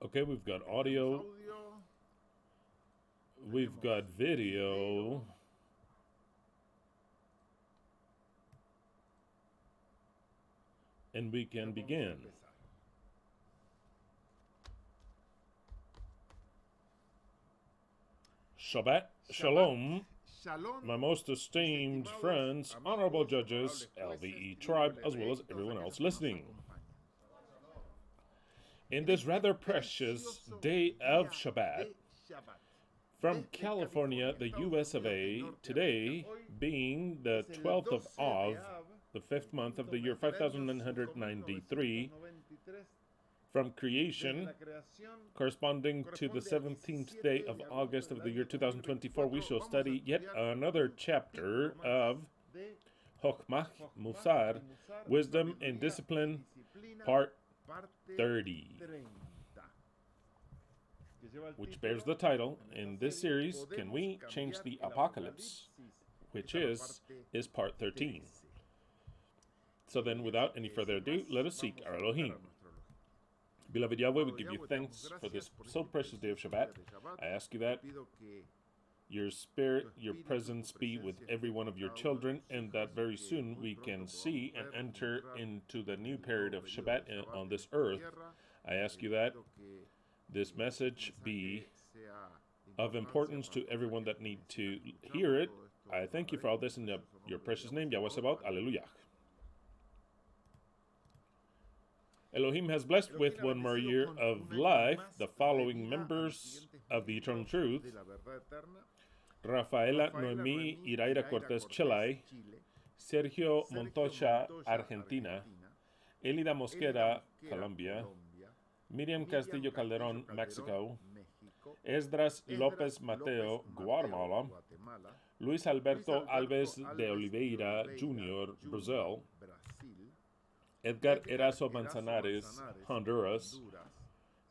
Okay, we've got audio, we've got video, and we can begin. Shabbat Shalom, my most esteemed friends, honorable judges, LVE tribe, as well as everyone else listening. In this rather precious day of Shabbat, from California, the US of A, today being the 12th of Av, the 5th month of the year 5993, from creation, corresponding to the 17th day of August of the year 2024, we shall study yet another chapter of Chokhmah Musar, Wisdom and Discipline, Part 30, which bears the title, in this series, Can We Change the Apocalypse? Which is Part 13. So then, without any further ado, let us seek our Elohim. Beloved Yahweh, we give you thanks for this so precious day of Shabbat. I ask you that your spirit, your presence be with every one of your children, and that very soon we can see and enter into the new period of Shabbat on this earth. I ask you that this message be of importance to everyone that need to hear it. I thank you for all this in your precious name, Yahweh Sabaoth. Alleluia. Elohim has blessed with one more year of life the following members of the Eternal Truth: Rafaela Noemí Iraira Cortés, Chile; Sergio Montoya, Argentina; Elida Mosquera, Colombia; Miriam Castillo Calderón, Mexico; Esdras López Mateo, Guatemala; Luis Alberto Alves de Oliveira Jr., Brazil; Edgar Erazo Manzanares, Honduras;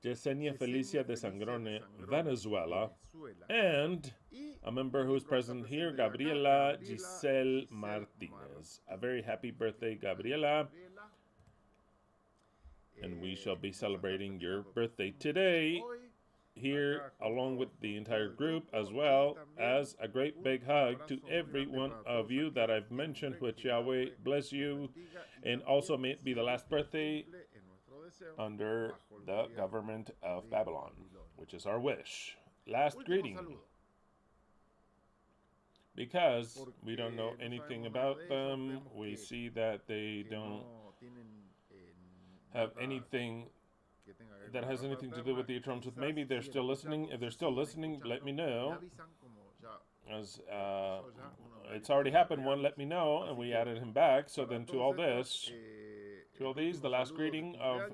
Yesenia Felicia de Sangrone, Venezuela; and a member who's present here, Gabriela Giselle Martinez. A very happy birthday, Gabriela. And we shall be celebrating your birthday today here along with the entire group, as well as a great big hug to every one of you that I've mentioned, which Yahweh bless you, and also may it be the last birthday under the government of Babylon, which is our wish. Last greeting. Because we don't know anything about them, we see that they don't have anything that has anything to do with the Eternal Truth. Maybe they're still listening. If they're still listening, let me know. As it's already happened, one let me know, and we added him back. So then to all these, the last greeting of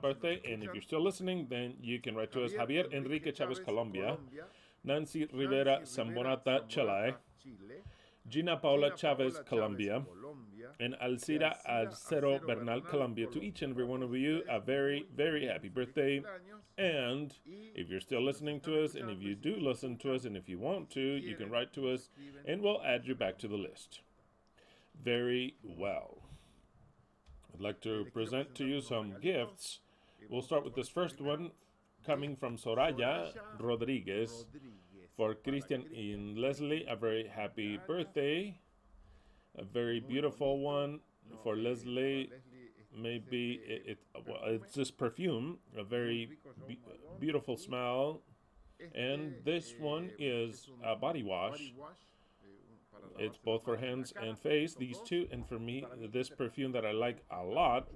birthday, and if you're still listening, then you can write to us. Javier Enrique Chavez, Colombia; Nancy Rivera Zambonata, Chile; Gina Paula Chavez, Colombia; and Alcira Alcero Bernal, Colombia. To each and every one of you, a very, very happy birthday. And if you're still listening to us, and if you do listen to us, and if you want to, you can write to us, and we'll add you back to the list. Very well. I'd like to present to you some gifts. We'll start with this first one, coming from Soraya Rodriguez. For Christian and Leslie, a very happy birthday. A very beautiful one. For Leslie, maybe it's this perfume, a very beautiful smell. And this one is a body wash. It's both for hands and face, these two. And for me, this perfume that I like a lot,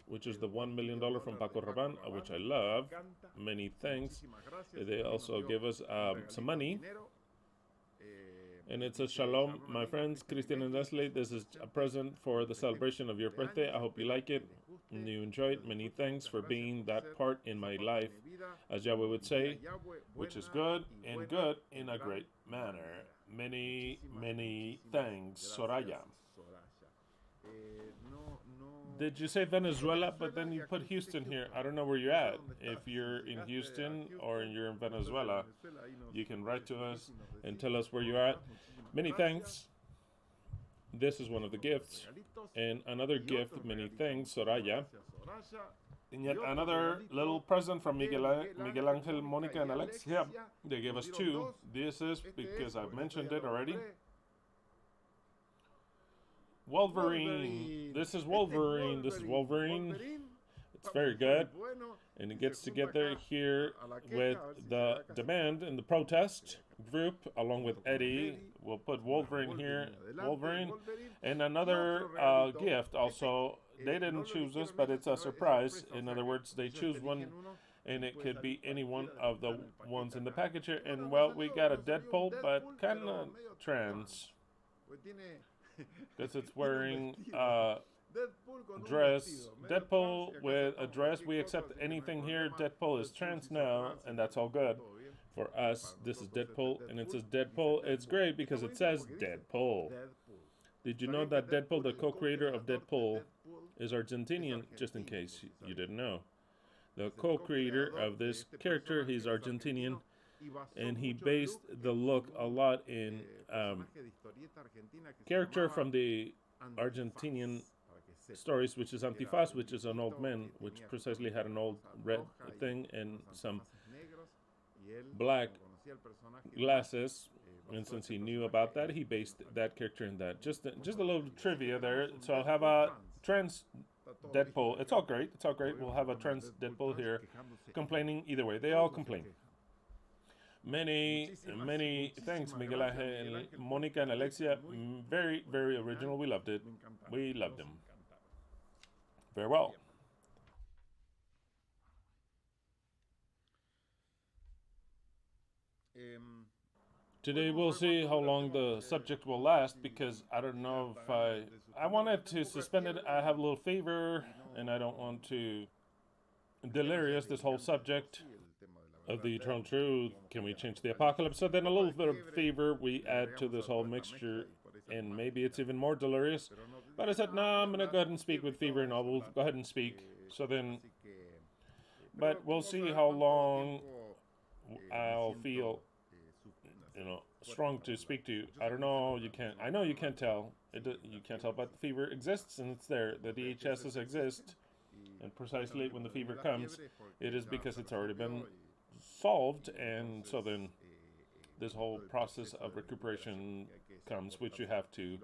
which is the $1 million from Paco Rabanne, which I love. Many thanks. They also give us some money. And it says, Shalom, my friends, Christian and Leslie. This is a present for the celebration of your birthday. I hope you like it and you enjoy it. Many thanks for being that part in my life, as Yahweh would say, which is good and good in a great manner. Many, many thanks, Soraya. Did you say Venezuela, but then you put Houston here? I don't know where you're at. If you're in Houston or you're in Venezuela, you can write to us and tell us where you're at. Many thanks. This is one of the gifts. And another gift, many thanks, Soraya, And yet another little present from Miguel Angel, Monica, and Alexia. They gave us two. This is, because I've mentioned it already, Wolverine. This is Wolverine. This is Wolverine. It's very good. And it gets together here with the demand and the protest group, along with Eddie. We'll put Wolverine here. Wolverine. And another gift also. They didn't choose this, but it's a surprise. In other words, they choose one, and it could be any one of the ones in the package here. And, well, we got a Deadpool, but kind of trans. Because it's wearing dress. Deadpool with a dress. We accept anything here. Deadpool is trans now, and that's all good. For us, this is Deadpool, and it says Deadpool. It's great because it says Deadpool. Did you know that Deadpool, the co-creator of Deadpool, is Argentinian? Just in case you didn't know. The co-creator of this character, he's Argentinian, and he based the look a lot in character from the Argentinian stories, which is Antifaz, which is an old man, which precisely had an old red thing and some black glasses. And since he knew about that, he based that character in that. Just a little trivia there. So I'll have a trans Deadpool. It's all great. It's all great. We'll have a trans Deadpool here complaining either way. They all complain. Many thanks, Miguel Angel, Monica, and Alexia. Very, very original. We loved it. We loved them. Very well. Today we'll see how long the subject will last, because I don't know if I wanted to suspend it. I have a little fever and I don't want to delirious this whole subject of the eternal truth. Can we change the apocalypse? So then a little bit of fever we add to this whole mixture, and maybe it's even more delirious. But I said, no, I'm going to go ahead and speak with fever, and I will go ahead and speak. So then, but we'll see how long I'll feel, strong to speak to you. I don't know. I know you can't tell. You can't tell, but the fever exists, and it's there. The DHSs exist, and precisely when the fever comes, it is because it's already been solved, and so then this whole process of recuperation comes, which you have to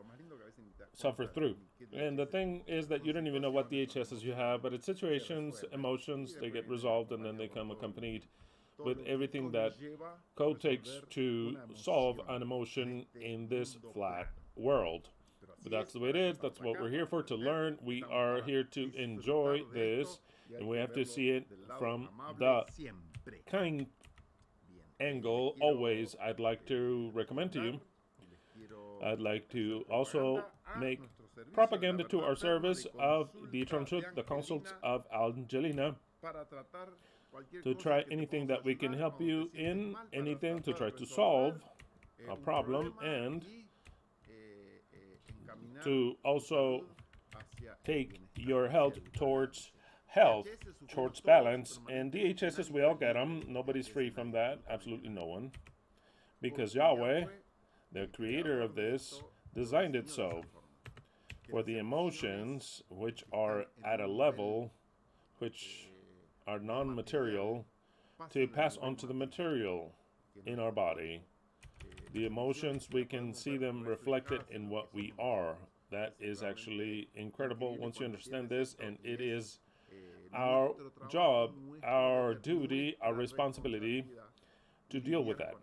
suffer through. And the thing is that you don't even know what DHSs you have, but it's situations, emotions, they get resolved, and then they come accompanied with everything that code takes to solve an emotion in this flat world. But that's the way it is. That's what we're here for, to learn. We are here to enjoy this, and we have to see it from the kind angle. Always, I'd like to recommend to you, I'd like to also make propaganda to our service of the Eternal Truth, the consults of Angelina, to try anything that we can help you in, anything to try to solve a problem, and to also take your health towards balance. And DHSs, we all get them. Nobody's free from that. Absolutely no one. Because Yahweh, the creator of this, designed it so. For the emotions, which are at a level which are non-material, to pass on to the material in our body. The emotions, we can see them reflected in what we are. That is actually incredible once you understand this, and it is our job, our duty, our responsibility to deal with that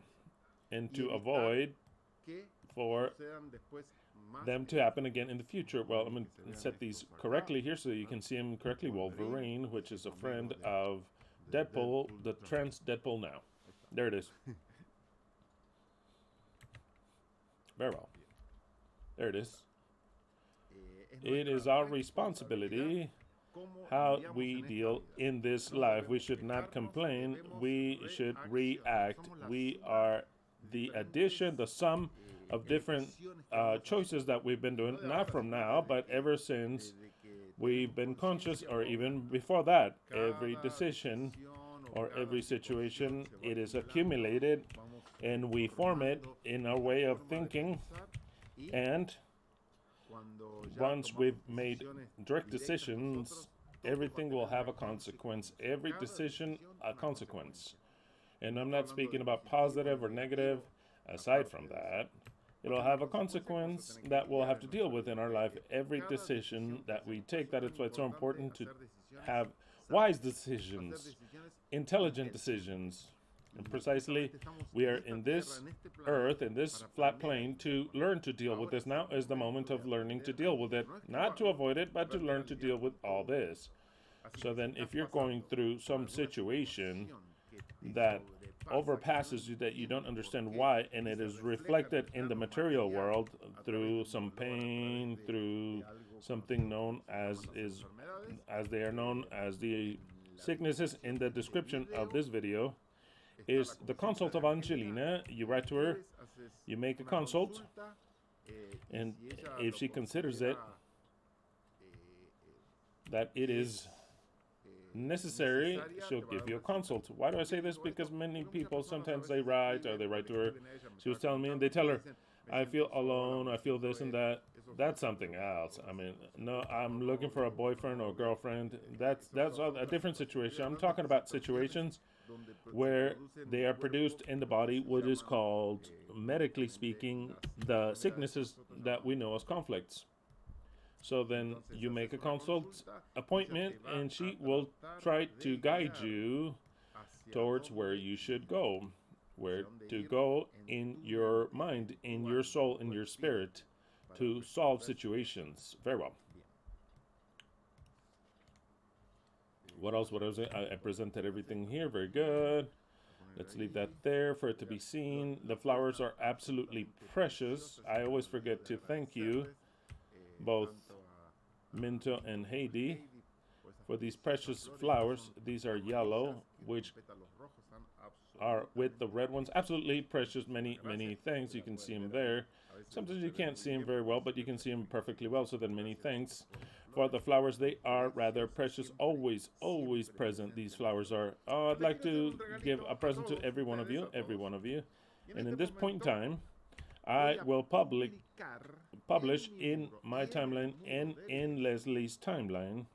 and to avoid for them to happen again in the future. Well, I'm going to set these correctly here so you can see them correctly. Wolverine, which is a friend of Deadpool, the trans Deadpool now. There it is. Very well. There it is. It is our responsibility how we deal in this life. We should not complain. We should react. We are the addition, the sum of different choices that we've been doing, not from now, but ever since we've been conscious, or even before that. Every decision or every situation, it is accumulated, and we form it in our way of thinking. And once we've made direct decisions, everything will have a consequence. Every decision, a consequence. And I'm not speaking about positive or negative. Aside from that, it'll have a consequence that we'll have to deal with in our life. Every decision that we take, that is why it's so important to have wise decisions, intelligent decisions. And precisely, we are in this earth, in this flat plane, to learn to deal with this. Now is the moment of learning to deal with it, not to avoid it, but to learn to deal with all this. So then, if you're going through some situation that overpasses you, that you don't understand why, and it is reflected in the material world through some pain, through something known as they are known as the sicknesses in the description of this video, is the consult of Angelina. You write to her, you make a consult, and if she considers it that it is necessary, she'll give you a consult. Why do I say this? Because many people, sometimes they write, or they write to her. She was telling me, and they tell her, I feel alone, I feel this and that. That's something else. I mean, no, I'm looking for a boyfriend or girlfriend. That's a different situation. I'm talking about situations where they are produced in the body, what is called, medically speaking, the sicknesses that we know as conflicts. So then you make a consult appointment, and she will try to guide you towards where you should go, where to go in your mind, in your soul, in your spirit, to solve situations. Very well. What else? What was it? I presented everything here. Very good. Let's leave that there for it to be seen. The flowers are absolutely precious. I always forget to thank you, both Minto and Heidi, for these precious flowers. These are yellow, which are with the red ones. Absolutely precious. Many thanks. You can see them there. Sometimes you can't see them very well, but you can see them perfectly well. So then many thanks for the flowers. They are rather precious. Always present. These flowers are. I'd like to give a present to every one of you. And in this point in time, I will publish in my timeline and in Leslie's timeline.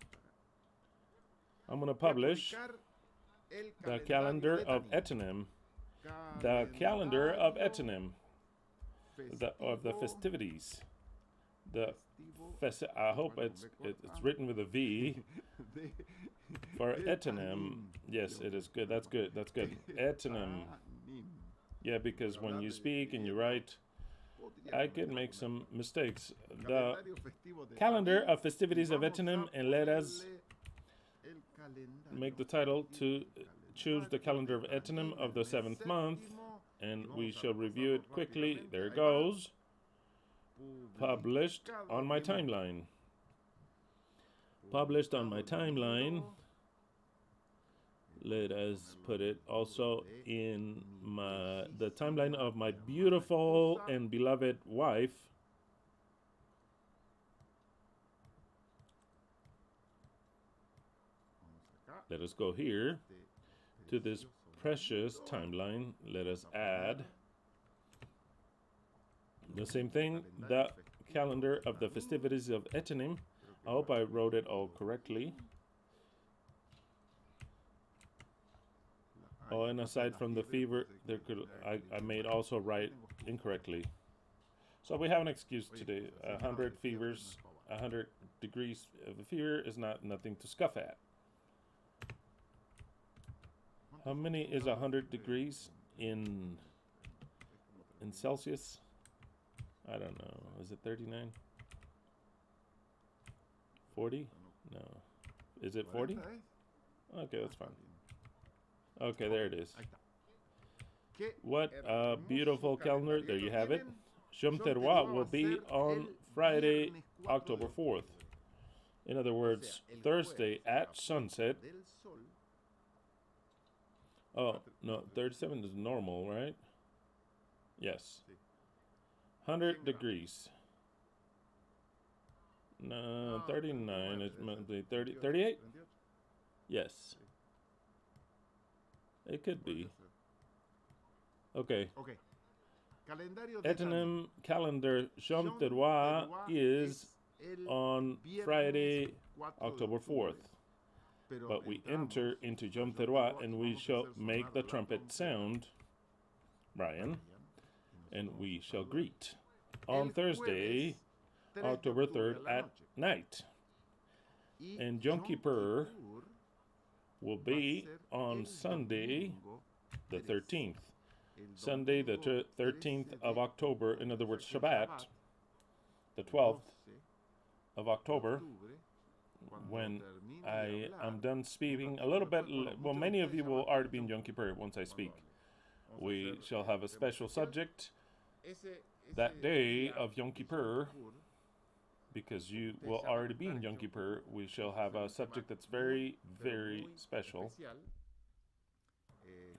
I'm going to publish the calendar of Etonim. The calendar of Etonim. Of the festivities. I hope it's written with a V for Etonim. Yes, it is good. That's good. Etonim. Yeah, because when you speak and you write, I could make some mistakes. The calendar of festivities of Etonim, and let us make the title to choose the calendar of Etonim of the 7th month, and we shall review it quickly. There it goes. Published on my timeline. Published on my timeline. Let us put it also in the timeline of my beautiful and beloved wife. Let us go here to this precious timeline. Let us add the same thing, the calendar of the festivities of Etonim. I hope I wrote it all correctly. Oh, and aside from the fever, I made also write incorrectly. So we have an excuse today. 100 fevers, 100 degrees of a fever is nothing to scoff at. How many is 100 degrees in Celsius? I don't know. Is it 39? 40? No. Is it 40? Okay, that's fine. Okay, there it is. What a beautiful calendar. There you have it. Shom Teruah will be on Friday, October 4th. In other words, Thursday at sunset. Oh, no, 37 is normal, right? Yes. 100 degrees. No, 39 is 30, 38? Yes. It could be. Okay. Etonim calendar Shom Teruah is on Friday, October 4th. but we enter into Yom Teruah, and we shall make the trumpet sound, Brian, and we shall greet on Thursday, October 3rd at night. And Yom Kippur will be on Sunday, the 13th. Sunday, the 13th of October, in other words, Shabbat, the 12th of October, when I am done speaking a little bit, well, many of you will already be in Yom Kippur once I speak. We shall have a special subject that day of Yom Kippur, because you will already be in Yom Kippur. We shall have a subject that's very, very special,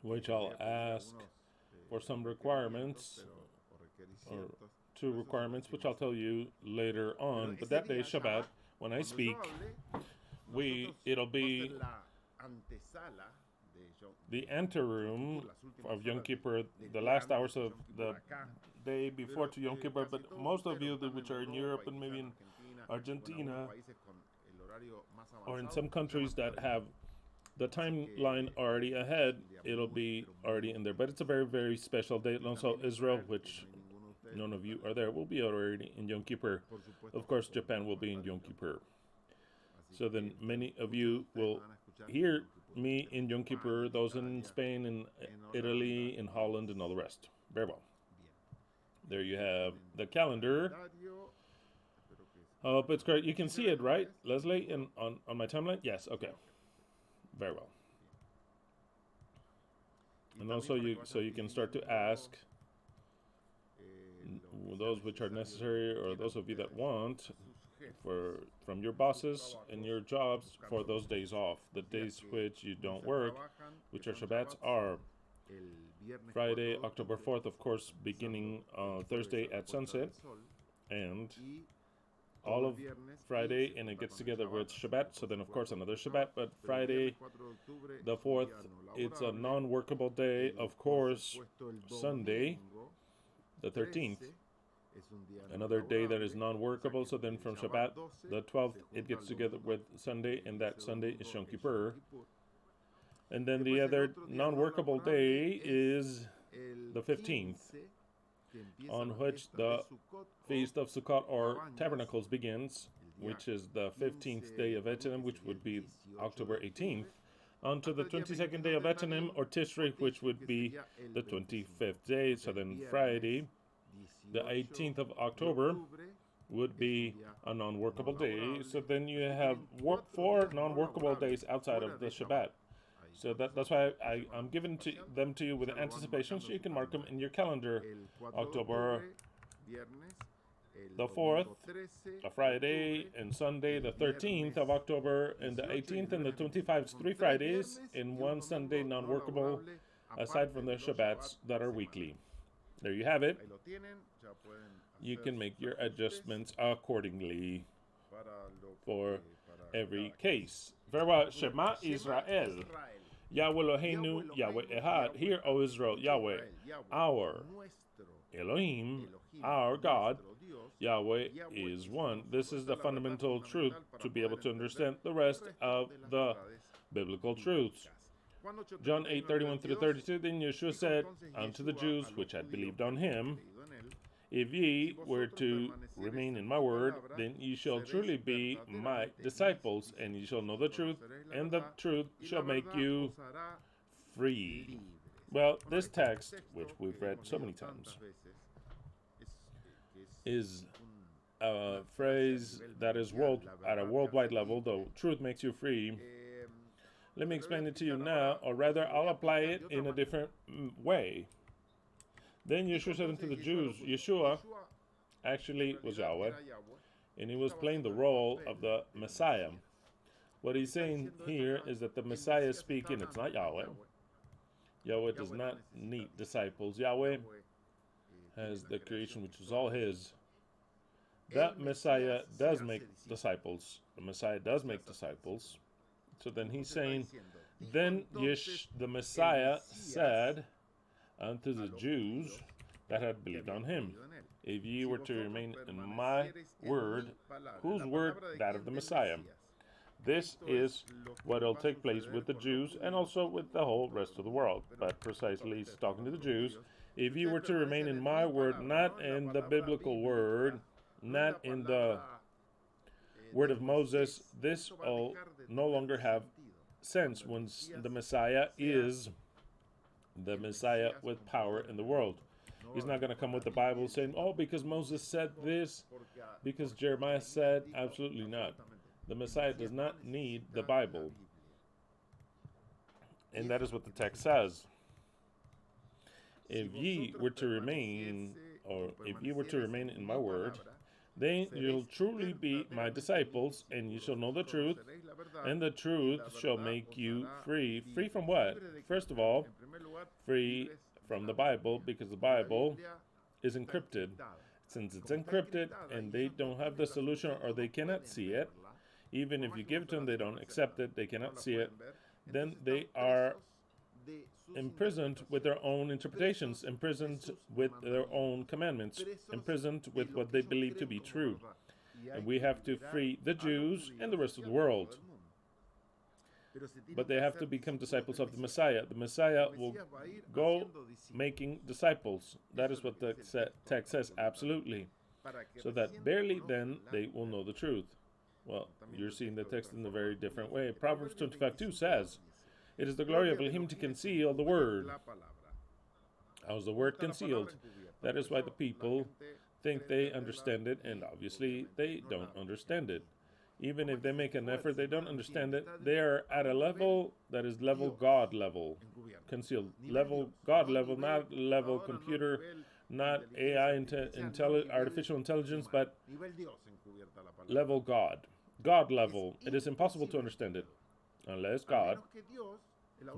which I'll ask for some requirements, or 2 requirements, which I'll tell you later on. But that day, Shabbat, when I speak, it'll be the anteroom of Yom Kippur, the last hours of the day before to Yom Kippur. But most of you which are in Europe and maybe in Argentina, or in some countries that have the timeline already ahead, it'll be already in there. But it's a very, very special day. And also Israel, which none of you are there, will be already in Yom Kippur. Of course, Japan will be in Yom Kippur. So then many of you will hear me in Yom Kippur, those in Spain and Italy and Holland and all the rest. Very well. There you have the calendar. I hope it's great. You can see it, right, Leslie, on my timeline? Yes, okay. Very well. And also you can start to ask those which are necessary, or those of you that want, from your bosses and your jobs, for those days off. The days which you don't work, which are Shabbats, are Friday, October 4th, of course, beginning Thursday at sunset, and all of Friday, and it gets together with Shabbat, so then of course another Shabbat. But Friday, the 4th, it's a non-workable day. Of course, Sunday, the 13th, another day that is non-workable. So then from Shabbat, the 12th, it gets together with Sunday, and that Sunday is Yom Kippur. And then the other non-workable day is the 15th, on which the Feast of Sukkot or Tabernacles begins, which is the 15th day of Etanim, which would be October 18th, onto the 22nd day of Etanim, or Tishrei, which would be the 25th day. So then Friday, the 18th of October, would be a non-workable day. So then you have 4 non-workable days outside of the Shabbat. So that's why I'm giving them to you with anticipation, so you can mark them in your calendar. October the 4th, a Friday, and Sunday the 13th of October, and the 18th and the 25th, 3 Fridays, and 1 Sunday non-workable, aside from the Shabbats that are weekly. There you have it. You can make your adjustments accordingly for every case. Very well. Shema Israel. Yahweh Eloheinu, Yahweh Ekhad. Hear, O Israel, Yahweh, our Elohim, our God, Yahweh is one. This is the fundamental truth to be able to understand the rest of the biblical truths. John 8:31 through 32, then Yeshua said unto the Jews which had believed on him, if ye were to remain in my word, then ye shall truly be my disciples, and ye shall know the truth, and the truth shall make you free. Well, this text, which we've read so many times, is a phrase that is at a worldwide level. The truth makes you free. Let me explain it to you now, or rather, I'll apply it in a different way. Then Yeshua said unto the Jews, Yeshua actually was Yahweh, and he was playing the role of the Messiah. What he's saying here is that the Messiah is speaking, it's not Yahweh. Yahweh does not need disciples. Yahweh has the creation which is all his. The Messiah does make disciples. The Messiah does make disciples. So then he's saying, then the Messiah said unto the Jews that had believed on him, if ye were to remain in my word, whose word? That of the Messiah. This is what will take place with the Jews and also with the whole rest of the world. But precisely, he's talking to the Jews. If you were to remain in my word, not in the biblical word, not in the word of Moses, this will no longer have sense when the Messiah is the Messiah with power in the world. He's not going to come with the Bible saying, oh, because Moses said this, because Jeremiah said, absolutely not. The Messiah does not need the Bible. And that is what the text says. If ye were to remain, or if ye were to remain in my word, then you'll truly be my disciples, and you shall know the truth, and the truth shall make you free. Free from what? First of all, free from the Bible, because the Bible is encrypted. Since it's encrypted and they don't have the solution or they cannot see it, even if you give it to them, they don't accept it, they cannot see it, then they are imprisoned with their own interpretations, imprisoned with their own commandments, imprisoned with what they believe to be true. And we have to free the Jews and the rest of the world. But they have to become disciples of the Messiah. The Messiah will go making disciples. That is what the text says, absolutely. So that barely then they will know the truth. Well, you're seeing the text in a very different way. Proverbs 25:2 says, it is the glory of Elohim to conceal the word. How is the word concealed? That is why the people think they understand it, and obviously they don't understand it. Even if they make an effort, they don't understand it. They are at a level that is level God level, concealed. Level God level, not level computer, not AI, artificial intelligence, but level God. God level. It is impossible to understand it unless God,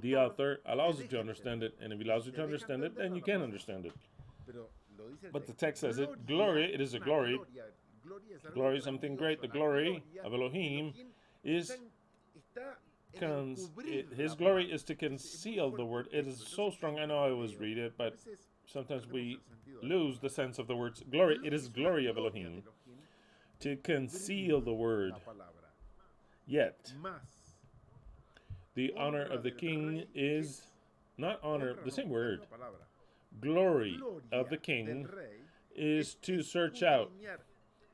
the author, allows you to understand it. And if he allows you to understand it, then you can understand it. But the text says it. Glory, it is a glory. Glory is something great. The glory of Elohim is his glory is to conceal the word. It is so strong. I know I always read it, but sometimes we lose the sense of the words glory. It is glory of Elohim to conceal the word. Yet the honor of the king is not honor, the same word. Glory of the king is to search out,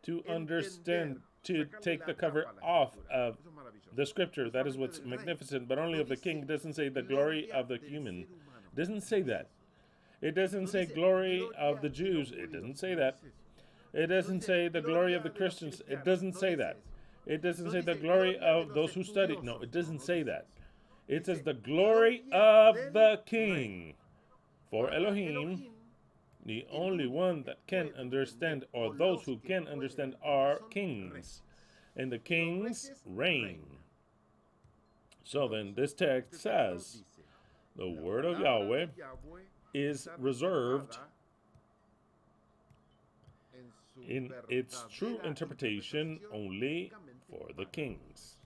to understand, to take the cover off of the scripture. That is what's magnificent, but only of the king. It doesn't say the glory of the human. It doesn't say that. It doesn't say glory of the Jews. It doesn't say that. It doesn't say the glory of the Christians. It doesn't say that. It doesn't say the glory of those who study. No, it doesn't say that. It says the glory of the king. For Elohim, the only one that can understand, or those who can understand, are kings. And the kings reign. So then this text says, the word of Yahweh is reserved in its true interpretation only for the kings.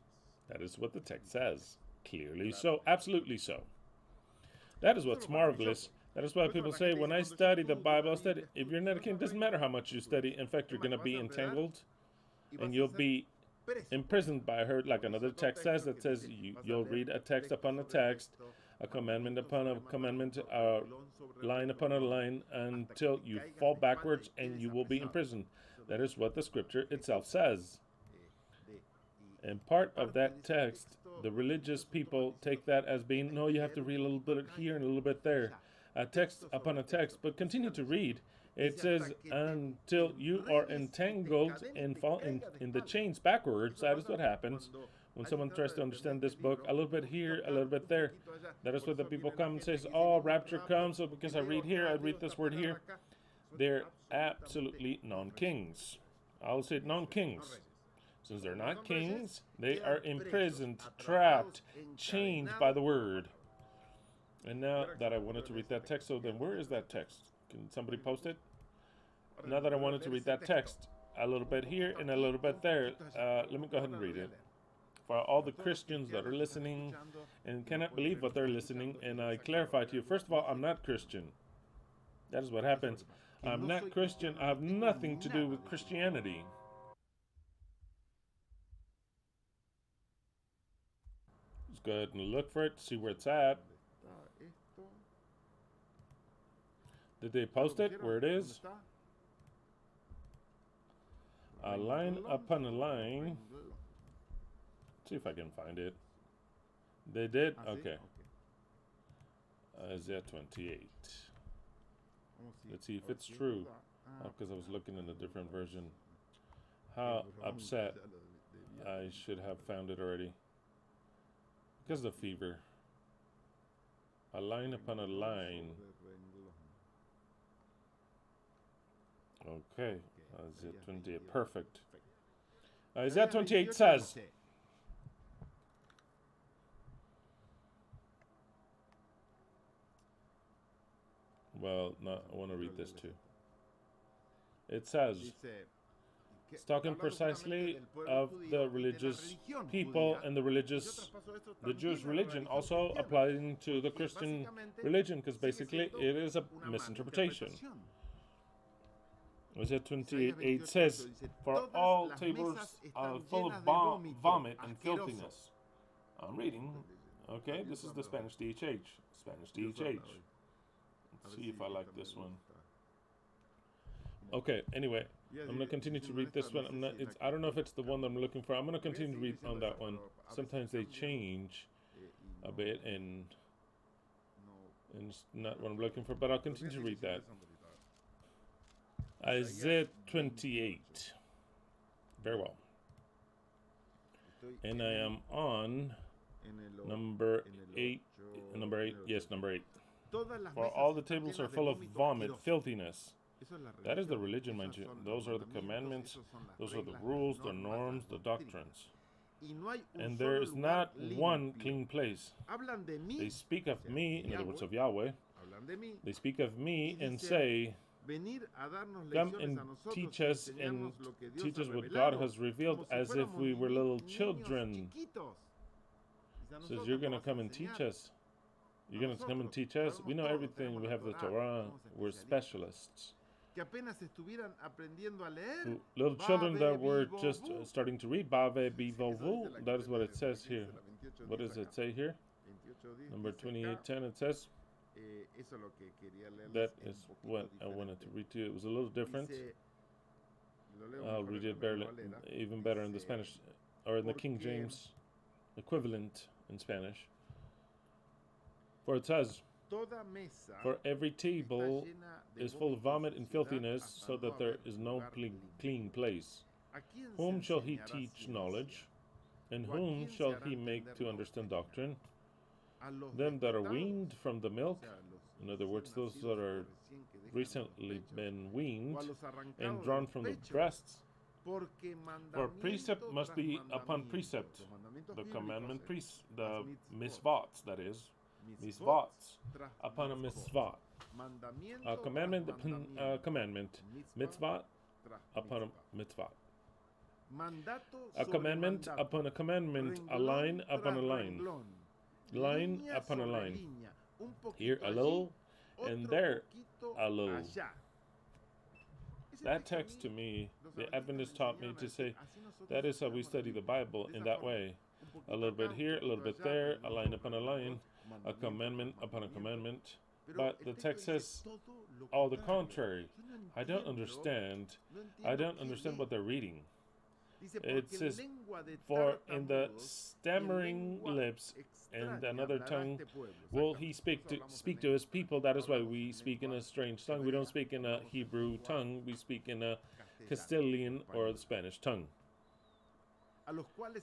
That is what the text says. Clearly so. Absolutely so. That is what's marvelous. That is why people say, when I study the Bible, if you're not a king, it doesn't matter how much you study. In fact, you're going to be entangled and you'll be imprisoned by her. Like another text says, that says you'll read a text upon a text, a commandment upon a commandment, a line upon a line, until you fall backwards and you will be imprisoned. That is what the scripture itself says. And part of that text, the religious people take that as being, no, you have to read a little bit here and a little bit there. A text upon a text, but continue to read. It says, until you are entangled and fall in the chains backwards. That is what happens when someone tries to understand this book. A little bit here, a little bit there. That is what the people come and says, oh, rapture comes, so because I read here, I read this word here. They're absolutely non-kings. I'll say non-kings. Since they're not kings, they are imprisoned, trapped, chained by the word. And now that I wanted to read that text, so then where is that text? Can somebody post it? Now that I wanted to read that text, a little bit here and a little bit there, let me go ahead and read it. For all the Christians that are listening and cannot believe what they're listening, and I clarify to you, first of all, I'm not Christian. That is what happens. I'm not Christian. I have nothing to do with Christianity. go ahead and look for it, see where it's at. Did they post it where it is? A line upon a line. See if I can find it. They did? Okay. Isaiah 28. Let's see if it's true. Because I was looking in a different version. How upset. I should have found it already. Because of the fever. A line upon a line. Okay. Isaiah 28. Perfect. Isaiah 28 says, well, no, I want to read this too. It says, it's talking precisely of the religious people and the Jewish religion, also applying to the Christian religion, because basically it is a misinterpretation. Isaiah 28 says, for all tables are full of vomit and filthiness. I'm reading. Okay, this is the Spanish DHH. Spanish DHH. Let's see if I like this one. Okay, anyway, I'm going to continue to read this one. I don't know if it's the one that I'm looking for. I'm going to continue to read on that one. Sometimes they change a bit and it's not what I'm looking for, but I'll continue to read that. Isaiah 28. Very well. And I am on number 8. Number 8. Yes, number 8. For all the tables are full of vomit, filthiness. That is the religion, mind you. Those are the commandments. Those are the rules, the norms, the doctrines. And there is not one clean place. They speak of me, in other words of Yahweh. They speak of me and say, come and teach us what God has revealed, as if we were little children. Says, you're going to come and teach us. You're going to come and teach us. We know everything. We have the Torah. We're specialists. Little children that were just starting to read. Bave bivovu. That is what it says here. What does it say here? Number 28:10. It says. That is what I wanted to read to you. It was a little different. I'll read it even better in the Spanish, or in the King James equivalent in Spanish. For it says, for every table is full of vomit and filthiness, so that there is no clean place. Whom shall he teach knowledge? And whom shall he make to understand doctrine? Them that are weaned from the milk, in other words, those that are recently been weaned and drawn from the breasts. For precept must be upon precept, the commandment, the misvot, that is, misvot, upon a misvot. A commandment upon a commandment, mitzvah upon a mitzvah. A commandment upon a commandment, a line upon a line. Line upon a line. Here a little, and there a little. That text to me, the Adventists taught me to say, that is how we study the Bible, in that way. A little bit here, a little bit there, a line upon a line, a commandment upon a commandment. But the text says all the contrary. I don't understand what they're reading. It says, for in the stammering lips and another tongue will he speak to his people. That is why we speak in a strange tongue. We don't speak in a Hebrew tongue. We speak in a Castilian or the Spanish tongue.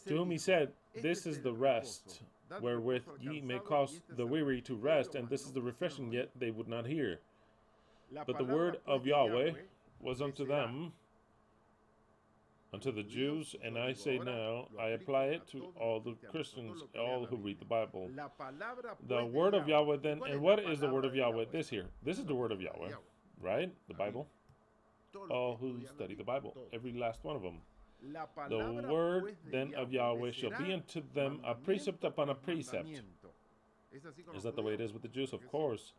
To whom he said, this is the rest, wherewith ye may cause the weary to rest, and this is the refreshing, yet they would not hear. But the word of Yahweh was unto them, unto the Jews, and I say now, I apply it to all the Christians, all who read the Bible. The word of Yahweh then, and what is the word of Yahweh? This here. This is the word of Yahweh, right? The Bible. All who study the Bible, every last one of them. The word then of Yahweh shall be unto them a precept upon a precept. Is that the way it is with the Jews? Of course.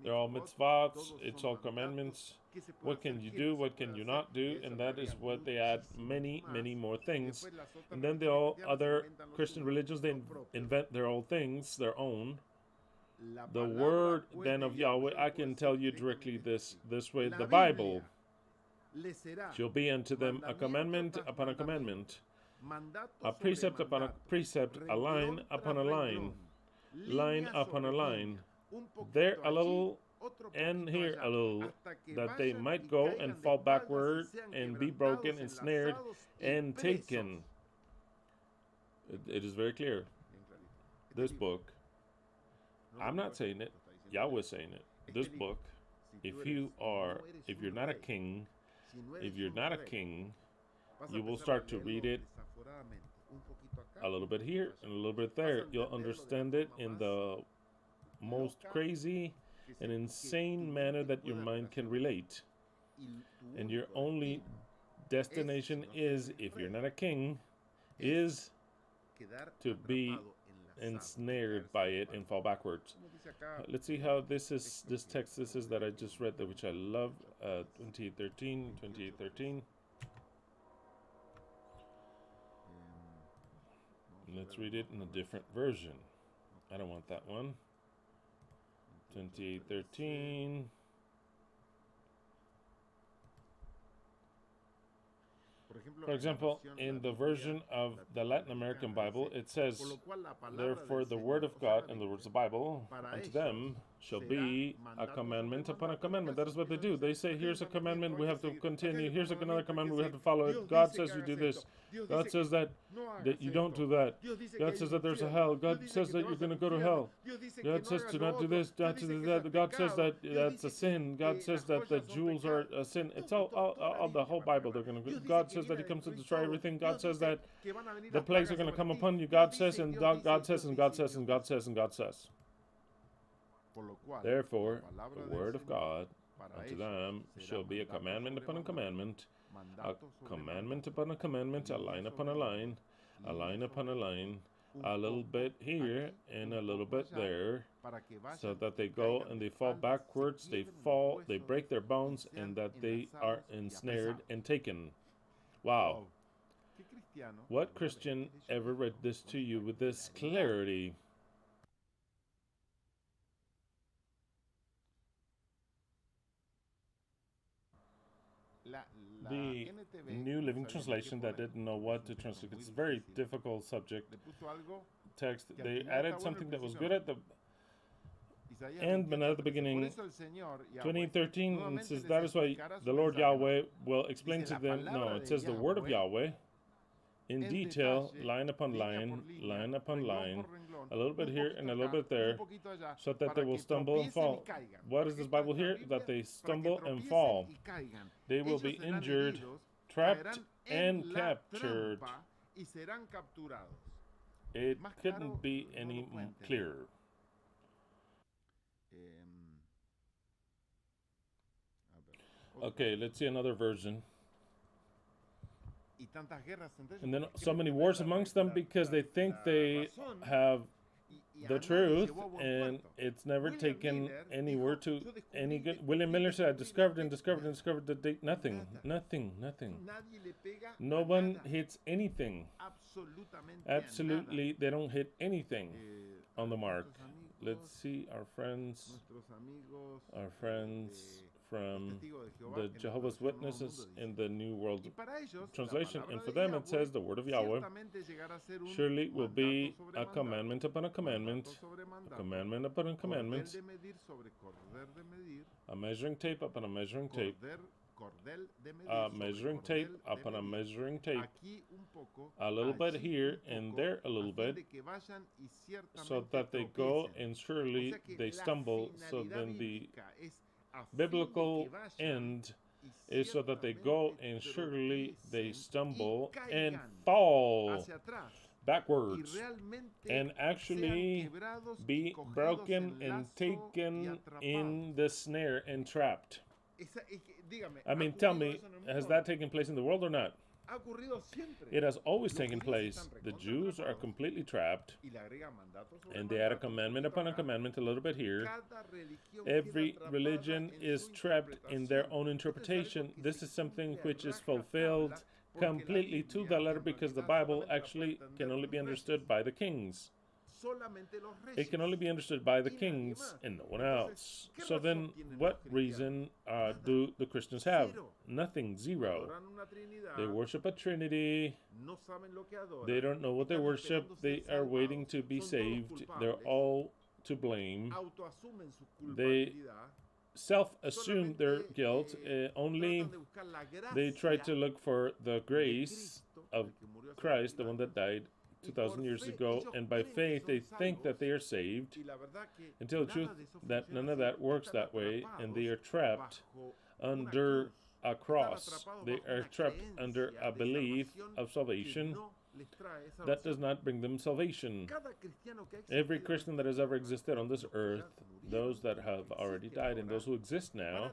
They're all mitzvot, it's all commandments. What can you do, what can you not do? And that is what they add many, many more things. And then the all other Christian religions, they invent their own things, their own. The word then of Yahweh, I can tell you directly this way. The Bible shall be unto them a commandment upon a commandment, a precept upon a precept, a line upon a line, line upon a line, there a little and here a little, that they might go and fall backward and be broken and snared and taken. It is very clear. This book, I'm not saying it, Yahweh's saying it. This book, if you're not a king, you will start to read it a little bit here and a little bit there. You'll understand it in the most crazy and insane manner that your mind can relate. And your only destination is, if you're not a king, is to be ensnared by it and fall backwards. Let's see how this text is that I just read, which I love, 28:13. Let's read it in a different version. I don't want that one. 28:13. For example, in the version of the Latin American Bible, it says, therefore the word of God, in the words of the Bible, unto them shall be a commandment upon a commandment. That is what they do. They say, here's a commandment, we have to continue. Here's another commandment, we have to follow it. God says you do this. God says that you don't do that. God says that there's a hell. God says that you're going to go to hell. God says to not do this, not to do that. God says that that's a sin. God says that the jewels are a sin. It's all the whole Bible. God says that He comes to destroy everything. God says that the plagues are going to come upon you. God says, and God says, and God says, and God says, and God says. Therefore, the word of God unto them shall be a commandment upon a commandment, a commandment upon a commandment, a line upon a line, a line upon a line, a little bit here and a little bit there, so that they go and they fall backwards, they break their bones, and that they are ensnared and taken. Wow. What Christian ever read this to you with this clarity? The New Living Translation that didn't know what to translate. It's a very difficult subject text. They added something that was good at the end, but not at the beginning. 2013, it says, that is why the Lord Yahweh will explain to them. No, it says the word of Yahweh in detail, line upon line, line upon line, a little bit here and a little bit there, so that they will stumble and fall. What is this Bible here? That they stumble and fall. They will be injured, trapped, and captured. It couldn't be any clearer. Okay, let's see another version. And then so many wars amongst them because they think they have the truth, and it's never taken anywhere to any good. William Miller said, I discovered that nothing. No one hits anything. Absolutely, they don't hit anything on the mark. Let's see our friends from the Jehovah's Witnesses in the New World Translation. And for them it says the word of Yahweh surely will be a commandment upon a commandment, a commandment upon a commandment, a measuring tape upon a measuring tape, a measuring tape upon a measuring tape, a little bit here and there a little bit, so that they go and surely they stumble. So then the biblical end is so that they go and surely they stumble and fall backwards and actually be broken and taken in the snare and trapped. I mean, tell me, has that taken place in the world or not? It has always taken place. The Jews are completely trapped, and they add a commandment upon a commandment a little bit here. Every religion is trapped in their own interpretation. This is something which is fulfilled completely to the letter because the Bible actually can only be understood by the kings. It can only be understood by the kings and no one else. So then, what reason do the Christians have? Nothing, zero. They worship a Trinity. They don't know what they worship. They are waiting to be saved. They're all to blame. They self-assume their guilt. Only they try to look for the grace of Christ, the one that died 2,000 years ago, and by faith they think that they are saved, and tell the truth that none of that works that way, and they are trapped under a cross. They are trapped under a belief of salvation that does not bring them salvation. Every Christian that has ever existed on this earth, those that have already died and those who exist now,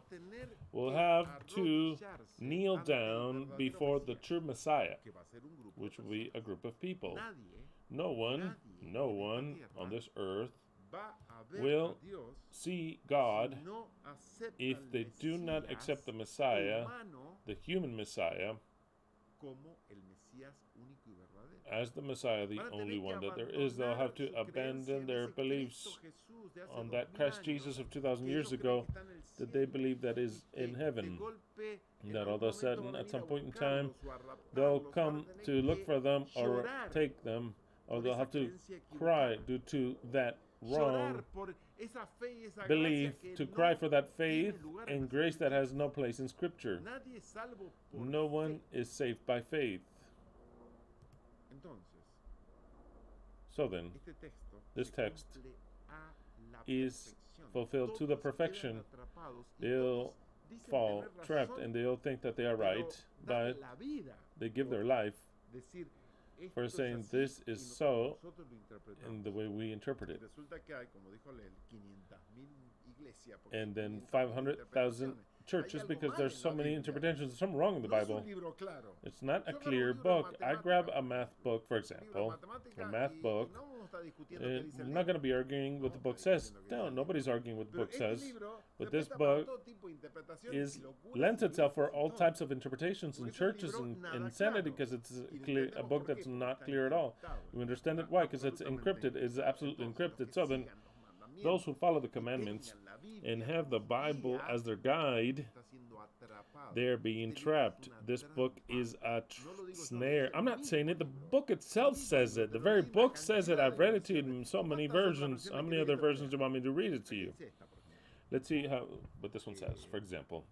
will have to kneel down before the true Messiah, which will be a group of people. No one on this earth will see God if they do not accept the Messiah, the human Messiah, as the Messiah, the only one that there is. They'll have to abandon their beliefs on that Christ Jesus of 2,000 years ago that they believe that is in heaven. That all of a sudden, at some point in time, they'll come to look for them or take them, or they'll have to cry due to that wrong belief, to cry for that faith and grace that has no place in Scripture. No one is saved by faith. So then, this text is fulfilled to the perfection. They'll fall trapped and they'll think that they are right, but they give their life for saying this is so in the way we interpret it. And then 500,000 churches because there's so many interpretations. There's something wrong in the Bible. It's not a clear book. I grab a math book, for example, a math book. I'm not going to be arguing what the book says. No, nobody's arguing what the book says. But this book lends itself for all types of interpretations in churches and insanity because it's a book that's not clear at all. You understand it? Why? Because it's encrypted. It's absolutely encrypted. So then, those who follow the commandments and have the Bible as their guide, they're being trapped. This book is a snare. I'm not saying it. The book itself says it. The very book says it. I've read it to you in so many versions. How many other versions do you want me to read it to you? Let's see what this one says. For example,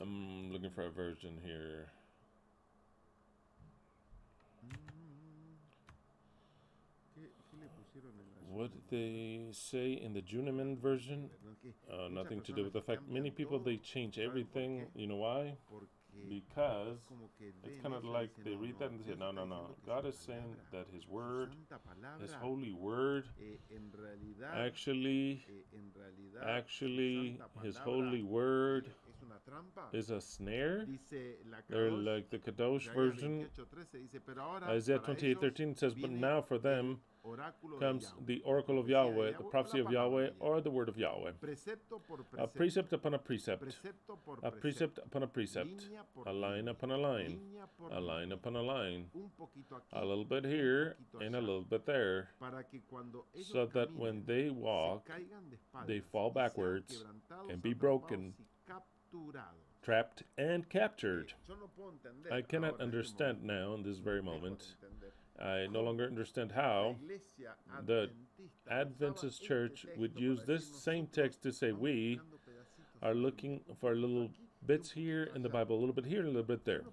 I'm looking for a version here. What did they say in the Juneman version? Nothing to do with the fact. Many people, they change everything. You know why? Because it's kind of like they read that and they say, no. God is saying that His Word, His holy Word, actually, His holy Word is a snare. They're like the Kadosh version. Isaiah 28:13 says, but now for them comes the oracle of Yahweh, the prophecy of Yahweh, or the word of Yahweh. A precept upon a precept, a precept upon a precept, a line upon a line, a line upon a line, a little bit here and a little bit there, so that when they walk, they fall backwards and be broken, trapped and captured. I cannot understand now in this very moment. I no longer understand how the Adventist Church would use this same text to say we are looking for little bits here in the Bible, a little bit here, a little bit there.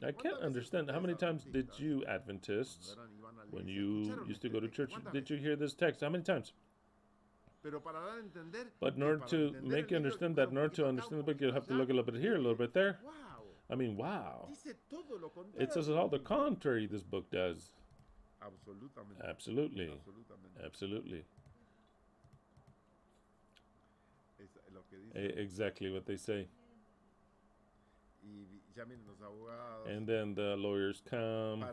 I can't understand. How many times did you Adventists, when you used to go to church, did you hear this text? How many times? But in order to make you understand that, in order to understand the book, you'll have to look a little bit here, a little bit there. I mean, wow. It says all the contrary this book does. Absolutely. Absolutely. Exactly what they say. And then the lawyers come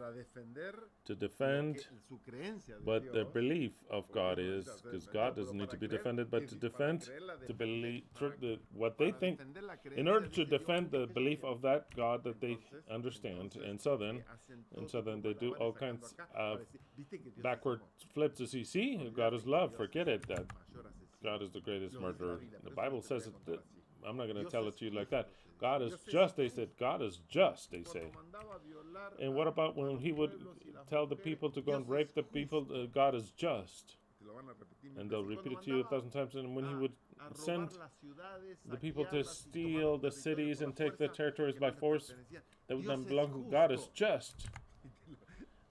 to defend what the belief of God is, because God doesn't need to be defended, but to defend, to believe what they think, in order to defend the belief of that God that they understand. And so then they do all kinds of backward flips to see, God is love, forget it, that God is the greatest murderer. The Bible says it. I'm not going to tell it to you like that. God is just, they said. God is just, they say. And what about when he would tell the people to go and rape the people? God is just. And they'll repeat it to you 1,000 times. And when he would send the people to steal the cities and take the territories by force that would not belong to God, is just.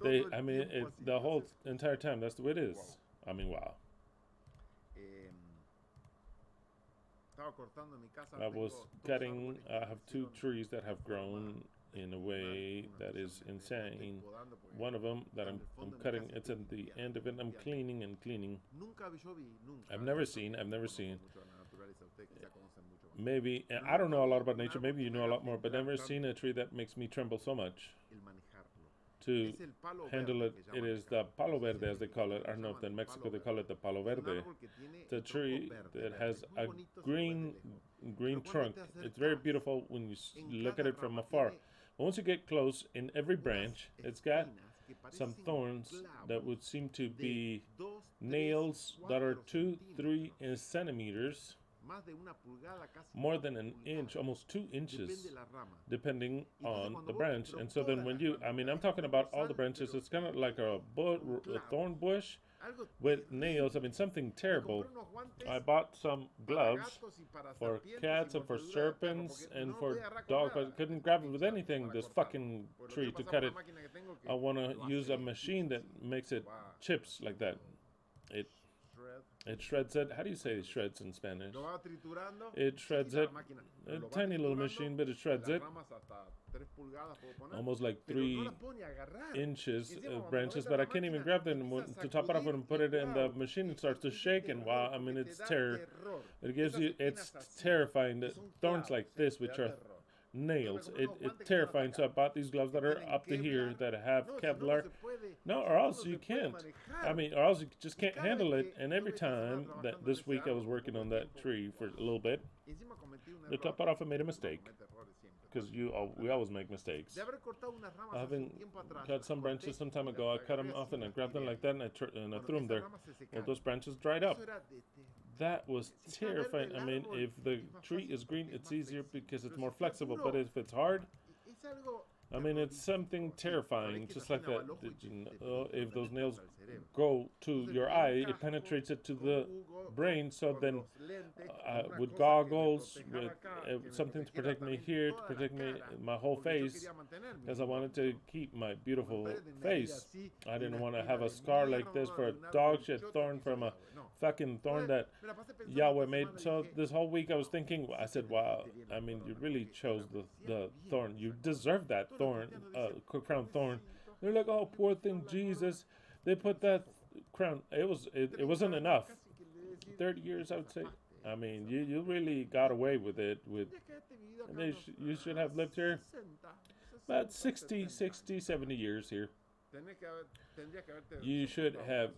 The whole entire time, that's the way it is. I mean, wow. I was cutting, I have 2 trees that have grown in a way that is insane. One of them that I'm cutting, it's at the end of it, I'm cleaning and cleaning. I've never seen. Maybe, I don't know a lot about nature, maybe you know a lot more, but I've never seen a tree that makes me tremble so much to handle it. It is the palo verde, as they call it. I don't know if in Mexico they call it the palo verde. It's a tree that has a green trunk. It's very beautiful when you look at it from afar. But once you get close, in every branch, it's got some thorns that would seem to be nails that are 2-3 centimeters, more than an inch, almost 2 inches, depending on the branch. And so then when you, I'm talking about all the branches, it's kind of like a thorn bush with nails. Something terrible. I bought some gloves for cats and for serpents and for dogs, but I couldn't grab it with anything, this fucking tree, to cut it. I want to use a machine that makes it chips like that. It shreds it. How do you say shreds in Spanish? It shreds it. A tiny little machine, but it shreds it. Almost like 3 inches of branches, but I can't even grab them. To top it off and put it in the machine, it starts to shake, and wow, it's terror. It's terrifying. The thorns like this, which are nails, it's terrifying. So I bought these gloves that are up to here that have Kevlar. No, or else you can't. Or else you just can't handle it. And every time that this week I was working on that tree for a little bit, the top part off, I made a mistake. Because we always make mistakes. Having cut some branches some time ago, I cut them off and I grabbed them like that and I threw them there. Well, those branches dried up. That was terrifying. If the tree is green, it's easier because it's more flexible. But if it's hard, it's something terrifying, just like that. If those nails go to your eye, it penetrates it to the brain. So then, with goggles, with something to protect me here, to protect my whole face, because I wanted to keep my beautiful face. I didn't want to have a scar like this for a dog shit thorn from a fucking thorn that Yahweh made. So this whole week I was thinking, I said, wow, you really chose the thorn. You deserve that thorn, crown thorn. They're like, oh, poor thing, Jesus. They put that crown. It wasn't enough. 30 years, I would say. You really got away with it. You should have lived here about 60, 70 years here. You should have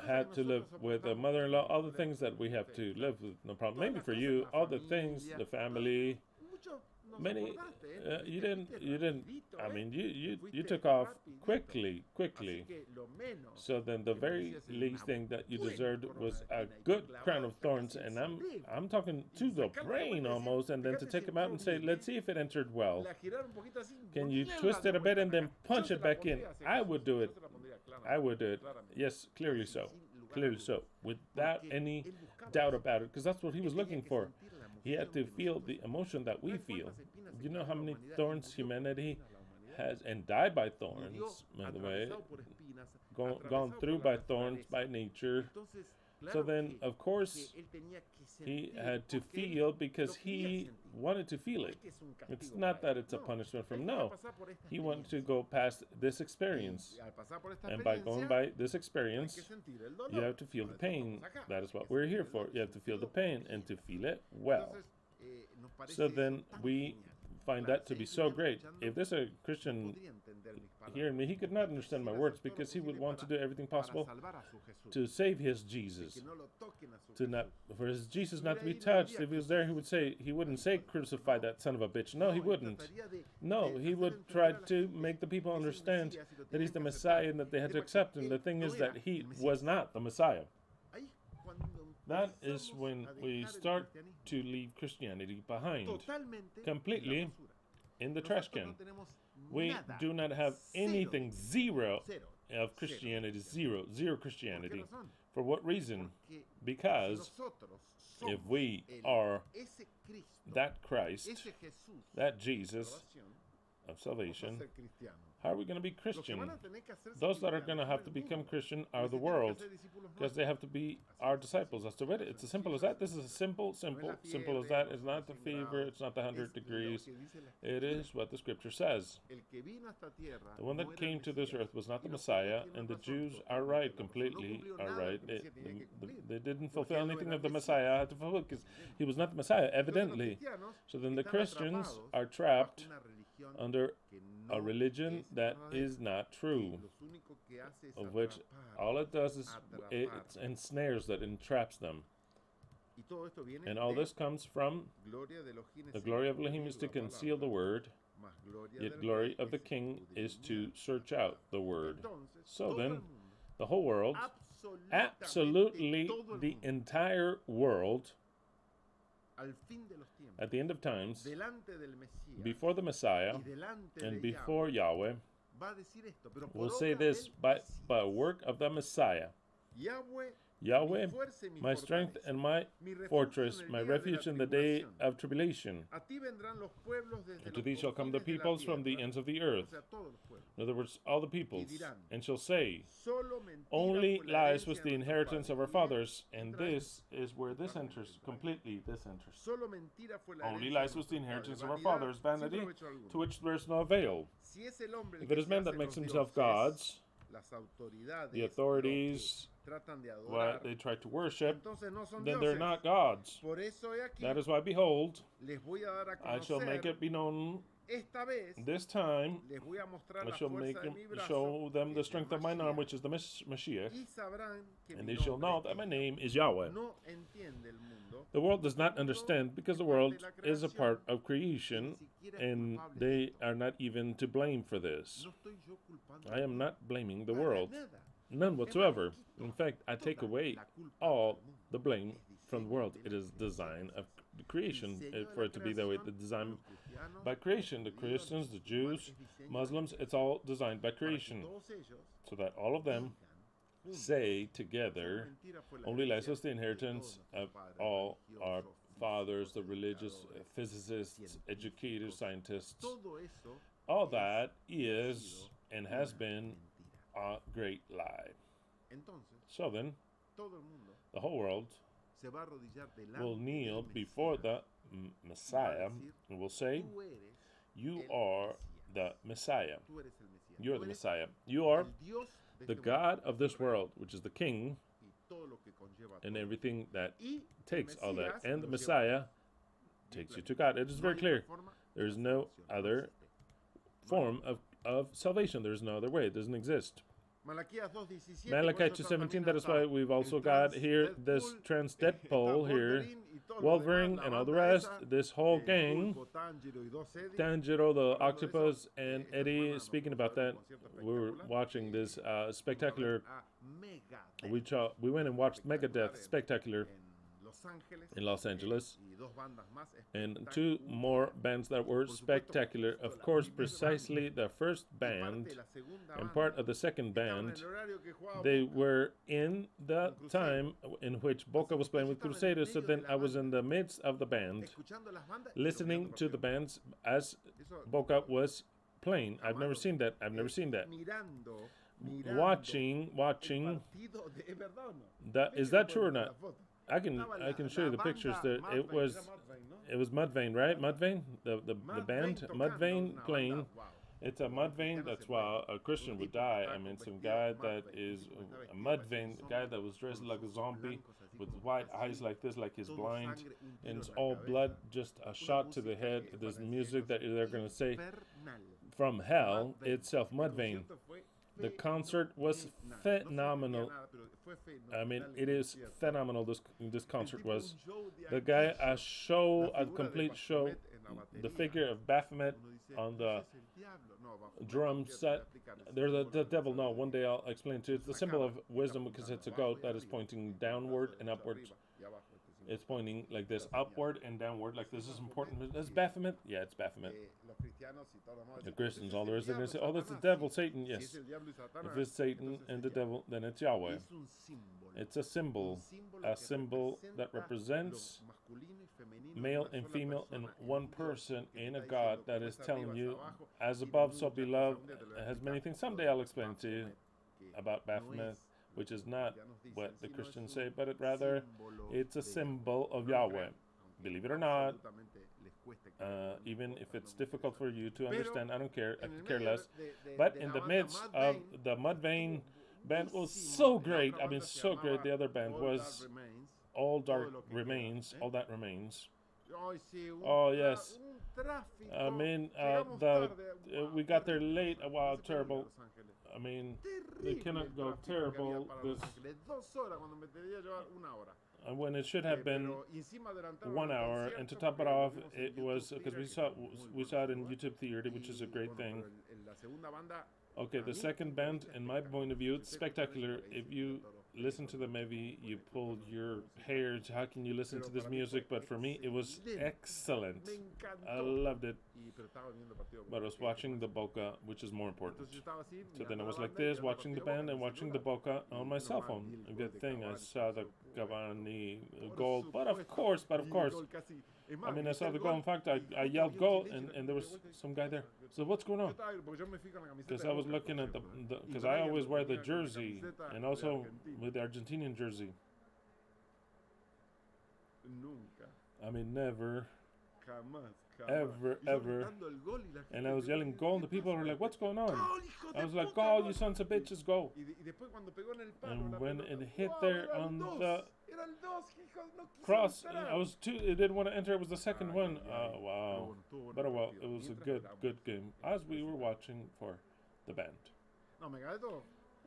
had to live with a mother-in-law, all the things that we have to live with, no problem. Maybe for you, all the things, the family, many, you didn't, you took off quickly. So then the very least thing that you deserved was a good crown of thorns, and I'm talking to the brain almost, and then to take them out and say, let's see if it entered well. Can you twist it a bit and then punch it back in? I would do it. Yes, clearly so, without any doubt about it, because that's what he was looking for. He had to feel the emotion that we feel. You know how many thorns humanity has, and died by thorns, by the way, gone through by thorns, by nature. So then, of course, he had to feel because he wanted to feel it. It's not that it's a punishment from no. He wanted to go past this experience. And by going by this experience, you have to feel the pain. That is what we're here for. You have to feel the pain and to feel it well. So then we find that to be so great. If there's a Christian hearing me, he could not understand my words because he would want to do everything possible to save his Jesus, for his Jesus not to be touched. If he was there, he wouldn't say, crucify that son of a bitch. No, he wouldn't. No, he would try to make the people understand that he's the Messiah and that they had to accept him. The thing is that he was not the Messiah. That is when we start to leave Christianity behind, completely in the trash can. We do not have anything, zero of Christianity, zero Christianity. For what reason? Because if we are that Christ, that Jesus of salvation, how are we going to be Christian? Those that are going to have to become Christian are the world, because they have to be our disciples. That's the way it's as simple as that. This is as simple as that. It's not the fever. It's not the 100 degrees. It is what the Scripture says. The one that came to this earth was not the Messiah, and the Jews are right, completely are right. They didn't fulfill anything of the Messiah had to fulfill, because he was not the Messiah, evidently. So then the Christians are trapped under a religion that is not true, of which all it does is it ensnares them, entraps them. And all this comes from the glory of Elohim is to conceal the word, yet glory of the king is to search out the word. So then, the whole world, absolutely the entire world, at the end of times, before the Messiah and before Yahweh, will say this by a work of the Messiah. Yahweh, my strength and my fortress, my refuge in the day of tribulation. And to thee shall come the peoples from the ends of the earth. In other words, all the peoples. And shall say, only lies was the inheritance of our fathers. And this is where this enters, completely this enters. Only lies was the inheritance of our fathers, vanity, to which there is no avail. If it is man that makes himself gods, the authorities, what they try to worship, then they're not gods. That is why, behold, I shall make it be known this time. I shall show them the strength of mine arm, which is the Mashiach, and they shall know that my name is Yahweh. The world does not understand, because the world is a part of creation, and they are not even to blame for this. I am not blaming the world. None whatsoever. In fact, I take away all the blame from the world. It is design of creation for it to be that way. The design by creation. The Christians, the Jews, Muslims, it's all designed by creation. So that all of them say together, only lies was the inheritance of all our fathers, the religious, physicists, educators, scientists. All that is and has been a great lie. So then, the whole world will kneel before the Messiah and will say, you are the Messiah. You are the Messiah. You are the God of this world, which is the King, and everything that takes all that. And the Messiah takes you to God. It is very clear. There is no other form of salvation. There is no other way. It doesn't exist. Malachi 2:17, that is why we've also got here this transdepole here, Wolverine and all the rest, this whole gang, Tanjiro the octopus, and Eddie, speaking about that, we were watching this spectacular, we went and watched Megadeth spectacular in Los Angeles, and two more bands that were spectacular. Of course, precisely the first band and part of the second band, they were in the time in which Boca was playing with Crusaders. So then I was in the midst of the band, listening to the bands as Boca was playing. I've never seen that. Watching that. Is that true or not? I can show you the pictures. There, it was Mudvayne, right? Mudvayne, the band, Mudvayne playing, It's a mud vein. That's why a Christian would die. I mean, some guy that is a mud vein, guy that was dressed like a zombie with white eyes like this, like he's blind, and it's all blood, just a shot to the head. There's music that they're going to say from hell itself, mud vein. The concert was phenomenal. I mean, it is phenomenal. This concert was. The guy, a complete show. The figure of Baphomet on the drum set. There's the devil. No, one day I'll explain to you. It's the symbol of wisdom because it's a goat that is pointing downward and upwards. It's pointing like this, upward and downward. Like this is important. Is Baphomet? Yeah, it's Baphomet. The Christians, all there is, they're going to say, oh, that's the devil, Satan. Yes. If it's Satan and the devil, then it's Yahweh. It's a symbol that represents male and female in one person in a God that is telling you, as above, so below. It has many things. Someday I'll explain to you about Baphomet, which is not what the Christians say, but it's a symbol of Yahweh. Believe it or not, even if it's difficult for you to understand, I don't care. I could care less. But in the midst of the mud vein band was so great. I mean, so great. The other band was All Dark Remains. All That Remains. Oh yes. I mean, we got there late. Wow, terrible. I mean, they cannot go terrible. When it should have been 1 hour, and to top it off, it was because we saw it in YouTube Theater, which is a great thing. Okay, the second band, in my point of view, it's spectacular. If you listen to them, maybe you pull your hair. How can you listen to this music? But for me, it was excellent. I loved it. But I was watching the Boca, which is more important. So then I was like this, watching the band and watching the Boca on my cell phone. A good thing I saw the Cavani goal. But of course. I mean, I saw the goal. In fact, I yelled goal, and there was some guy there. So what's going on? Because I was looking at because I always wear the jersey, and also with the Argentinian jersey. I mean, never, ever. And I was yelling goal, and the people were like, what's going on? I was like, goal, you sons of bitches, go. And when it hit there on the cross, it didn't want to enter. It was the second one. Wow. But well, it was a good game as we were watching for the band.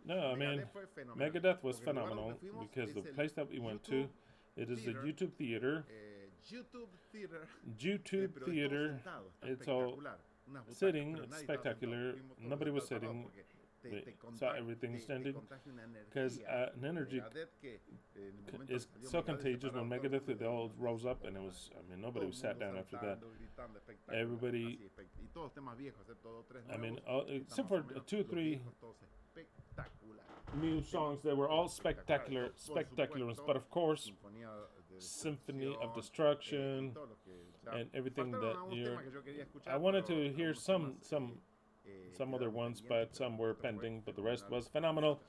No, I mean, Megadeth was phenomenal because the place that we went to, it is the YouTube Theater. YouTube Theater. It's all sitting. It's spectacular. Nobody was sitting. We saw everything standing because an energy is so contagious. When Megadeth, they all rose up, and it was, I mean, nobody was sat down after that. Everybody, I mean, except for 2 or 3 new songs, they were all spectacular ones. But of course, Symphony of Destruction and everything that I wanted to hear some other ones, but some were pending, but the rest was phenomenal.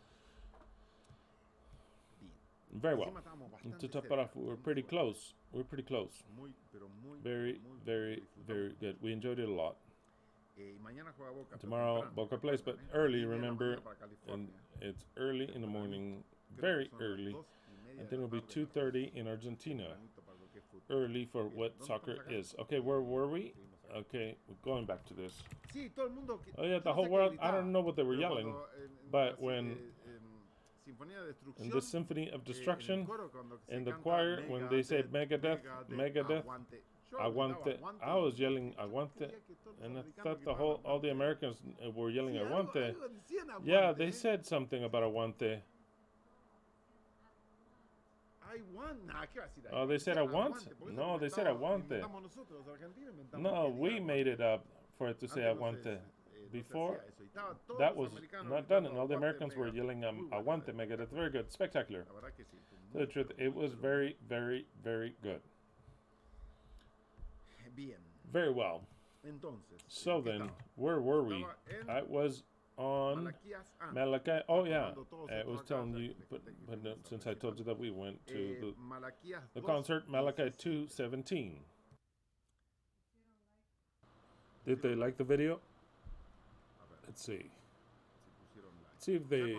Very well. And to top it off, we were pretty close. Very, very, very good. We enjoyed it a lot. Tomorrow, Boca plays, but early, remember, and it's early in the morning, very early. I think it'll be 2:30 in Argentina. Early for what soccer is. Okay, where were we? Okay, we're going back to this. Oh yeah, the whole world, I don't know what they were yelling, but when in the Symphony of Destruction, in the choir, when they said Megadeth, Aguante, I was yelling Aguante, and I thought all the Americans were yelling Aguante. Yeah, they said something about Aguante. Oh, they said Aguante. No, they said Aguante. No, we made it up for it to say Aguante. Before, that was not done, and all the Americans were yelling Aguante, Megadeth. Very good, spectacular. To the truth, it was very, very, very good. Very well. So then, where were we? I was on Malachi. Oh yeah, I was telling you, but since I told you that we went to the concert, Malachi 2:17. Did they like the video? Let's see. Let's see if they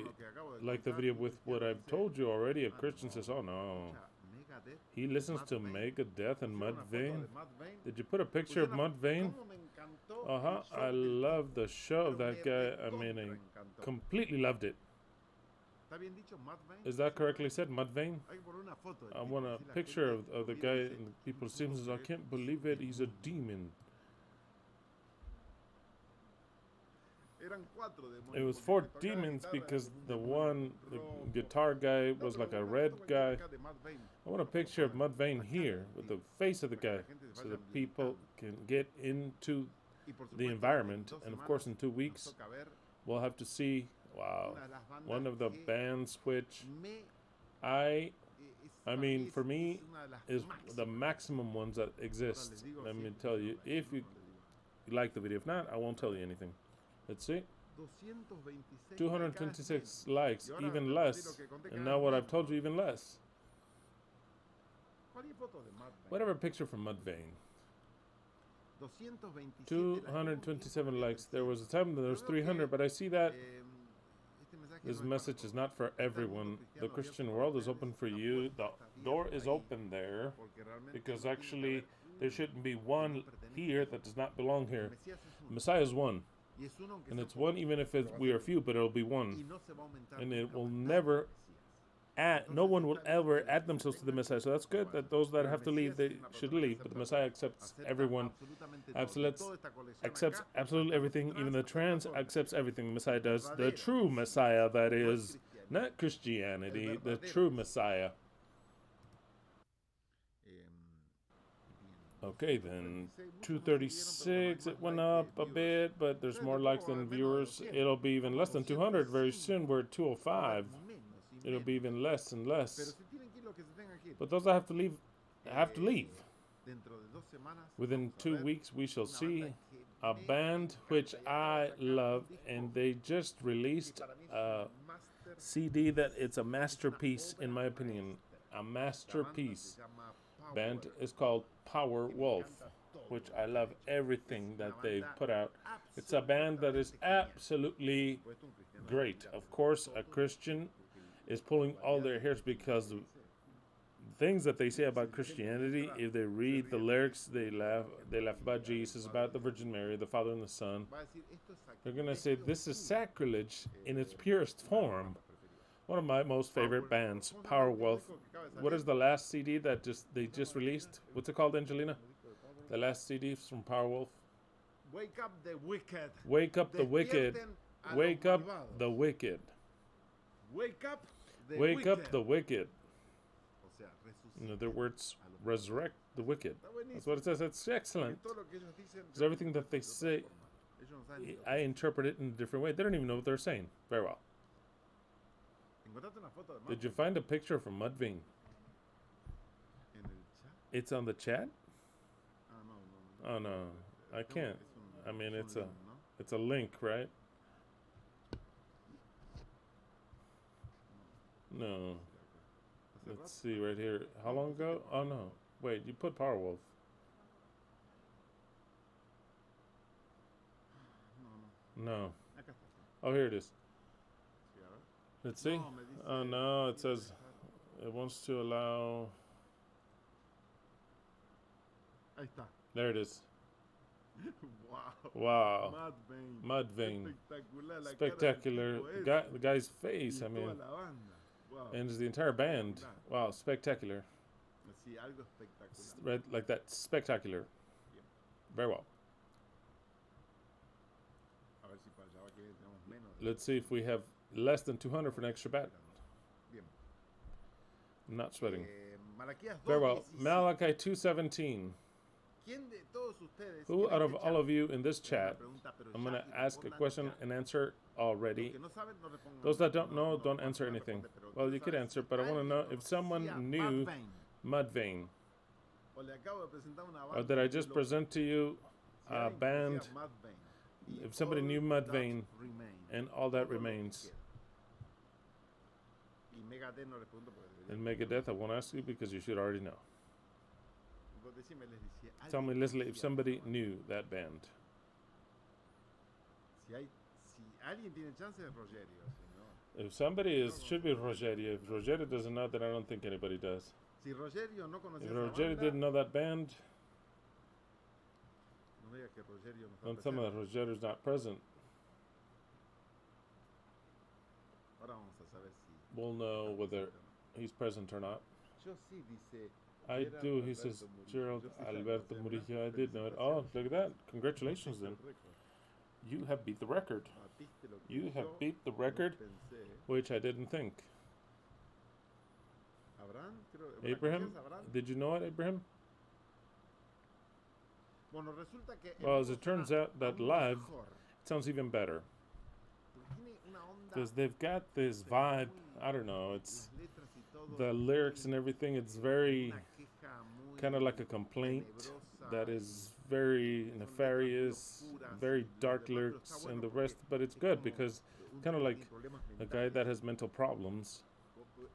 like the video with what I've told you already. A Christian says, "Oh no, he listens to Megadeth and Mudvayne." Did you put a picture of Mudvayne? I love the show of that guy. I mean, I completely loved it. Is that correctly said, Mudvayne? I want a picture of the guy and people Simpsons. I can't believe it. He's a demon. It was 4 demons because the guitar guy was like a red guy. I want a picture of Mudvayne here with the face of the guy so that people can get into the environment. And of course in 2 weeks we'll have to see, wow, one of the bands which I mean for me is the maximum ones that exist. Let me tell you, if you like the video. If not, I won't tell you anything. Let's see. 226 likes, even less. And now what I've told you, even less. Whatever picture from Mudvayne. 227 likes. There was a time that there was 300, but I see that this message is not for everyone. The Christian world is open for you. The door is open there because actually there shouldn't be one here that does not belong here. Messiah is one. And it's one even if we are few, but it'll be one. And it will never no one will ever add themselves to the Messiah. So that's good that those that have to leave, they should leave. But the Messiah accepts everyone, accepts absolutely everything. Even the trans accepts everything the Messiah does. The true Messiah, that is, not Christianity, the true Messiah. Okay, then 236, it went up a bit, but there's more likes than viewers. It'll be even less than 200 very soon. We're at 205. It'll be even less and less. But those that have to leave, have to leave. Within 2 weeks, we shall see a band which I love, and they just released a CD that it's a masterpiece, in my opinion. A masterpiece. Band is called Power Wolf, which I love everything that they've put out. It's a band that is absolutely great. Of course, a Christian is pulling all their hairs because the things that they say about Christianity, if they read the lyrics, they laugh about Jesus, about the Virgin Mary, the Father and the Son. They're going to say this is sacrilege in its purest form. One of my most favorite bands, Power Wolf. What is the last CD that they just released? What's it called, Angelina? The last CD from Power Wolf? Wake up the wicked. Wake up the wicked. Wake up the wicked. Wake up the Wake wicked. up the wicked. In other words, resurrect the wicked. That's what it says. It's excellent. Because everything that they say, I interpret it in a different way. They don't even know what they're saying. Very well. Did you find a picture from Mudvayne? It's on the chat? Oh no, I can't. I mean, it's a link, right? No. Let's see right here. How long ago? Oh no. Wait, you put Power Wolf. No. Oh, here it is. Let's see. Oh no, it says it wants to allow. There it is. Wow. Mudvayne. Spectacular. The guy's face, I mean. And it's the entire band. Wow, spectacular. Right, like that, spectacular. Very well. Let's see if we have less than 200 for next Shabbat. I'm not sweating. Very well. Malachi 2:17. Who out of all of you in this chat, I'm going to ask a question and answer already. Those that don't know, don't answer anything. Well, you could answer, but I want to know if someone knew Mudvayne. Or did I just present to you a band? If somebody knew Mudvayne and all that remains. And Megadeth, I won't ask you because you should already know. Tell me, Leslie, if somebody knew that band. alguien tiene chance de Rogerio, si no. If somebody should be Rogerio. If Rogerio doesn't know, then I don't think anybody does. Si Rogerio no If conocía esa Rogerio banda, didn't know that band, no diga que Rogerio no then está some of presente. Rogerio's not present. Ahora vamos a saber si We'll know está whether presente o no. he's present or not. Yo sí, dice. I Gerard do, he Alberto says, Murillo. Gerald Yo sí Alberto sabía, Murillo. I ¿verdad? did know it. Oh, look at that. Congratulations Batiste then. el récord. You have beat the record. Batiste lo que You have yo beat the no record, pensé. which I didn't think. Abraham, creo, Abraham, ¿conocías a Abraham? did you know it, Abraham? Bueno, resulta que el Well, as grupo it turns suena out, that aún live mejor. it sounds even better. Porque tiene una onda, Because they've got this vibe, I don't know, it's las letras y todo, the lyrics and everything, it's very una queja muy kind of like a complaint tenebrosa that y is very son letras muy nefarious, oscuras very y dark demás, pero lyrics está and bueno the rest, porque but it's es good como because un kind of tipo que like tiene problemas a guy that mentales. has mental problems,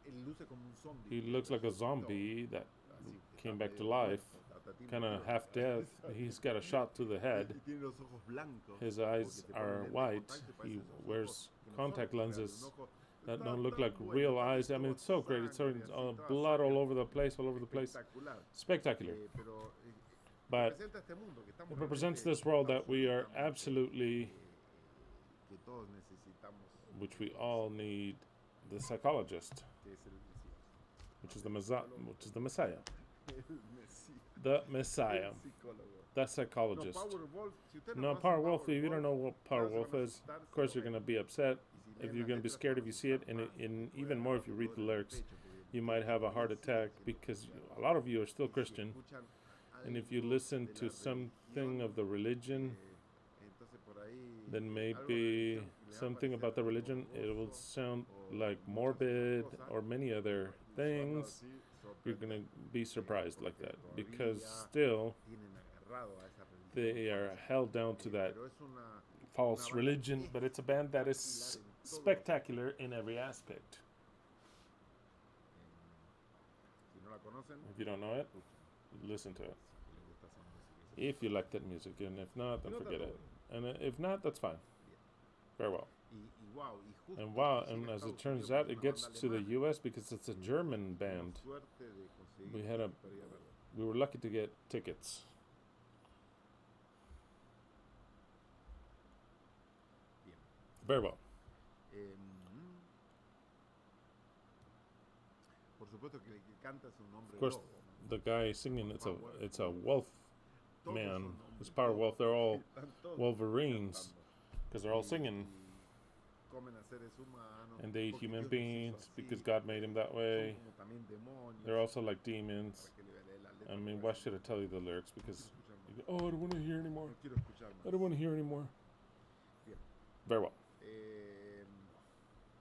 Él luce como un zombie, he looks like a zombie that así, que came está back to medio life, muerto, tiene kind of color. half dead. He's got a shot to the head. Y tiene los ojos blancos, His porque eyes te ponen are lente de white. contacto y He parecen esos wears ojos que no contact son reales, lenses un ojo that está don't look tan like bueno, real está eyes. I mean, it's so great. It's so sangre, así, toda blood all sangre, over the place, all over the place. espectacular. Spectacular. Pero But representa este mundo que estamos it represents realmente this world that we are absolutamente, absolutely, que todos necesitamos, which we all need, the psychologist, que es el Mesías. which is the Messiah, El Mesías. the Messiah, El psicólogo. the No, psychologist. Powerwolf, si usted no No, conoce Powerwolf. If you Powerwolf, don't know what Powerwolf is, of course you're gonna be upset. y si If leen you're las gonna be letras, scared te if you van a see it, asustar and, más, and porque even puede more dar if you read the dolor en el lyrics, pecho, porque you might have a heart attack because a lot of you are still si Christian. escuchan And if you algo listen de to la something religión, of the religion, entonces por ahí then algo de maybe la religión le va a something parecer about the algo religion, it will morboso sound o like muchas otras morbid cosas, or many other y solo things. así You're gonna sorprender, be surprised like porque that because todavía still tienen agarrado a esa religión, they are held down to that pero es una false banda religion, but it's a band that is espectacular en todo, spectacular in every aspect. si no la conocen, If you don't know it, escuchen, listen to it. si les gusta esa música. If you like that music, and if not, then No forget tanto, it. And if not, that's fine. Very well. y wow, y justo And wow, llega and a as it Estados turns Unidos out, porque it es una gets banda to the alemana. U.S. because it's a German band. Tuvimos suerte de conseguir We had a- para ir a verlo. We were lucky to get tickets. Bien. Very well. Por supuesto que el que canta es un hombre Of course, lobo, ¿no? the guy singing, it's a wolf Todos man. son It's hombres Power lobos, Wolf. They're all están todos Wolverines cantando. because they're all Y- singing. y comen a seres humanos, And they eat porque human Dios los hizo beings así, because God made them that son way. como también demonios, They're also like demons. para que le lea la letra, I mean, porque why así should I tell you the lyrics? no Because, quiero escuchar you más. go, oh, I don't want to hear anymore. No quiero escuchar más. I don't want to hear anymore. Bien. Very well.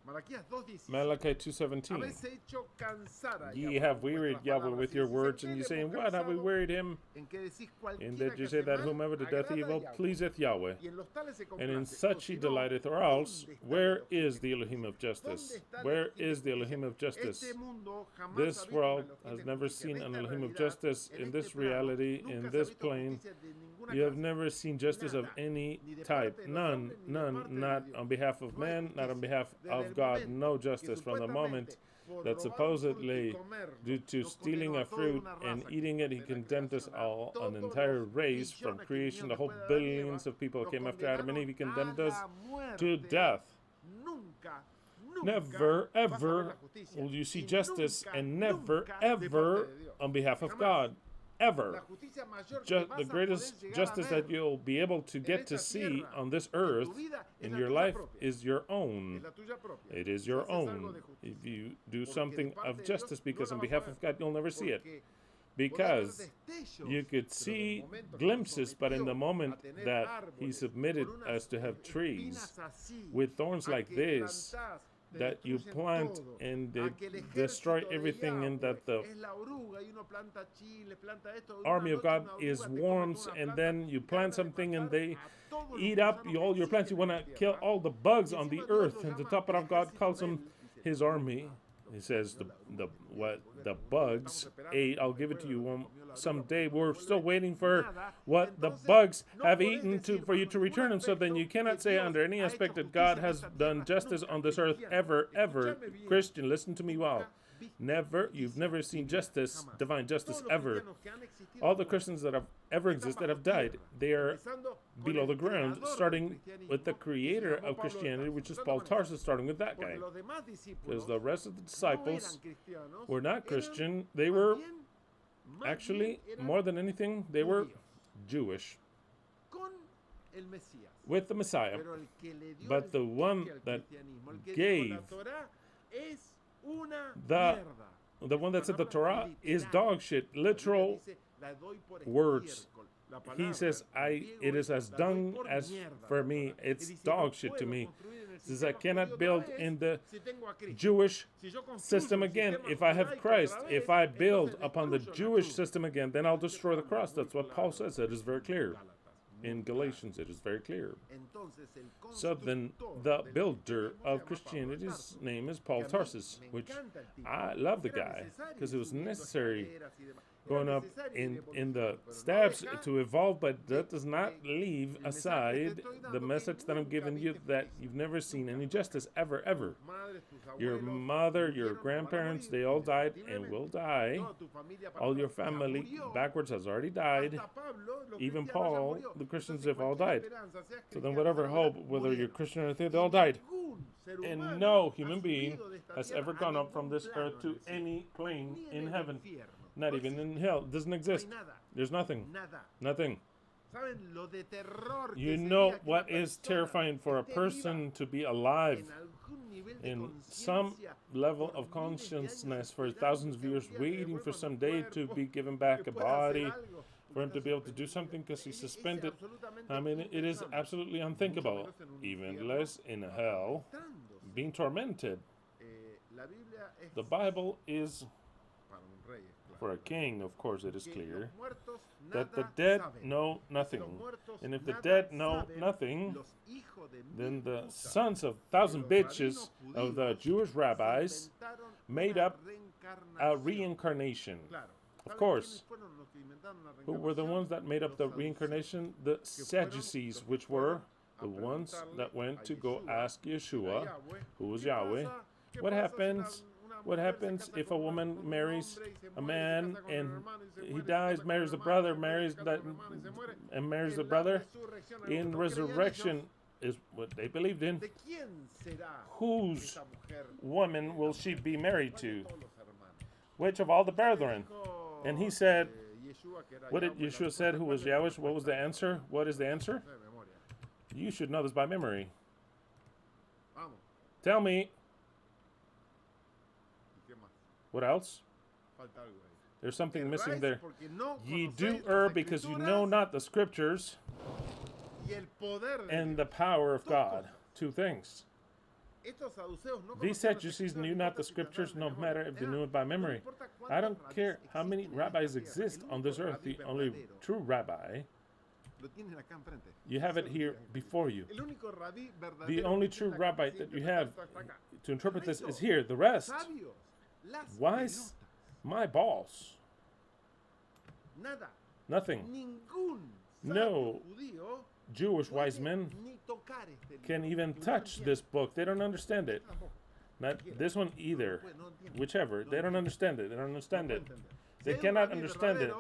Malaquías 2:17. Malachi 2:17. Habéis hecho cansar a Ye Yahweh have con wearied vuestras Yahweh palabras, with y your si words, and you sentéis saying, vos what have we cansado, wearied him? en que decís In cualquiera that que you say hace that mal, whomever doth agrada a evil Yahweh, pleaseth Yahweh, y en los tales se and in complace. such he O si no, delighteth, or else, ¿dónde está el where Elohim is de the Elohim of justicia? justice? ¿Dónde está el Where Elohim de is the justicia? Elohim of justice? Este mundo jamás ha This visto un world Elohim has de never justicia. seen En an esta Elohim of realidad, justice en in este this plano, reality, nunca in se ha this visto plane. justicia de ninguna You have clase. never seen justice of Nada. any Ni de type. parte de los None, hombres, ni de none, parte de not Dios. on behalf of No hay man, not on justicia. behalf Desde of el God. momento No que justice from the moment supuestamente por that robar un fruto y supposedly, comerlo, due to nos stealing condenó a a toda fruit una and raza eating it, he de la condemned us creación, a all, an todos entire los race from billones que creation, the vinieron whole después de Adán y Eva, billions of people nos came after Adam and Eve. He condenaron condemned a us la to muerte. death. Nunca, Never, vas a ver la ever justicia. will you see Y justice, nunca, and never, nunca de ever parte de Dios. on behalf of Jamás. God. La Ever. justicia mayor que Just vas the a greatest poder llegar a justice ver that you'll be able to en get to esta see tierra, on this en earth tu vida, es in la your tuya life propia. is your Es own. la tuya propia. It is Si your haces algo own. de justicia, If you do porque de something parte of de Dios justice, no because la on vas a behalf ver, of God, you'll never see it. porque Because podés ver destellos, you could pero see del momento que nos glimpses, but in the sometió moment a tener that he árboles submitted con unas us to have trees espinas así, with thorns a like que this, plantás, te that you destruyen plant todo, and a they que el destroy ejército de everything, and that the Yahweh es la oruga y uno planta chile, planta esto, y army una of noche God una is oruga te come worms, toda una and planta then you y plant trata de something and matar they a todos los eat up gusanos all que your plants. You existen want en to la kill tierra. all the bugs Y on the encima Dios earth, lo and to llama top it el off, God ejército calls de them él, dice, his oruga. army. He says what the bugs ate, I'll give it to you someday. We're still waiting for what the bugs have eaten for you to return them. So then you cannot say under any aspect that God has done justice on this earth ever, ever. Christian, listen to me well. Never, you've never seen justice, divine justice ever. All the Christians that have ever existed have died. They are below the ground, starting with the creator of Christianity, which is Paul Tarsus, starting with that guy. Because the rest of the disciples were not Christian. They were actually, more than anything, they were Jewish with the Messiah. But the one that gave the one that said the Torah is dog shit, literal words. He says, it is as dung as for me. It's dog shit to me. He says, I cannot build in the Jewish system again. If I have Christ, if I build upon the Jewish system again, then I'll destroy the cross. That's what Paul says. It is very clear. In Galatians, it is very clear. So then, the builder of Christianity's name is Paul Tarsus, which I love the guy, because it was necessary going up in the steps to evolve, but that does not leave aside the message that I'm giving you, that you've never seen any justice, ever, ever. Your mother, your grandparents, they all died and will die. All your family backwards has already died. Even Paul, the Christians have all died. So then whatever hope, whether you're Christian or anything, they all died. And no human being has ever gone up from this earth to any plane in heaven. Not even in hell. It doesn't exist. There's nothing. Nothing. You know what is terrifying for a person to be alive in some level of consciousness for thousands of years, waiting for some day to be given back a body, for him to be able to do something because he's suspended. I mean, it is absolutely unthinkable. Even less in hell, being tormented. The Bible is for a king, of course, it is clear that the dead know nothing. And if the dead know nothing, then the sons of thousand bitches of the Jewish rabbis made up a reincarnation. Of course. Who were the ones that made up the reincarnation? The Sadducees, which were the ones that went to go ask Yeshua, who was Yahweh, what happens? What happens if a woman marries a man and he dies, marries the brother, marries the brother? In resurrection is what they believed in. Whose woman will she be married to? Which of all the brethren? And he said, what did Yeshua said, who was Yahweh? What was the answer? What is the answer? You should know this by memory. Tell me. What else? There's something missing there. Ye do err because you know not the scriptures and the power of God. Two things. These Sadducees knew not the scriptures, no matter if they knew it by memory. I don't care how many rabbis exist on this earth. The only true rabbi, you have it here before you. The only true rabbi that you have to interpret this is here. The rest, wise, my balls. Nothing. No Jewish wise men can even touch this book. They don't understand it. Not this one either. Whichever. They don't understand it. They don't understand it. They cannot understand it.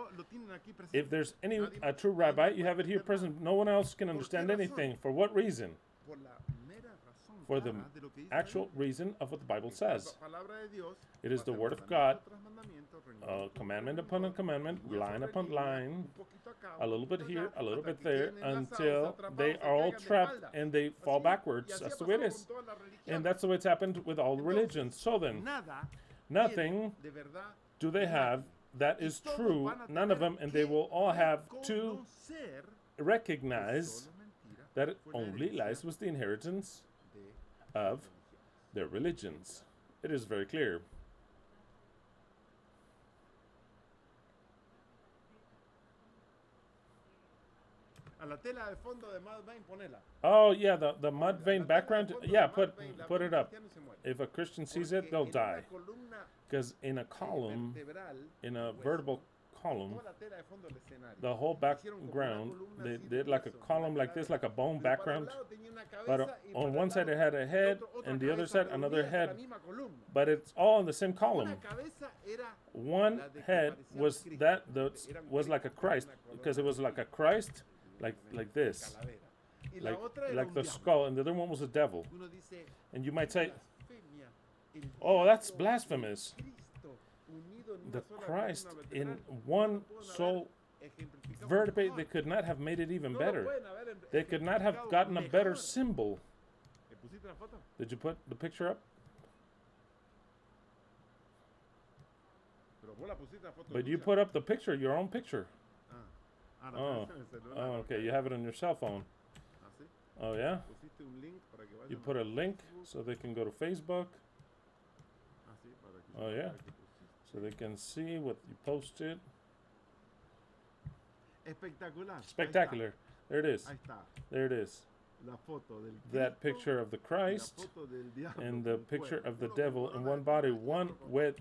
If there's a true rabbi, you have it here present. No one else can understand anything. For what reason? For the actual reason of what the Bible says. It is the Word of God, commandment upon commandment, line upon line, a little bit here, a little bit there, until they are all trapped and they fall backwards. That's the way it is. And that's the way it's happened with all religions. So then, nothing do they have that is true, none of them, and they will all have to recognize that it only lies with the inheritance of their religions. It is very clear. A la tela de fondo de Mad Vine, ponela. Oh yeah, the mud vein La tela de background. fondo Yeah, de put Mad Vine, la put ve it un up. cristiano y se muere. If a Christian sees Porque it, they'll en die. una columna Because in a column, vertebral, in a de hueso, vertical column, toda la tela de fondo del escenario, the whole hicieron como una background, columna they así de did like a hueso, column like lateral. this, like a bone Pero para un background. lado tenía una But cabeza y para on el one side lado it had a head, otra and the other cabeza, side pero another unidas a la head. misma columna. But it's all in the same column. Una cabeza era One la de que head parecía was Cristo, that era un was like a Cristo con Christ, una corona because it was like a así, Christ, like de this, calavera. Y la like otra era like un the diablo. skull, and the other one was a devil. Uno dice, And you might say, blasfemia, el "Oh, that's diablo y blasphemous." Cristo unido en The una sola Christ columna in vertebral. one No lo pueden haber sole ejemplificado vertebrae, mejor. they could not have made it even No lo better. pueden haber They could not have ejemplificado gotten a better mejor. symbol. ¿Le pusiste la foto? Did you put the picture up? Pero vos la pusiste la foto. But you Lucha. put up the picture, your own picture. No, Oh, tenés en el celular. oh, okay, you have it on your cell phone. Ah, ¿sí? Oh yeah, Pusiste un link para que vayan you a put a link Facebook. so they can go to Facebook, Ah, sí, para que Oh, sepan yeah. que pusiste. so they can see what you posted. Espectacular. Spectacular. There it is. Ahí está. There it is. La foto del That Cristo picture of the y la Christ foto del diablo and the con picture cuerno. of the Uno con devil in corona one de body, espinas y one otro con with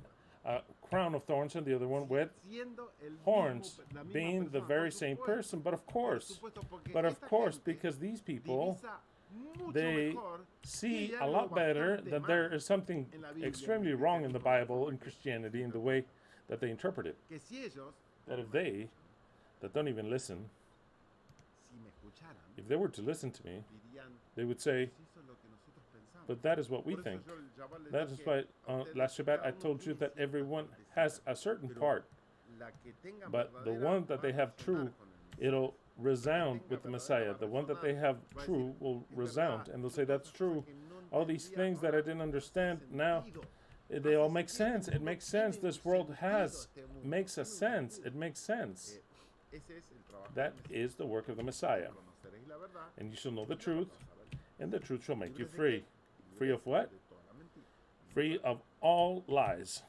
corona. a crown of thorns and the other one with Siendo el mismo horns, la misma being the persona, very por same supuesto, person. But of por course, supuesto, porque but of esta course, gente because these people, divisa mucho they mejor see que hay a algo lot better bastante that mal there is something en la Biblia, extremely en el wrong in the cristianismo, Bible, in Christianity, in the way that they interpret it. que si ellos, That if they, that don't even listen, si me escucharan, if they were to listen to me, dirían, they would say, "Pues eso es lo que nosotros pensamos." but that is what we Por eso think. yo el Shabbat les That is dije, why a ustedes last Shabbat I cada uno told you tiene that cierta everyone partecita, has a certain pero part, la que tengan but the verdadera one that va they a have resonar true, con el Mesías. it'll resound with the Messiah. The one that they have true will resound, and they'll say, that's true. All these things that I didn't understand, now they all make sense. It makes sense. This world makes a sense. It makes sense. Ese es el trabajo That del Mesías. is the work of the Messiah. Conoceréis la verdad, And you shall know the y la truth, verdad os hará libres. and the truth shall make you ¿Libres de free. qué? Free of what? De toda la mentira. Free of all lies.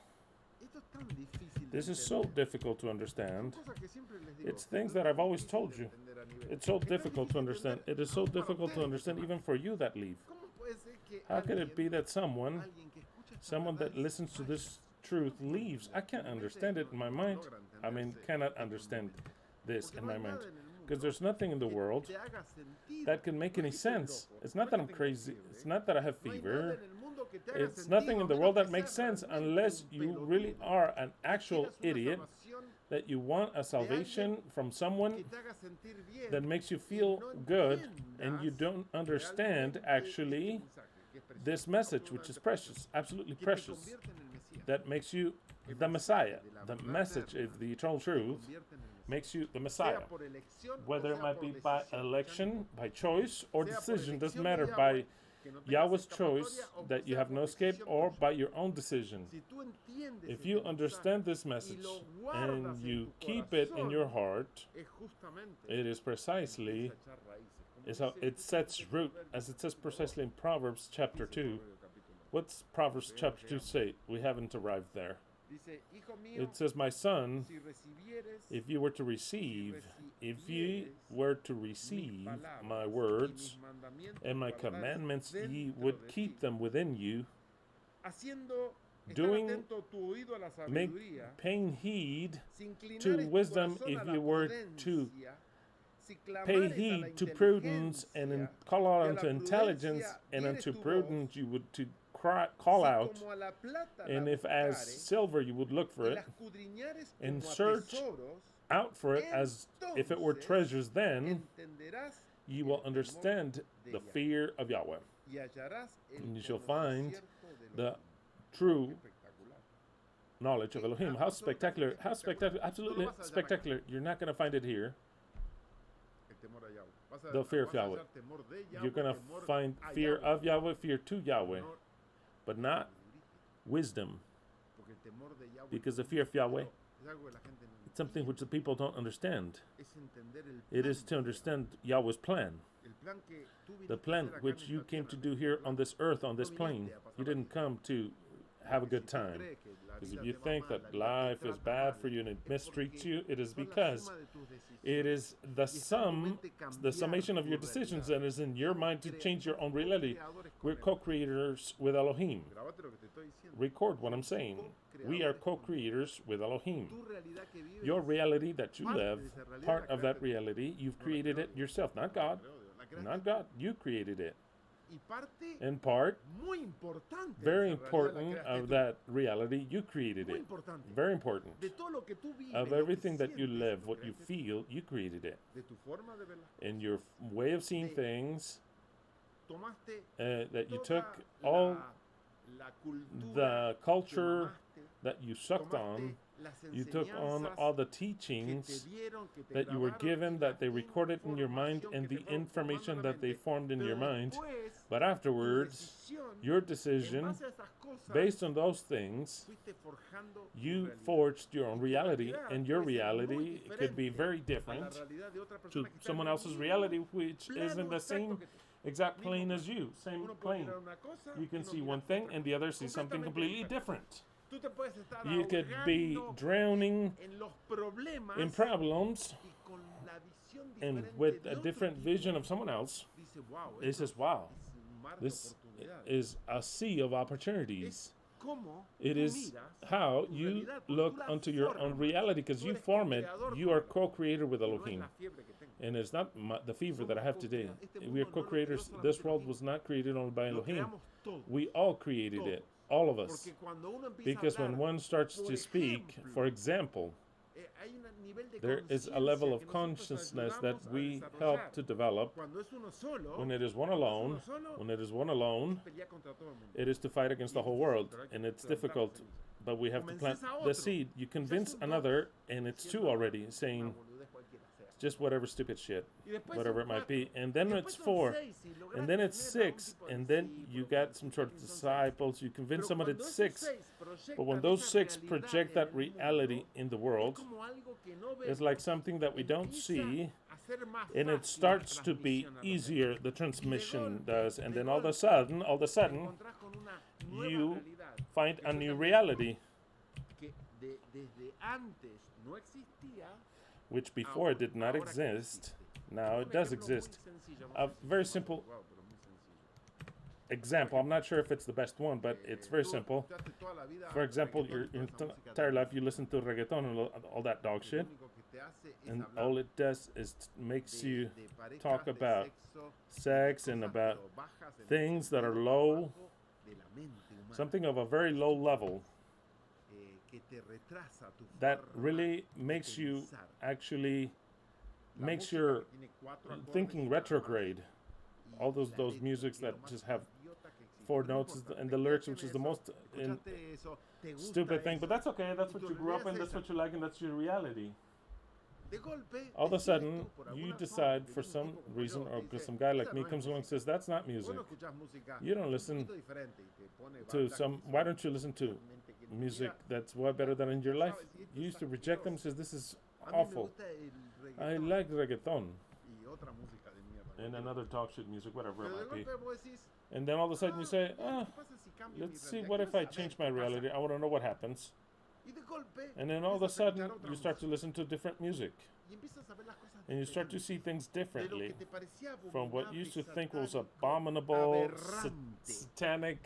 Esto es tan difícil de This is so entender. difficult to Son understand. cosas que siempre les digo, It's things pero that es I've always difícil told de you. entender a nivel. It's so Es tan difficult to difícil de understand. entender It is so aún para difficult to ustedes que understand se van. even for you that leave. ¿Cómo puede ser que How could it be alguien- that someone alguien que escucha esta someone verdad that y se listens to vaya? this truth leaves? I can't understand it in my mind. I mean, cannot understand this Porque in no my hay mind. nada en el mundo Because there's nothing in the que world te haga sentido. that can make No any es que estoy sense. loco, It's no not es that que I'm tengo crazy. fiebre. It's not that I have No hay nada fever. en el mundo que te haga It's nothing in the sentido, world a that menos makes que sense seas realmente unless un you really pelotudo. are an actual Quieras una idiot, salvación that you want a salvation from someone que te haga sentir bien that makes you y feel no good, and you entiendas don't understand realmente actually este mensaje, que es precioso, this message, which is absolutamente precious, absolutely que te precious, convierte en el Mesías, that makes you el the mensaje Messiah. de la The verdad message eterna of the eternal te truth convierte en el Mesías. makes you the Sea Messiah. por elección o Whether it sea might por be by decisión, election, by choice, or sea por decision, doesn't elección matter, de by Yahweh, que no tengas Yahweh's escapatoria, choice o that you sea have por no escape, decisión or tuya. by your own decision. Si tú entiendes If este you mensaje understand this y message lo guardas and en you tu keep it in your corazón, heart, es justamente it is precisely empieza a echar raíces. Como is how dice it sets justamente root, Proverbios as it says capítulo precisely in 2. Proverbs chapter Dice 2. Proverbios capítulo 2. What's Proverbs chapter 2 say? We haven't arrived there. Dice, hijo mío, It says, my son, si recibieres if you were to receive, if ye were to receive my words and my commandments, ye would keep them within you, haciendo estar doing- atento tu oído a la make sabiduría, paying heed si inclinares to tu wisdom, corazón if a la you were to prudencia, si pay clamares a la heed to prudence and inteligencia, call out y a unto la intelligence, prudencia and dieres unto tu prudence voz, you would to call si out, como a la plata and la if as buscares, silver you would look for y it, la escudriñares and como a search tesoros, out for it as if it were entonces treasures, then entenderás ye will el temor understand de the Yahweh, fear of Yahweh, y hallarás el and you shall find conocimiento de the Elohim. true Espectacular. knowledge of Elohim. How spectacular, how spectacular, absolutely spectacular. You're not going to find it here. El temor a Yahweh. Vas a- The fear of vas a Yahweh. hallar temor de Yahweh, You're going to temor find a fear Yahweh, of Yahweh, fear to Yahweh, no but not sabiduría, wisdom, porque el temor de Yahweh because the fear of Yahweh, es algo que la gente no it's something which the entiende. people don't understand. Es entender el It plan is to de understand Yahweh's plan, Yahweh. El plan que tú the viniste a plan hacer acá which en you esta came to tierra, do here on this earth, on this No plane. viniste a pasar You la didn't vida. come to have a good time. Because if you think that life is bad for you and it mistreats you, it is because it is the summation of your decisions that is in your mind to change your own reality. We're co-creators with Elohim. Record what I'm saying. We are co-creators with Elohim. Your reality that you live, part of that reality, you've created it yourself, not God. Not God. You created it. In part, very important of that reality, you created it. Very important. Of everything that you live, what you feel, you created it. In your way of seeing things, that you took all the culture that you sucked on, you took on all the teachings that you were given, that they recorded in your mind, and the information that they formed in your mind. But afterwards, your decision, based on those things, you forged your own reality, and your reality could be very different to someone else's reality, which is in the same exact plane as you, same plane. You can see one thing, and the other sees something completely different. You could be drowning in problems and with a different vision of someone else. It says, wow, this is a sea of opportunities. It is how you look unto your own reality, because you form it. You are co-creator with Elohim. And it's not the fever that I have today. We are co-creators. This world was not created only by Elohim. We all created it. All of us. Because when one starts to speak, for example, there is a level of consciousness that we help to develop. When it is one alone, it is to fight against the whole world, and it's difficult, but we have to plant the seed. You convince another, and it's two already, saying just whatever stupid shit, whatever it might be. And then it's 4, and then it's 6, and then you got some sort of disciples. You convince someone it's 6, but when those 6 project that reality in the world, it's like something that we don't see, and it starts to be easier, the transmission does, and then all of a sudden, you find a new reality, which before it did not exist. Now it does exist. A very simple example. I'm not sure if it's the best one, but it's very simple. For example, your entire life you listen to reggaeton and all that dog shit, and all it does is makes you talk about sex and about things that are low, something of a very low level, that really makes you makes your thinking retrograde. All those musics that just have 4 notes and the lyrics, which is the most stupid thing, but that's okay. That's what you grew up in. That's what you like, and that's your reality. All of a sudden, you decide for some reason, or because some guy like me comes along and says, that's not music. You don't listen to why don't you listen to music that's way better than in your life? You used to reject them, says, this is awful. I like reggaeton. And another talk shit music, whatever it might be. And then all of a sudden you say, let's see, what if I change my reality? I want to know what happens. And then all of a sudden, you start to listen to different music. And you start to see things differently. From what you used to think was abominable, satanic,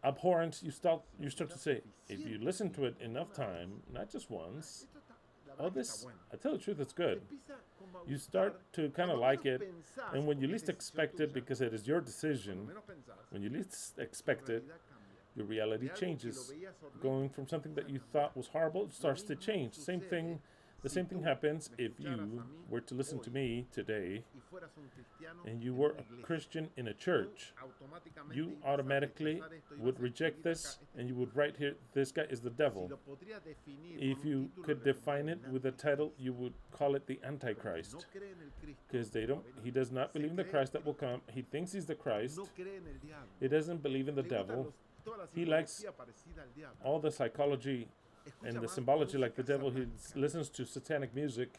abhorrent, you start to say, if you listen to it enough time, not just once, I tell the truth, it's good. You start to kind of like it, and when you least expect it, because it is your decision, when you least expect it, your reality changes. Going from something that you thought was horrible, it starts to change. The same thing happens if you were to listen to me today and you were a Christian in a church. You automatically would reject this and you would write here, this guy is the devil. If you could define it with a title, you would call it the Antichrist. Because he does not believe in the Christ that will come. He thinks he's the Christ. He doesn't believe in the devil. He likes all the psychology and the symbology like the devil. He listens to satanic music.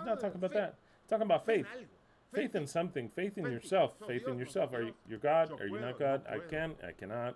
He's not talking about that. He's talking about Fe en faith. algo. Faith in something. Faith in Faith in- yourself. so Faith Dios in nos yourself. Are dijo, you God? yo Are you puedo, not God? no I puedo. can. I cannot.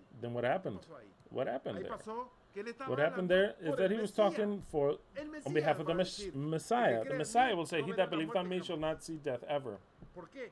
Then what happened? pasó ahí? What happened Ahí there? pasó que él estaba What happened hablando there is por that el he was Mesías. talking for El on behalf of the Mesías va a decir, Messiah. "El que The cree en Messiah mí, will say, no "He verá that la believeth on muerte me shall jamás." not see death ever." ¿Por qué?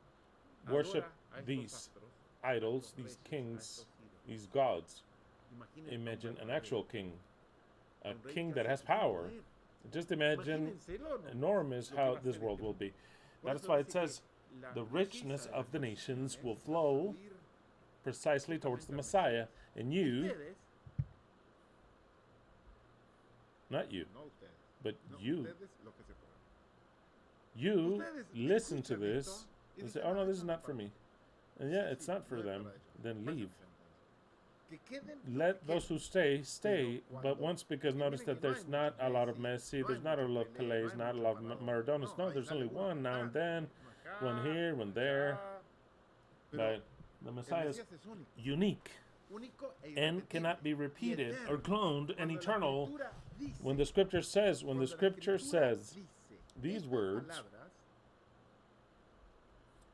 worship adora a estos these astros, idols, a these estos kings, ídolos. these gods. Imaginen Imagine un an hombre actual king a king that has power. Just imagine enormous how this world will be. That's why it says the richness of the nations will flow precisely towards the Messiah, and you, not you, but you listen to this and say, oh no, this is not for me. And yeah, it's not for them. Then leave. Let those who stay, stay. But once, because notice that there's not a lot of Messi, there's not a lot of Pelés, not a lot of Maradonas. No, there's only one now and then, one here, one there. But the Messiah is unique and cannot be repeated or cloned and eternal. When the scripture says these words,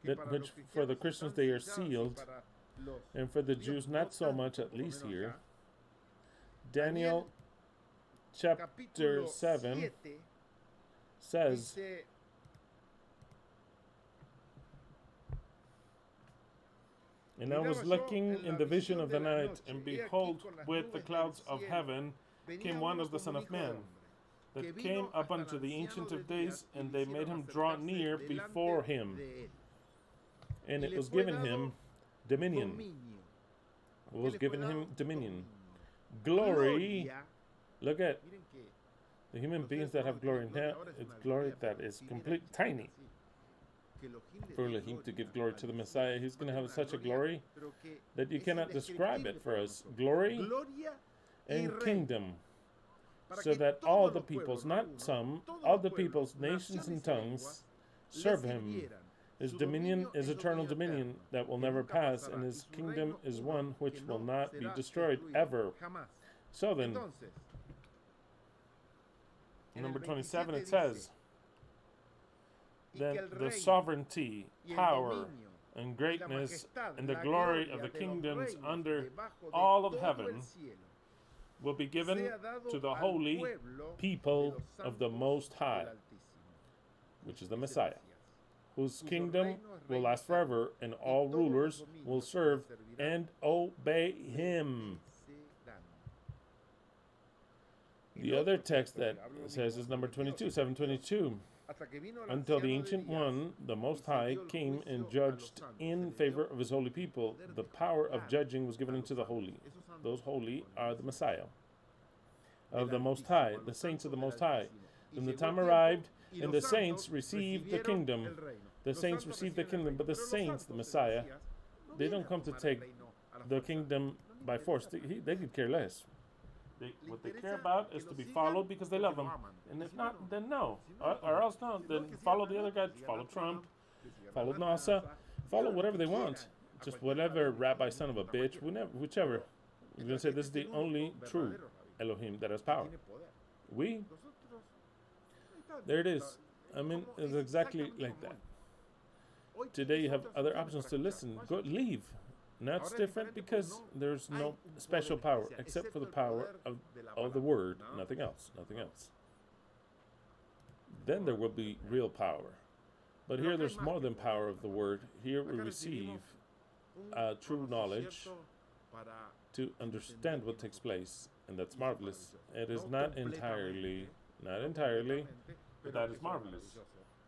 that which for the Christians they are sealed, and for the Jews not so much, at least here. Daniel chapter 7 says, and I was looking in the vision of the night, and behold, with the clouds of heaven came one as the Son of Man, that came up unto the Ancient of Days, and they made him draw near before him. And it was given him dominion. It was given him dominion. Glory. Look at the human beings that have glory now. It's glory that is complete, tiny. For Elohim to give glory to the Messiah, he's going to have such a glory that you cannot describe it for us. Glory and kingdom. So that all the peoples, not some, all the peoples, nations, and tongues serve him. His dominion is eternal dominion that will never pass, and his kingdom is one which will not be destroyed ever. So then, number 27, it says, then the sovereignty, power, and greatness, and the glory of the kingdoms under all of heaven will be given to the holy people of the Most High, which is the Messiah, whose kingdom will last forever, and all rulers will serve and obey him. The other text that says is number 22, 722. Until the Ancient One, the Most High, came and judged in favor of his holy people, the power of judging was given unto the holy. Those holy are the Messiah of the Most High, the saints of the Most High. Then the time arrived, and the saints received the kingdom. The saints received the kingdom, but the saints, the Messiah, they don't come to take the kingdom by force. They could care less. What they care about is to be followed because they love him. And if not, then no. Or else no. Then follow the other guy. Follow Trump. Follow NASA. Follow whatever they want. Just whatever rabbi son of a bitch, whichever. You're going to say this is the only true Elohim that has power. There it is. I mean, it's exactly like that. Today you have other options to listen. Go leave. Now it's different because there's no special power except for the power of the word, nothing else, nothing else. Then there will be real power. But here there's more than power of the word. Here we receive true knowledge to understand what takes place, and that's marvelous. It is not entirely, but that is marvelous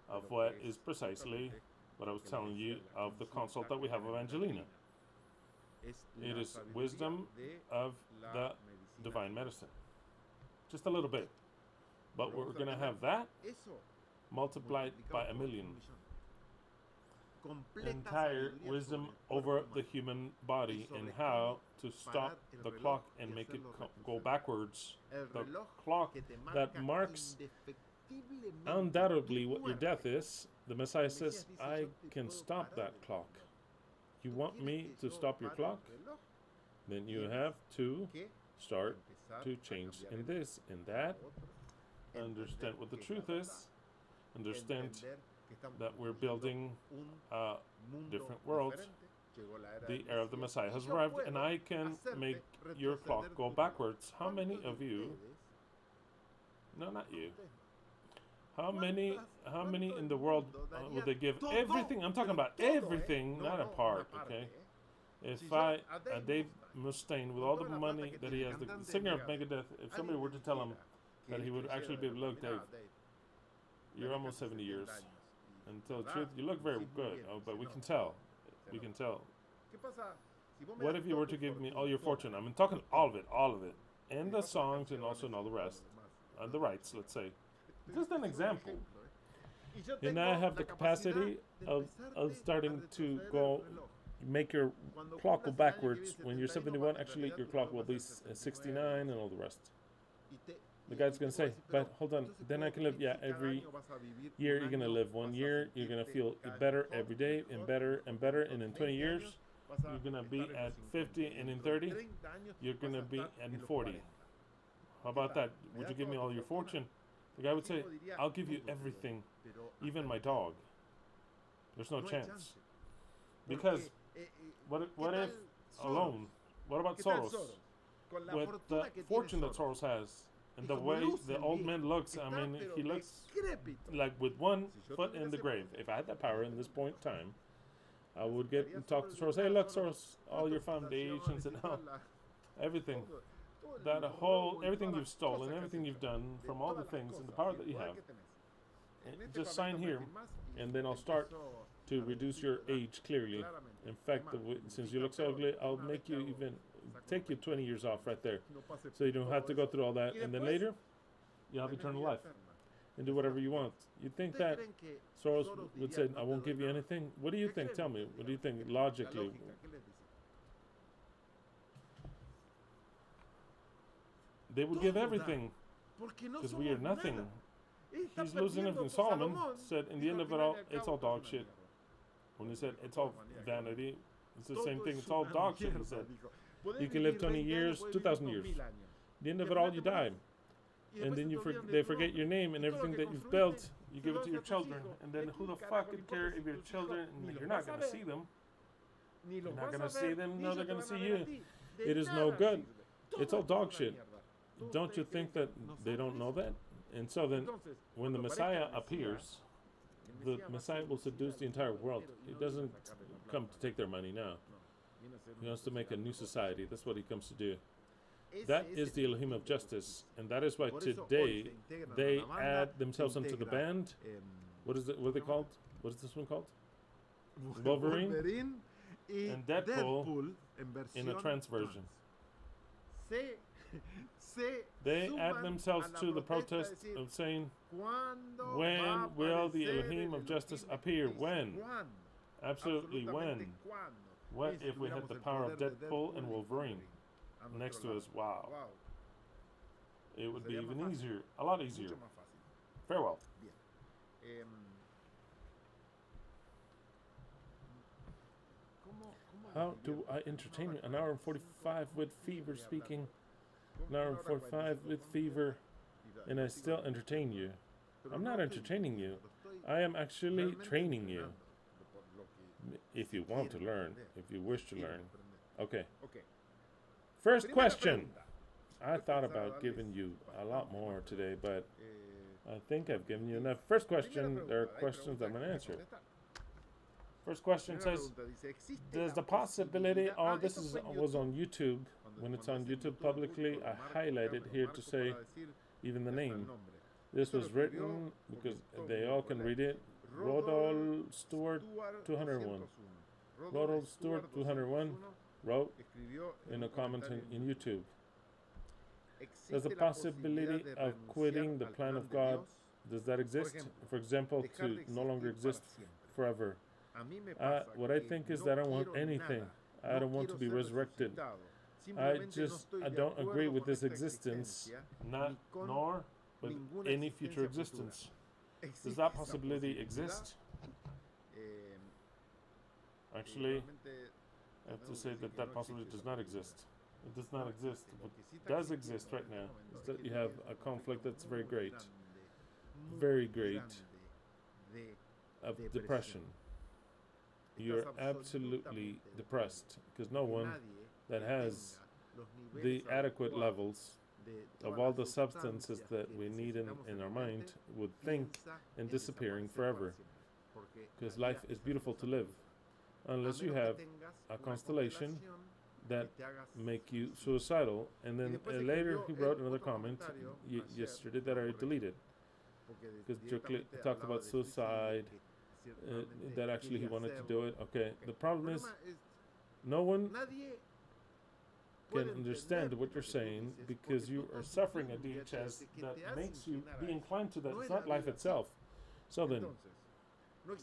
of what is precisely what I was telling you of the consult that we have of Angelina. It is wisdom of the divine medicine. Just a little bit. But we're going to have that multiplied by 1,000,000. Entire wisdom over the human body and how to stop the clock and make it go backwards. The clock that marks undoubtedly what your death is. The Messiah says, I can stop that clock. You want me to stop your clock? Then you have to start to change in this, in that. Understand what the truth is. Understand that we're building a different world. The era of the Messiah has arrived, and I can make your clock go backwards. How many of you? No, not you. How many in the world will they give everything? I'm talking about everything, not a part, okay? If Mustaine, with all the money that he has, the singer of Megadeth, if somebody were to tell him that he would actually be able to look, Dave, you're almost 70 years. And to tell the truth, you look very good, but we can tell. We can tell. What if you were to give me all your fortune? I'm talking all of it. And the songs and also all the rest. And the rights, let's say. Just an example. And I have the capacity of starting to make your clock go backwards. When you're 71, actually your clock will be 69 and all the rest. The guy's going to say, but hold on, then I can live, every year you're going to live 1 year, you're going to feel better every day and better, and in 20 years, you're going to be at 50, and in 30, you're going to be at 40. How about that? Would you give me all your fortune? The guy would say, I'll give you everything, even my dog. There's no chance. Because what if alone? What about Soros? With the fortune that Soros has, and the way the old man looks, I mean, he looks like with one foot in the grave. If I had that power in this point in time, I would get and talk to Soros. Hey, look, Soros, all your foundations and all, everything. Everything you've stolen, everything you've done from all the things and the power that you have, just sign here, and then I'll start to reduce your age clearly. In fact, since you look so ugly, I'll make you take you 20 years off right there, so you don't have to go through all that, and then later, you'll have eternal life, and do whatever you want. You think that Soros would say, I won't give you anything? What do you think? Tell me, what do you think logically? They would give everything, because we are nothing. He's losing everything. Solomon said, in the end of it all, it's all dog shit. When he said, it's all vanity, it's the same thing, it's all dog shit, he said. You can live 20 years, 2,000 years. At the end of it all, you die. And then they forget your name and everything that you've built. You give it to your children. And then who the fuck could care if your children, you're not going to see them. You're not going to see them, no, they're going to see you. It is no good. It's all dog shit. Don't you think that they don't know that? And so then, when the Messiah appears, the Messiah will seduce the entire world. He doesn't come to take their money now. He wants to make a new society. That's what he comes to do. That is the Elohim of justice. And that is why today they add themselves into the band. What is it? What are they called? What is this one called? Wolverine and Deadpool in a trans version. They add themselves to the protest of saying, when will the Elohim of justice appear? When? Absolutely when? What if we had the power of Deadpool and Wolverine next to us? Wow. It would be even easier, a lot easier. Farewell. How do I entertain you? An hour and 45 with fever speaking. An hour and 45 with fever, and I still entertain you. I'm not entertaining you. I am actually training you. If you want to learn, if you wish to learn. Okay. First question. I thought about giving you a lot more today, but I think I've given you enough. First question, there are questions I'm going to answer. First question says, does the possibility, this was on YouTube. When it's on YouTube publicly, I highlighted here to say even the name. This was written, because they all can read it, Rodol Stewart 201. Rodol Stewart 201 wrote in a comment in YouTube. Does the possibility of quitting the plan of God, does that exist? For example, to no longer exist forever. What I think is that I don't want anything. I don't want to be resurrected. I don't agree with this existence, nor with any future existence. Does that possibility exist? Actually, I have to say that possibility does not exist. It does not exist. What does exist right now is that you have a conflict that's very great, of depression. You're absolutely depressed because no one that has the adequate levels of all the substances that we need in our mind would think in disappearing forever, because life is beautiful to live unless you have a constellation that make you suicidal. And then later he wrote another comment yesterday that I deleted because it talked about suicide, that actually he wanted to do it. Okay, the problem is no one can understand what you're saying because you are suffering a DHS that makes you be inclined to that. It's not life itself. So then,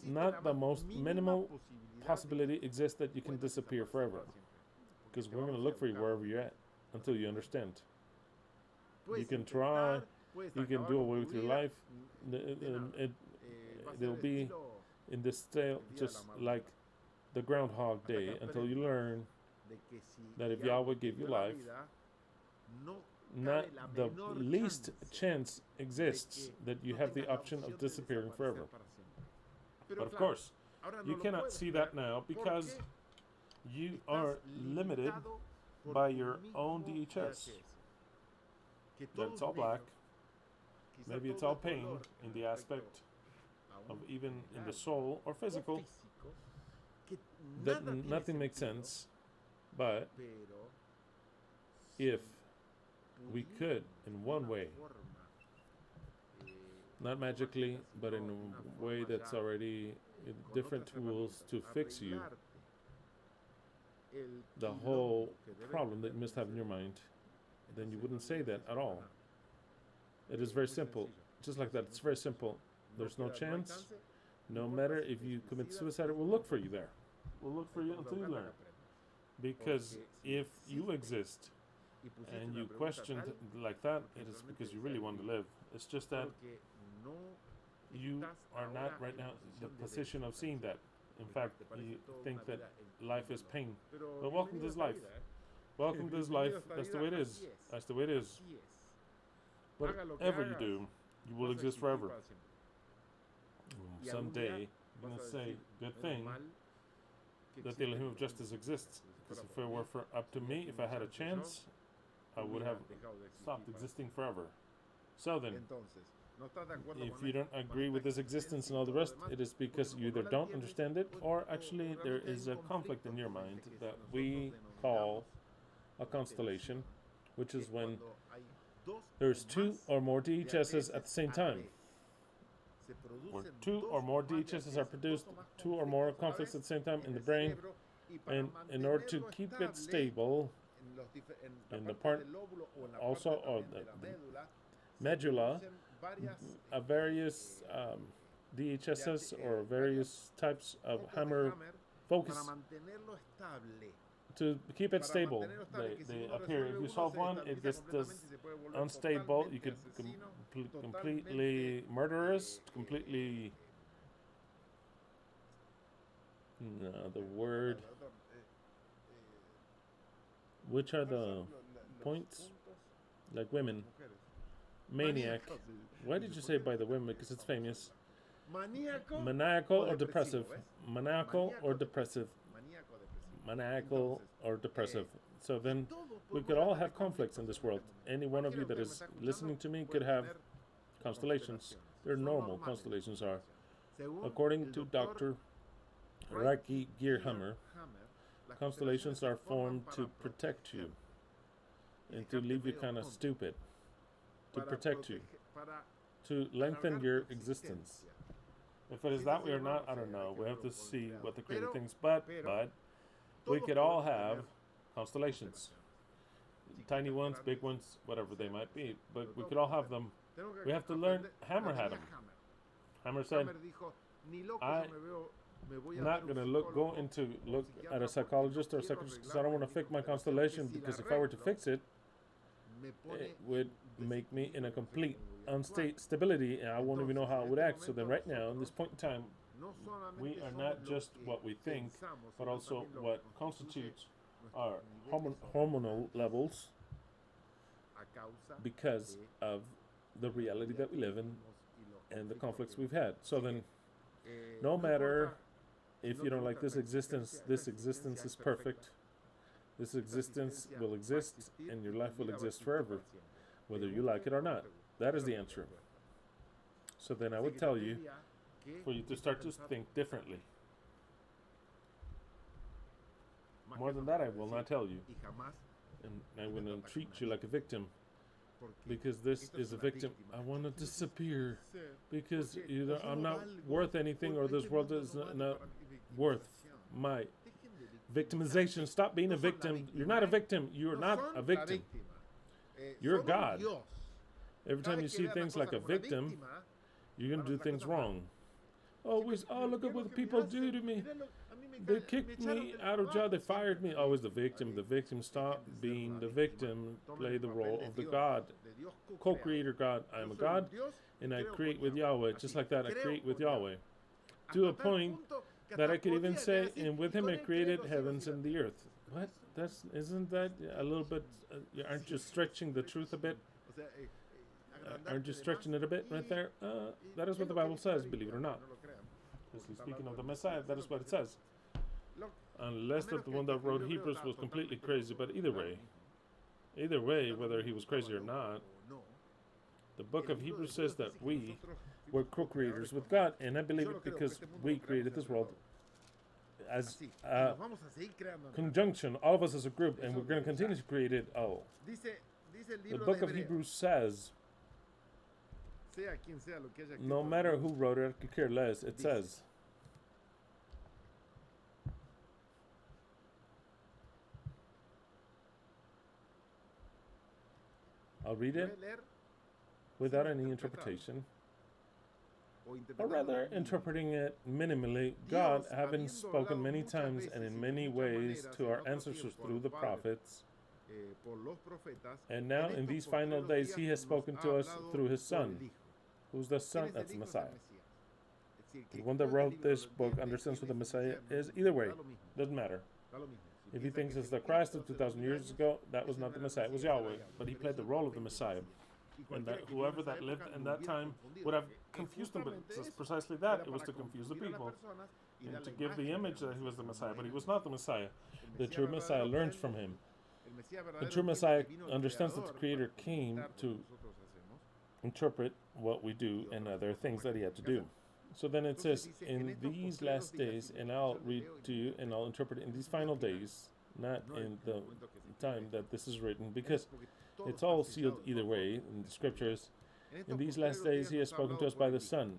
not the most minimal possibility exists that you can disappear forever, because we're going to look for you wherever you're at until you understand. You can try, you can do away with your life. It'll be in this state just like the Groundhog Day until you learn that if Yahweh gave you life, not the least chance exists that you have the option of disappearing forever. But of course, you cannot see that now because you are limited by your own DHS. That it's all black. Maybe it's all pain in the aspect of even in the soul or physical. That nothing makes sense. But if we could, in one way, not magically, but in a way that's already different tools to fix you, the whole problem that you must have in your mind, then you wouldn't say that at all. It is very simple. Just like that, it's very simple. There's no chance. No matter if you commit suicide, it will look for you there. We'll look for you until you learn. Because if you exist and you question like that, it is because you really want to live. It's just that you are not right now in the position of seeing that. In fact, you think that life is pain. But welcome to this life. Welcome to this life. That's the way it is. That's the way it is. Whatever you do, you will exist forever. Someday, you're going to say, good thing that the Elohim of justice exists. Because if it were up to me, if I had a chance, I would have stopped existing forever. So then, if you don't agree with this existence and all the rest, it is because you either don't understand it, or actually there is a conflict in your mind that we call a constellation, which is when there's two or more DHSs at the same time. Where two or more DHSs are produced, two or more conflicts at the same time in the brain, and in order to keep it stable, in the part also of the medulla, various DHSs or various types of hammer focus to keep it stable. They appear. If you solve one, it gets unstable. You could completely murderous, completely. No, the word. Which are the points? Like women. Maniac. Why did you say by the women? Because it's famous. Maniacal or depressive? Maniacal or depressive? Maniacal or depressive. So then we could all have conflicts in this world. Any one of you that is listening to me could have constellations. They're normal constellations are. According to Dr. Raki Gearhammer, constellations are formed to protect you and to leave you kind of stupid, to protect you, to lengthen your existence. If it is that way or not, I don't know. We have to see what the Creator thinks. But we could all have constellations. Tiny ones, big ones, whatever they might be. But we could all have them. We have to learn. Hammer had them. Hammer said, I'm not going to look at a psychologist or a psychologist because I don't want to fix my constellation, because if I were to fix it, it would make me in a complete unstability and I won't even know how it would act. So then right now, in this point in time, we are not just what we think, but also what constitutes our hormonal levels because of the reality that we live in and the conflicts we've had. So then, no matter if you don't like this existence is perfect. This existence will exist and your life will exist forever, whether you like it or not. That is the answer. So then I would tell you, for you to start to think differently. More than that, I will not tell you. Y jamás, And I'm going to treat you like a victim. Because this is a victim. I want to disappear. Because either I'm not worth anything or this world is not worth my victimization. Stop being a victim. You're not a victim. You're not a victim. You're God. Every time you see things like a victim, you're going to do things wrong. Always, oh, look at what the people do to me. They kicked me out of job. They fired me. Always the victim. The victim. Stop being the victim. Play the role of the God. Co-creator God. I am a God, and I create with Yahweh. Just like that, I create with Yahweh. To a point that I could even say, and with him I created heavens and the earth. What? Isn't that a little bit, aren't you stretching the truth a bit? Aren't you stretching it a bit right there? That is what the Bible says, believe it or not. Because he's speaking of the Messiah, that is what it says. Unless that the one that wrote Hebrews was completely crazy, but either way, whether he was crazy or not, the book of Hebrews says that we were co-creators with God, and I believe it because we created this world as a conjunction, all of us as a group, and we're going to continue to create it all. The book of Hebrews says, no matter who wrote it, I could care less, it says, I'll read it without any interpretation, or rather interpreting it minimally. God, having spoken many times and in many ways to our ancestors through the prophets, and now in these final days he has spoken to us through his Son. Who's the Son? That's the Messiah. The one that wrote this book understands what the Messiah is. Either way, doesn't matter. If he thinks it's the Christ of 2,000 years ago, that was not the Messiah, it was Yahweh. But he played the role of the Messiah. And that whoever that lived in that time would have confused them, but it's precisely that. It was to confuse the people and to give the image that he was the Messiah, but he was not the Messiah. The true Messiah learns from him. The true Messiah understands that the Creator came to interpret what we do and other things that he had to do. So then it says, in these last days, and I'll read to you and I'll interpret it in these final days, not in the time that this is written, because it's all sealed either way in the scriptures. In these last days he has spoken to us by the Son,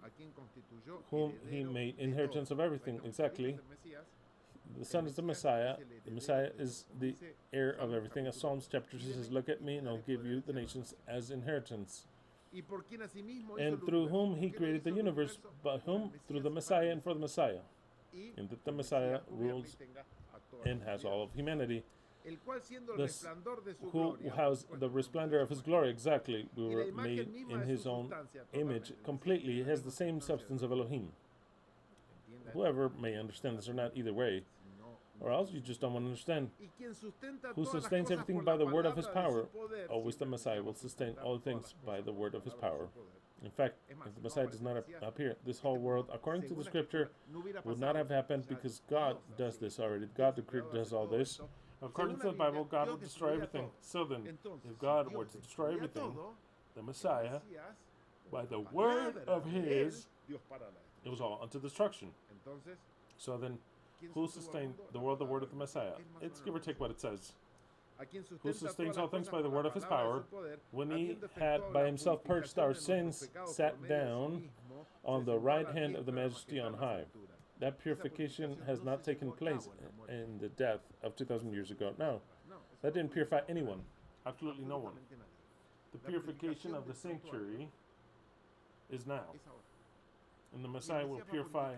whom he made inheritance of everything. Exactly. The Son is the Messiah. The Messiah is the heir of everything. As Psalms chapter 2 says, look at me and I'll give you the nations as inheritance. And through whom he created the universe, by whom? Through the Messiah and for the Messiah. And that the Messiah rules and has all of humanity. Who has the resplendor of his glory. Exactly. We were made in his own image completely. He has the same substance of Elohim. Whoever may understand this or not, either way. Or else you just don't want to understand. Who sustains everything by the word of his power. Always the Messiah will sustain all things by the word of his power. In fact, if the Messiah does not appear, this whole world, according to the scripture, would not have happened because God does this already. God the Creator does all this. According to the Bible, God will destroy everything. So then, if God were to destroy everything, the Messiah, by the word of his, it was all unto destruction. So then, who sustained the world, the word of the Messiah? It's give or take what it says. Who sustains all things by the word of his power, when he had by himself purged our sins, sat down on the right hand of the Majesty on high. That purification has not taken place in the death of 2,000 years ago. No, that didn't purify anyone. Absolutely no one. The purification of the sanctuary is now. And the Messiah will purify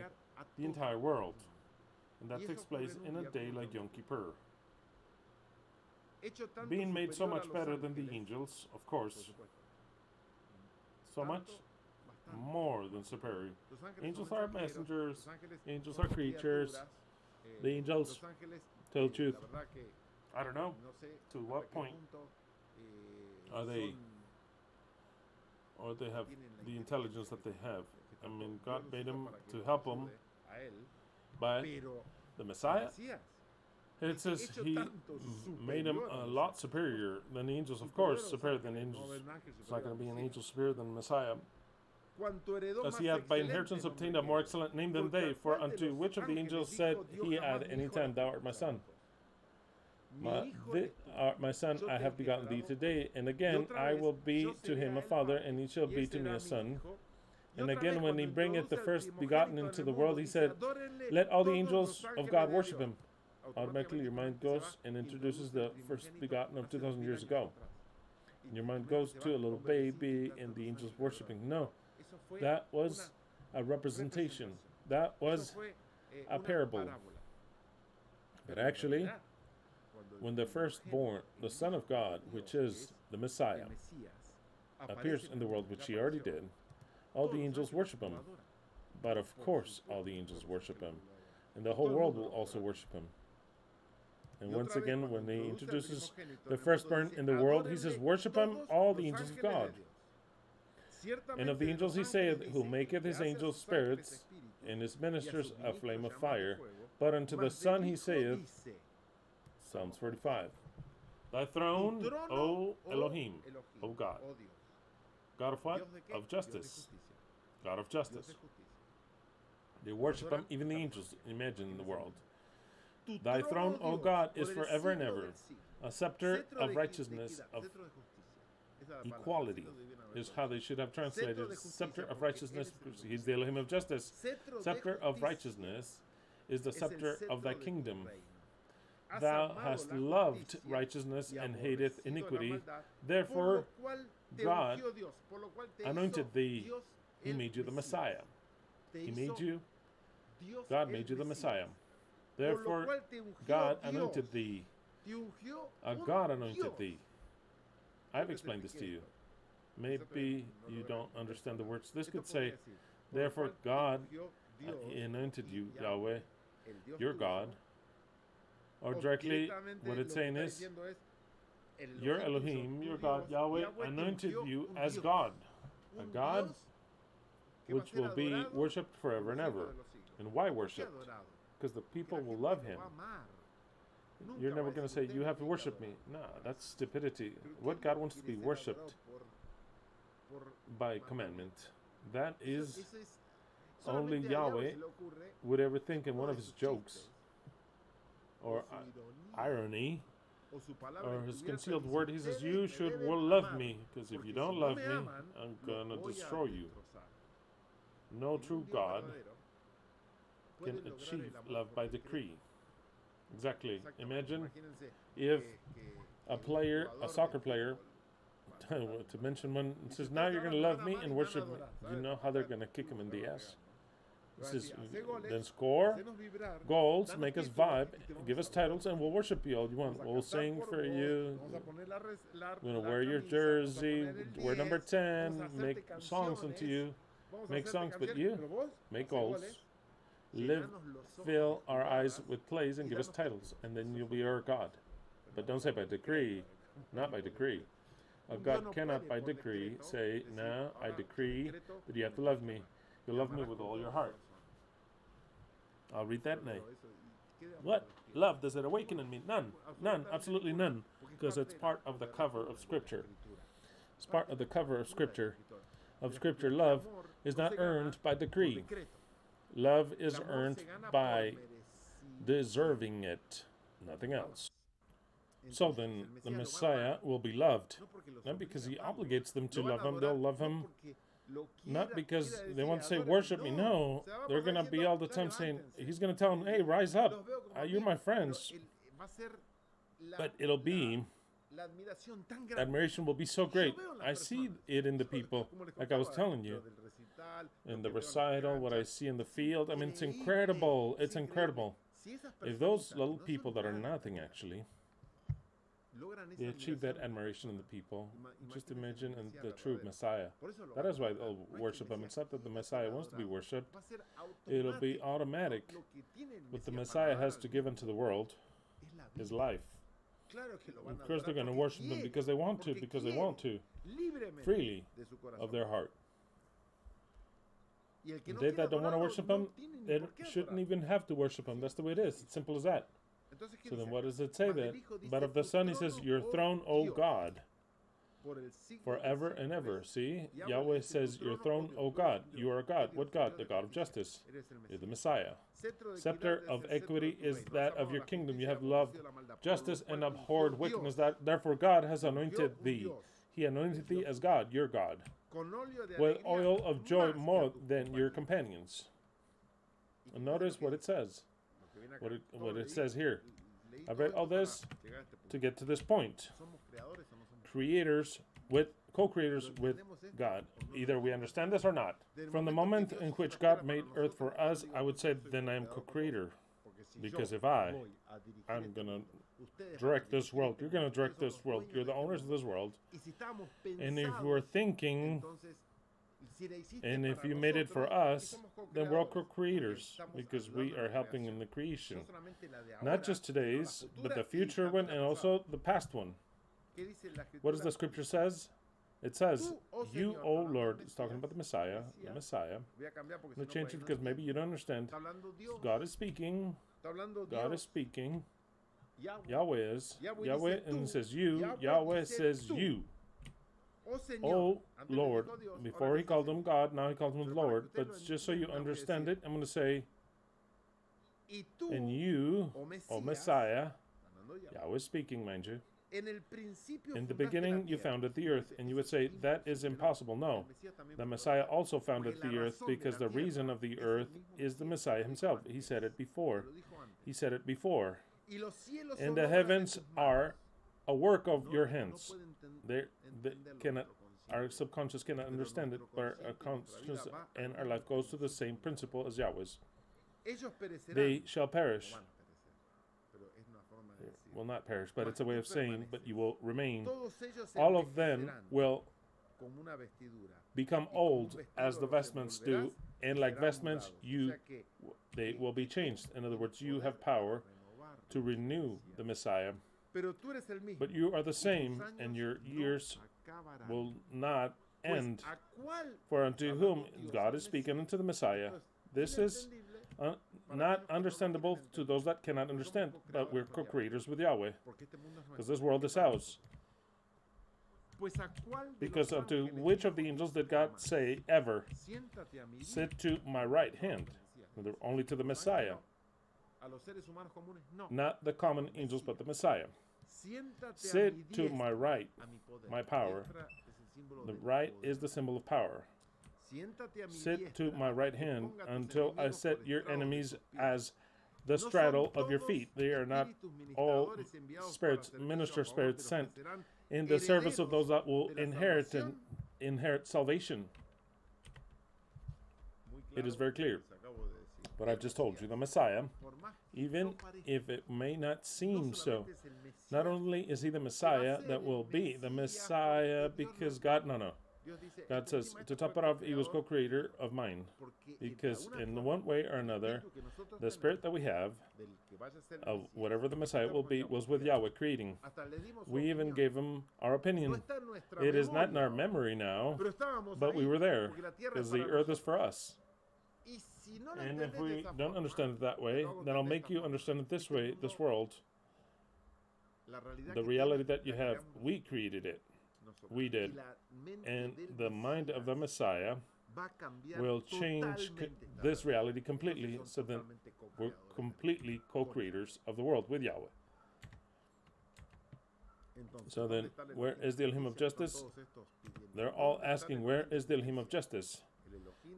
the entire world. And that takes place in a day like Yom Kippur. Being made so much better than the angels, of course. So much more than superior. Angels are messengers. Angels are creatures. The angels, tell the truth, I don't know to what point are they, or they have the intelligence that they have. I mean, God made them to help them, but the Messiah, it says he made him a lot superior than the angels, of course, superior than angels. It's not going to be an angel superior than the Messiah. As he hath by inheritance obtained a more excellent name than they, for unto which of the angels said he at any time, thou art my son? My son, I have begotten thee today, and again I will be to him a father, and he shall be to me a son. And again, when he bringeth the first begotten into the world, he said, let all the angels of God worship him. Automatically, your mind goes and introduces the first begotten of 2,000 years ago. And your mind goes to a little baby and the angels worshiping. No, that was a representation. That was a parable. But actually, when the firstborn, the Son of God, which is the Messiah, appears in the world, which he already did, all the angels worship him. But of course, all the angels worship him. And the whole world will also worship him. And once again, when he introduces the firstborn in the world, he says, worship him, all the angels of God. And of the angels he saith, who maketh his angels spirits, and his ministers a flame of fire. But unto the Son he saith, Psalms 45, thy throne, O Elohim, O God. God of what? Of justice. God of justice. They worship him, even the angels. Imagine the world. Thy throne, O God, is forever and ever. A scepter of righteousness, of equality, is how they should have translated. Scepter of righteousness, because he's the Elohim of justice. Scepter of righteousness is the scepter of thy kingdom. Thou hast loved righteousness and hateth iniquity. Therefore, God anointed thee. He made you the Messiah. He made you. God made you the Messiah. Therefore, God anointed thee. God anointed thee. I've explained this to you. Maybe you don't understand the words. This could say, therefore, God anointed you, Yahweh, your God. Or directly, what it's saying is, your Elohim, your God, Yahweh, anointed you as God. A God which will be worshipped forever and ever. And why worshipped? Because the people will love him. You're never going to say, you have to worship me. No, that's stupidity. What God wants to be worshipped by commandment. That is only Yahweh would ever think in one of his jokes or irony or his concealed word. He says, you should love me, because if you don't love me, I'm going to destroy you. No true God can achieve love by decree. Exactly. Imagine if a player, a soccer player, to mention one, says, now you're going to love me and worship me. You know how they're going to kick him in the ass? Says, then score goals, make us vibe, give us titles, and we'll worship you all you want. We'll sing for you. We're going to wear your jersey, wear number 10, make songs unto you. Make songs, but you make goals. Fill our eyes with plays and give us titles, and then you'll be our God. But don't say by decree, not by decree. A God cannot by decree say, no, I decree that you have to love me. You'll love me with all your heart. I'll read that now. What love does it awaken in me? None. None. Absolutely none. Because it's part of the cover of Scripture. It's part of the cover of Scripture. Love is not earned by decree. Love is earned by deserving it. Nothing else. So then, the Messiah will be loved. Not because he obligates them to love him. They'll love him not because they want to say, worship me. No, they're going to be all the time saying, he's going to tell them, hey, rise up. You're my friends. But it'll be, admiration will be so great. I see it in the people, like I was telling you. In the recital, what I see in the field, I mean, it's incredible. It's incredible. If those little people that are nothing, actually, they achieve that admiration in the people, just imagine the true Messiah. That is why they'll worship him. It's not that the Messiah wants to be worshipped. It'll be automatic. What the Messiah has to give unto the world is life. Of course they're going to worship him because they want to, freely of their heart. They that don't want to worship him, they shouldn't even have to worship him. That's the way it is. It's simple as that. So then what does it say that? But of the Son, he says, your throne, O God. forever and ever. See, Yahweh says, your throne, O God, you are a God. What God? The God of justice. You're the Messiah. Scepter of equity is that of your kingdom. You have loved justice and abhorred wickedness. Therefore God has anointed thee. He anointed thee as God, your God, with oil of joy more than your companions. And notice what it says. What it says here. I read all this to get to this point. Co-creators with God. Either we understand this or not. From the moment in which God made earth for us, I would say then I am co-creator. Because if I'm going to direct this world, you're going to direct this world. You're the owners of this world. And if we're thinking, and if you made it for us, then we're all co-creators because we are helping in the creation. Not just today's, but the future one and also the past one. What does the scripture says? It says, you, O Lord, it's talking about the Messiah. The Messiah. I'm going to change it because maybe you don't understand. God is speaking. God is speaking. Yahweh is. Yahweh, and it says you. Yahweh says you. Oh Lord. Before he called him God, now he calls him Lord. But just so you understand it, I'm going to say, and you, O Messiah, Yahweh is speaking, mind you. In the beginning you founded the earth, and you would say, that is impossible. No. The Messiah also founded the earth because the reason of the earth is the Messiah himself. He said it before. He said it before. And the heavens are a work of your hands. They cannot, our subconscious cannot understand it, but our conscious and our life goes to the same principle as Yahweh's. They shall perish. Will not perish, but it's a way of saying, but you will remain. All of them will become old as the vestments do, and like vestments, they will be changed. In other words, you have power to renew the Messiah. But you are the same, and your years will not end. For unto whom God is speaking, unto the Messiah. This is not understandable to those that cannot understand, but we're co-creators with Yahweh, because this world is ours. Because unto which of the angels did God say ever, sit to my right hand? Only to the Messiah. Not the common angels, but the Messiah. Sit to my right, my power. The right is the symbol of power. Sit to my right hand until I set your enemies as the straddle of your feet. They are not all spirits, minister spirits sent in the service of those that will inherit salvation. It is very clear. But I've just told you, the Messiah, even if it may not seem so, not only is he the Messiah that will be the Messiah because God, no. God says, to top it off, he was co-creator of mine. Because in one way or another, the spirit that we have, of whatever the Messiah will be, was with Yahweh creating. We even gave him our opinion. It is not in our memory now, but we were there, because the earth is for us. And if we don't understand it that way, then I'll make you understand it this way, this world. The reality that you have, we created it. We did. And the mind of the Messiah will change this reality completely, so then we're completely co-creators of the world with Yahweh. So then, where is the Elohim of justice? They're all asking, where is the Elohim of justice?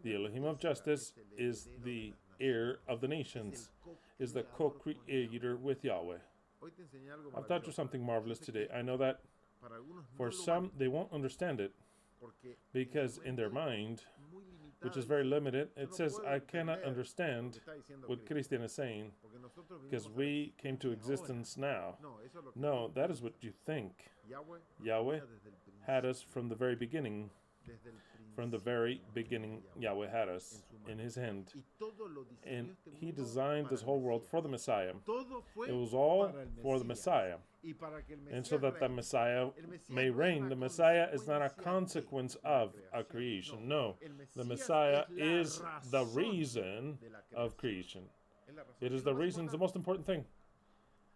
The Elohim of justice is the heir of the nations, is the co-creator with Yahweh. I've taught you something marvelous today. I know that for some, they won't understand it, because in their mind, which is very limited, it says, I cannot understand what Christian is saying, because we came to existence now. No, that is what you think. Yahweh had us from the very beginning. From the very beginning, Yahweh had us in his hand. And he designed this whole world for the Messiah. It was all for the Messiah. And so that the Messiah may reign. The Messiah is not a consequence of a creation. No, the Messiah is the reason of creation. It is the reason, it's the most important thing.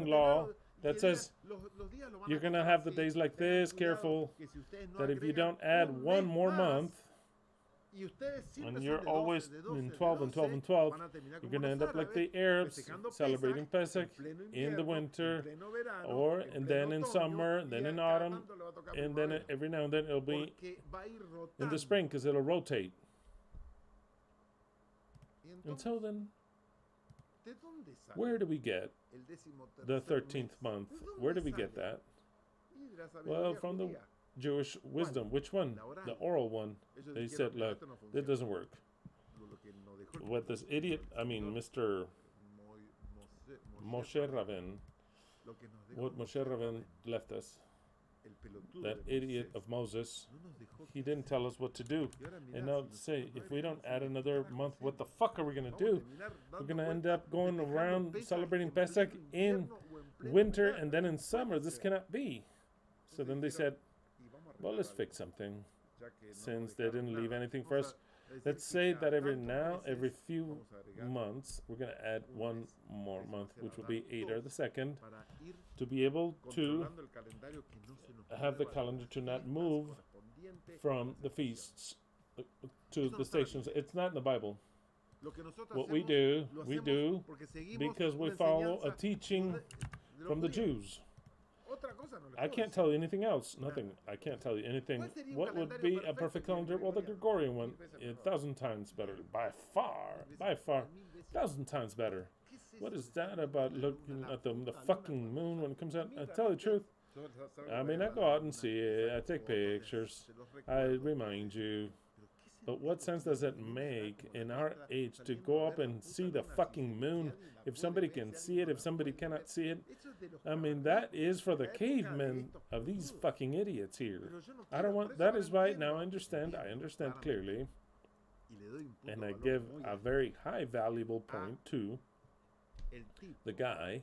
existing law that says you're going to have the days like this, careful, that if you don't add one more month, and you're always in 12 and 12 and 12, you're going to end up like the Arabs celebrating Pesach in the winter, or and then in summer, and then in autumn, and then every now and then it'll be in the spring because it'll rotate. And so then, where do we get the 13th month? Where do we get that? Well, from the Jewish wisdom. Which one? The oral one. They said, look, that doesn't work. What this idiot, Mr. Moshe Rabin, what Moshe Rabin left us, that idiot of Moses, he didn't tell us what to do. And now say, if we don't add another month, what the fuck are we going to do? We're going to end up going around celebrating Pesach in winter and then in summer. This cannot be. So then they said, well, let's fix something. Since they didn't leave anything for us, let's say that every few months, we're going to add one more month, which will be Adar the 2nd, to be able to have the calendar to not move from the feasts to the stations. It's not in the Bible. What we do because we follow a teaching from the Jews. I can't tell you anything else. Nothing. I can't tell you anything. What would be a perfect calendar? Well, the Gregorian one, 1,000 times better. By far, 1,000 times better. What is that about looking at the fucking moon when it comes out? I tell you the truth. I go out and see it. I take pictures. I remind you. But what sense does it make in our age to go up and see the fucking moon? If somebody can see it, if somebody cannot see it, that is for the cavemen of these fucking idiots here. I don't want, that is why now I understand clearly, and I give a very high valuable point to the guy.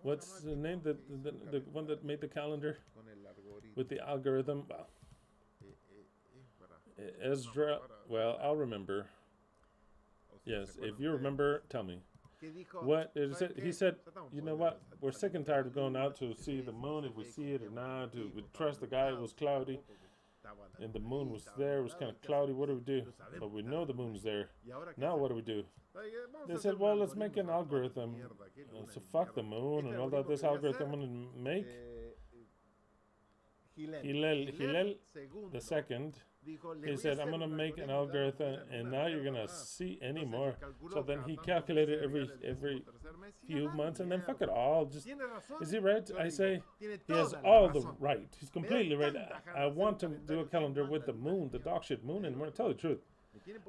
What's the name? The one that made the calendar with the algorithm? Well, Ezra, well, I'll remember. Yes, if you remember, tell me. What is it? He said, you know what? We're sick and tired of going out to see the moon, if we see it or not. We trust the guy. It was cloudy, and the moon was there. It was kind of cloudy. What do we do? But we know the moon's there. Now what do? They said, well, let's make an algorithm. So fuck the moon and all that. This algorithm I'm going to make. Hillel the second. He said, I'm going to make an algorithm, and now you're going to see anymore. So then he calculated every few months, and then fuck it all. Just, is he right? I say, he has all the right. He's completely right. I want to do a calendar with the moon, the dog shit moon, and I'm going to tell you the truth.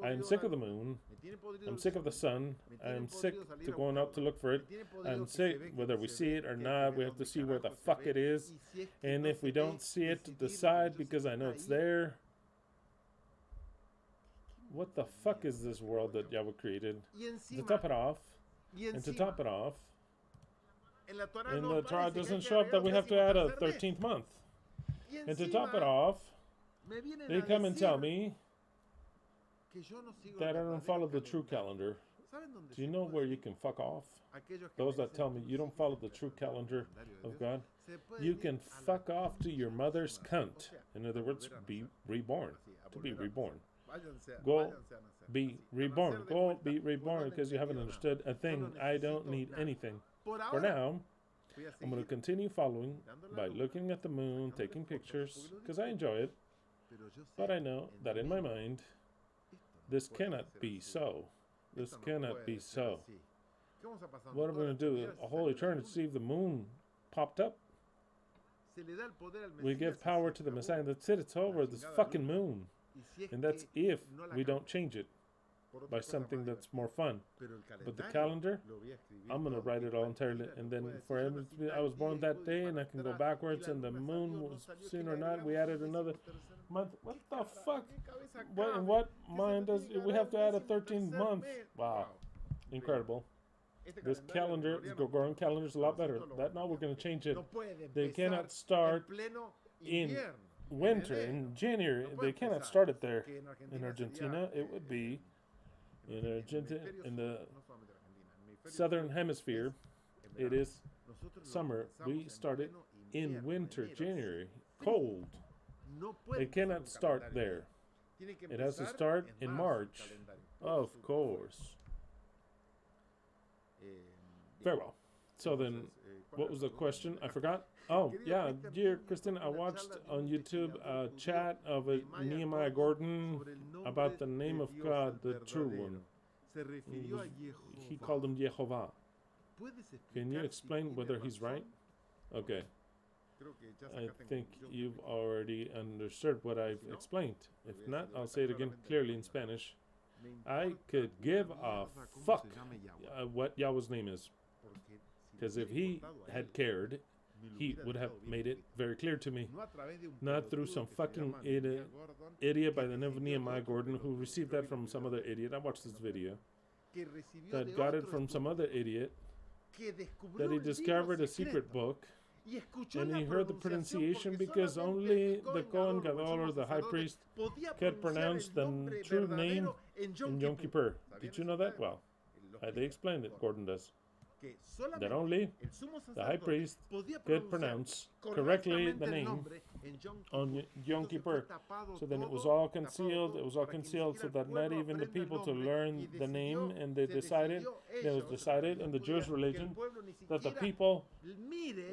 I'm sick of the moon. I'm sick of the sun. I'm sick to going out to look for it. I'm sick, whether we see it or not, we have to see where the fuck it is. And if we don't see it, to decide, because I know it's there. What the fuck is this world that Yahweh created? To top it off, in the Torah it doesn't show up that we have to add a 13th month. And to top it off, they come and tell me that I don't follow the true calendar. Do you know where you can fuck off? Those that tell me you don't follow the true calendar of God, you can fuck off to your mother's cunt. In other words, be reborn. To be reborn. Go be reborn. Go be reborn, because you haven't understood a thing. I don't need anything. For now, I'm going to continue following by looking at the moon, taking pictures, because I enjoy it. But I know that in my mind, this cannot be so. This cannot be so. What am I going to do? A whole eternity to see if the moon popped up? We give power to the Messiah. That's it. It's over. This fucking moon. And that's if we don't change it by something that's more fun. But the calendar, I'm going to write it all entirely. And then for him, I was born that day, and I can go backwards, and the moon was seen or not. We added another month. What the fuck? In what mind does we have to add a 13th month? Wow. Incredible. This calendar, this Gregorian calendar, is a lot better. That now we're going to change it. They cannot start in winter, in January. They cannot start it there. In Argentina, it would be in Argentina, in the southern hemisphere. It is summer, we started in winter, January, cold. It cannot start there. It has to start in March. Of course. Very well. So then, what was the question? I forgot. Oh, yeah, dear Kristen, I watched on YouTube a chat of a Nehemiah Gordon about the name of God, the true one. He called him Yehovah. Can you explain whether he's right? Okay. I think you've already understood what I've explained. If not, I'll say it again clearly in Spanish. I could give a fuck what Yahweh's name is. Because if he had cared, he would have made it very clear to me. Not through some fucking idiot by the name of Nehemiah Gordon who received that from some other idiot. I watched this video. That got it from some other idiot. That he discovered a secret book. And he heard the pronunciation because only the Kohen Gadol or the high priest could pronounce the true name in Yom Kippur. Did you know that? Well, they explained it, Gordon does. That only the high priest could pronounce correctly the name on Yom Kippur. So then it was all concealed. It was all concealed so that not even the people to learn the name, and it was decided in the Jewish religion that the people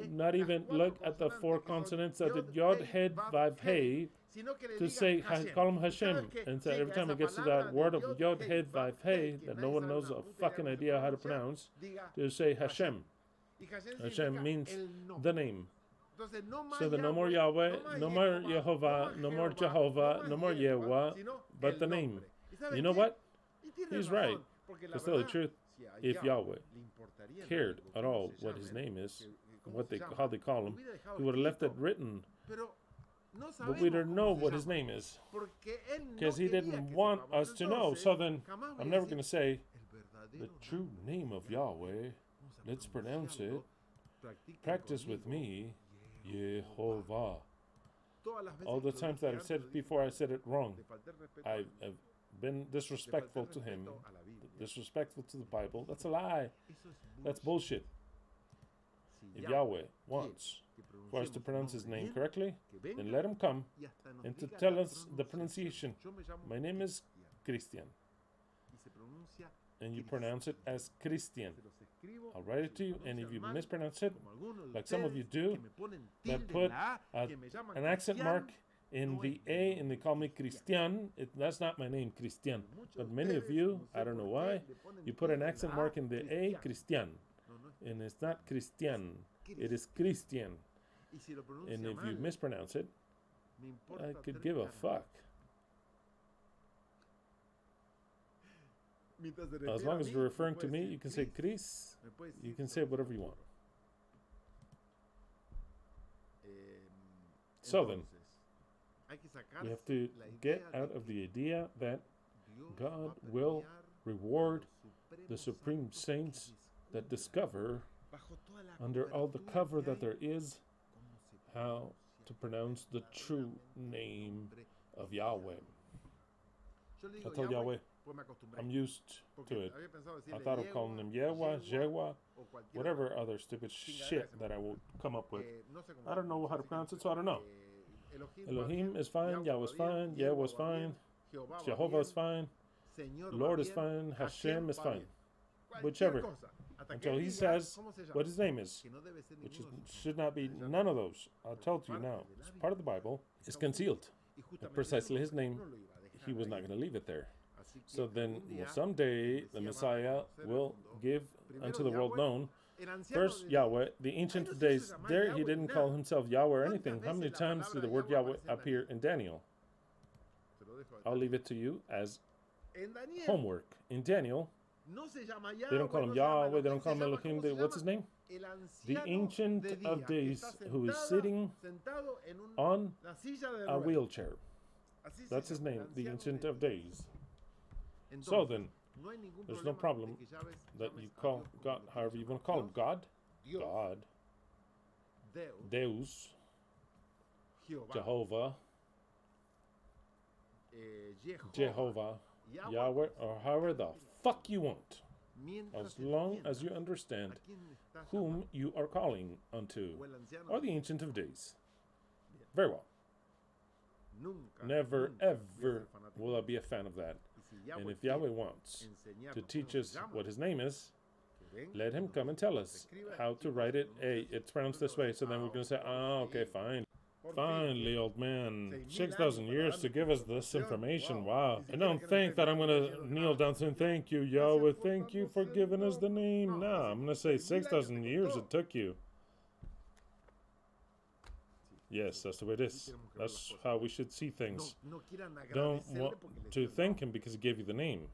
not even look at the four consonants of the Yod, Hed, Vav, Hey, to say, call him Hashem. And so every time it gets to that word of Yod, Hed, Vav, Hey, that no one knows a fucking idea how to pronounce, to say Hashem. Hashem means the name. So then no more Yahweh, no more Yehovah, no more Jehovah, no more Yehovah, but the name. You know what? He's right. To tell the truth, if Yahweh cared at all what his name is, how they call him, he would have left it written. But we don't know what his name is because he didn't want us to know. So then I'm never going to say the true name of Yahweh. Let's pronounce it. Practice with me, Yehovah. All the times that I've said it before, I said it wrong. I've been disrespectful to him, disrespectful to the Bible. That's a lie. That's bullshit. If Yahweh wants for us to pronounce his name correctly, then let him come and to tell us the pronunciation. My name is Christian. And you pronounce it as Christian. I'll write it to you, and if you mispronounce it, like some of you do, that put an accent mark in the A and they call me Christian, that's not my name, Christian. But many of you, I don't know why, you put an accent mark in the A, Christian. And it's not Christian, it is Christian. And if you mispronounce it, I could give a fuck. As long as you're referring to me, you can say Chris, you can say whatever you want. So then, we have to get out of the idea that God will reward the supreme saints that discover, under all the cover that there is, how to pronounce the true name of Yahweh. I tell Yahweh, I'm used to it. I thought of calling him Yahweh, Jehovah, whatever other stupid shit that I will come up with. I don't know how to pronounce it, so I don't know. Elohim is fine, Yahweh is fine, Yahweh is fine, Jehovah is fine, Lord is fine, Hashem is fine. Whichever. Until he says what his name is, which should not be none of those. I'll tell you now. It's part of the Bible. It's concealed. And precisely his name, he was not going to leave it there. So then, someday, the Messiah will give unto the world known. First, Yahweh, the Ancient of Days. There, he didn't call himself Yahweh or anything. How many times did the word Yahweh appear in Daniel? I'll leave it to you as homework. In Daniel, they don't call him Yahweh, they don't call him Elohim. What's his name? The Ancient of Days, who is sitting on a wheelchair. That's his name, the Ancient of Days. So then, there's no problem that you call God, however you want to call him, God, Deus, Jehovah, Jehovah, Yahweh, or however the fuck you want. as long as you understand whom you are calling unto, or the Ancient of Days. Very well. Never, ever will I be a fan of that. And if Yahweh wants to teach us what his name is, let him come and tell us how to write it. Hey, it's pronounced this way. So then we're going to say, okay, fine. Finally, old man, 6,000 years to give us this information. Wow. I don't think that I'm going to kneel down saying, thank you, Yahweh. Thank you for giving us the name. No, I'm going to say 6,000 years it took you. Yes, that's the way it is. That's how we should see things. Don't want to thank him because he gave you the name.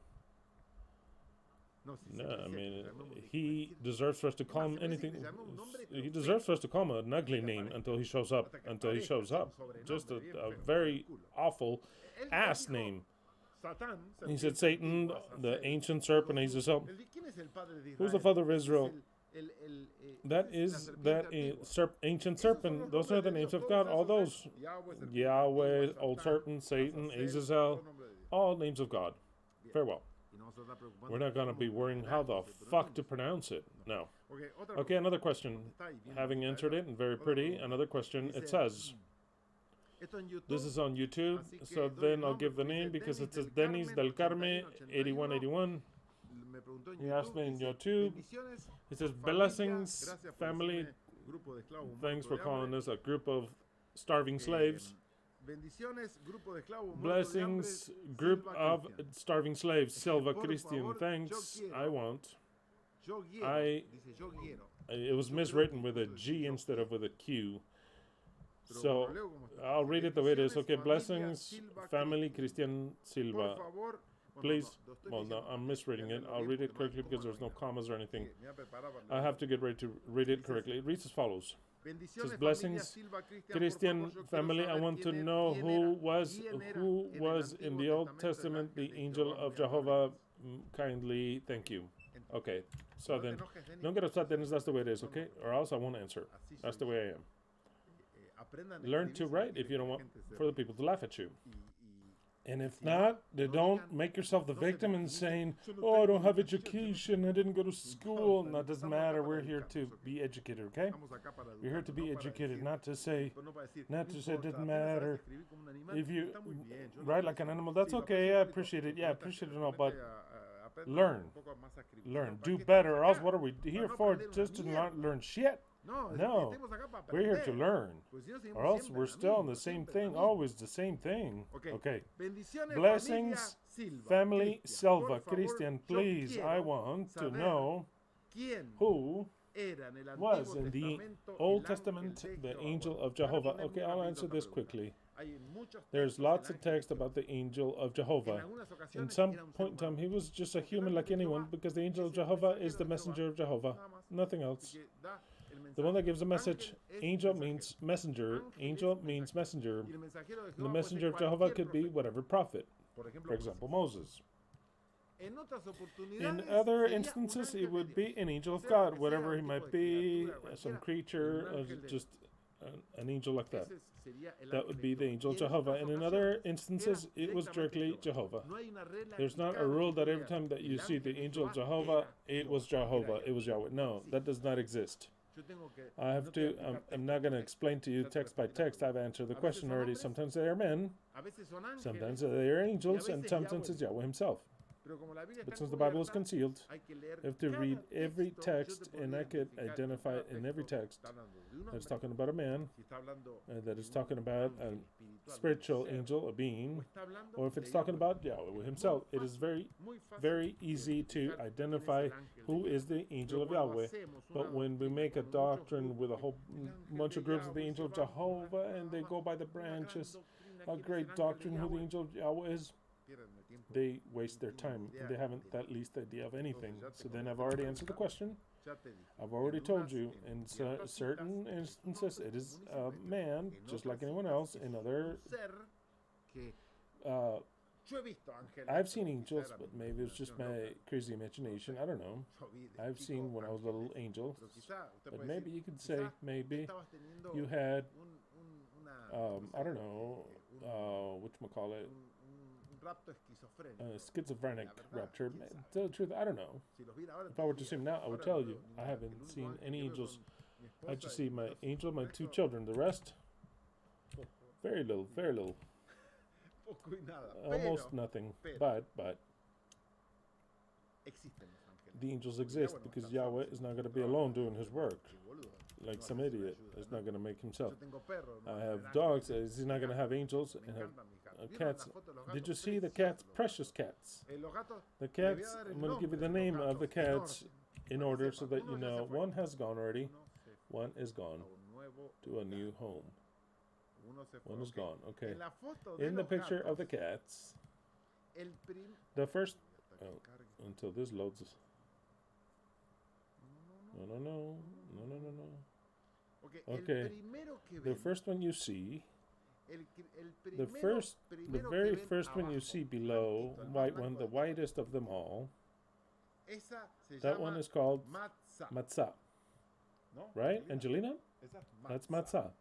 No, I mean, he deserves for us to call him anything. He deserves for us to call him an ugly name until he shows up. Until he shows up. Just a very awful ass name. He said Satan, the ancient serpent, he's himself. Who's the father of Israel? That is ancient serpent. Those are the names of God. All those. Yahweh, old serpent, Satan, Azazel. All names of God. Very well. We're not going to be worrying how the fuck to pronounce it. No. Okay, another question. Having answered it, and very pretty, another question. It says, this is on YouTube, so then I'll give the name because it says Denis del Carme 8181. He asked me in YouTube. He says, blessings, family. Thanks for calling us a group of starving slaves. Blessings, group of starving slaves. Silva Christian, thanks. It was miswritten with a G instead of with a Q. So I'll read it the way it is. Okay, blessings, family Christian Silva. Please, well, no, I'm misreading it. I'll read it correctly because there's no commas or anything. I have to get ready to read it correctly. It reads as follows. It says, blessings, Christian family. I want to know who was in the Old Testament the angel of Jehovah. Kindly, thank you. Okay, so then, don't get upset, Dennis. That's the way it is, okay? Or else I won't answer. That's the way I am. Learn to write if you don't want for the people to laugh at you. And if not, then don't make yourself the victim and saying, oh, I don't have education, I didn't go to school. And that doesn't matter. We're here to be educated, okay? We're here to be educated, not to say it doesn't matter. If you write like an animal, that's okay. I appreciate it. Yeah, I appreciate it and all, but learn. Do better, or else what are we here for? Just to not learn shit. No, we're here to learn, or else we're still on the same thing, always the same thing. Okay. Blessings, family Silva Christian, please, I want to know who was in the Old Testament the angel of Jehovah. Okay, I'll answer this quickly. There's lots of text about the angel of Jehovah. In some point in time, he was just a human like anyone, because the angel of Jehovah is the messenger of Jehovah. Nothing else. The one that gives a message. Angel means messenger. Angel means messenger. And the messenger of Jehovah could be whatever prophet. For example, Moses. In other instances, it would be an angel of God, whatever he might be, some creature, just an angel like that. That would be the angel of Jehovah. And in other instances, it was directly Jehovah. There's not a rule that every time that you see the angel of Jehovah, it was Jehovah, it was Yahweh. No, that does not exist. I have to, I'm not going to explain to you text by text. I've answered the question already. Sometimes they are men, sometimes they are angels, and sometimes it's Yahweh himself. But since the Bible is concealed, you have to read every text, and I could identify in every text that it's talking about a man, that it's talking about a spiritual angel, a being, or if it's talking about Yahweh himself. It is very, very easy to identify who is the angel of Yahweh. But when we make a doctrine with a whole bunch of groups of the angel of Jehovah, and they go by the branches, a great doctrine who the angel of Yahweh is, they waste their time. They haven't the least idea of anything. So then I've already answered the question. I've already told you, in certain instances, it is a man, just like anyone else. In other, I've seen angels, but maybe it's just my crazy imagination. I don't know. I've seen when I was little angels, but maybe you could say, maybe you had, I don't know, whatchamacallit, rapto esquizofrénico. Schizophrenic La verdad, rapture. quién sabe. To tell the truth, I don't know. Si los viera ahora, If te I were to diría. see him now, I would Ahora tell no you. veo I ningún- haven't el único seen ángel any que veo angels. son mi I esposa just y see mis my dos angel, my hijos. two Resto, children. The rest, poco, very little, very little. poco y nada. Almost Pero nothing. pero- But existen los ángeles. the angels Porque exist Yahweh no because está solo Yahweh haciendo is not su going to be trabajo. alone doing his work. Qué boludo. Like No some hace sin idiot ayuda, is ¿no? not going to make himself. Yo tengo perros, no I van a have tener dogs. ángeles. He's not going to have angels Me and have encantan mis gatos. ¿Vieron cats. la foto de los gatos? Did you see the Preciosos cats? los Precious gatos. cats. Los gatos, The le voy a cats. dar el I'm going to give you the nombre de name los of the gatos en cats orden, in para que order so sepan. that Uno you ya se know. fue. One has gone already. Uno se fue One is a gone un nuevo to a new lugar. home. Uno se fue, One is ok. gone. Okay. En la foto de In the los picture of the gatos, cats, el prim... the first Hasta que oh, cargue. until this loads. No, No, no, no, no, no, no, no. Ok, Okay. el primero que The ven, first one you see, el the primero, the primero very que ven first one you abajo, see below, blanquito, el más white blanco one, the de todos. whitest of them all. Esa se That llama one is called matzah, matzah, ¿no? right, Angelina? Esa es That's matzah.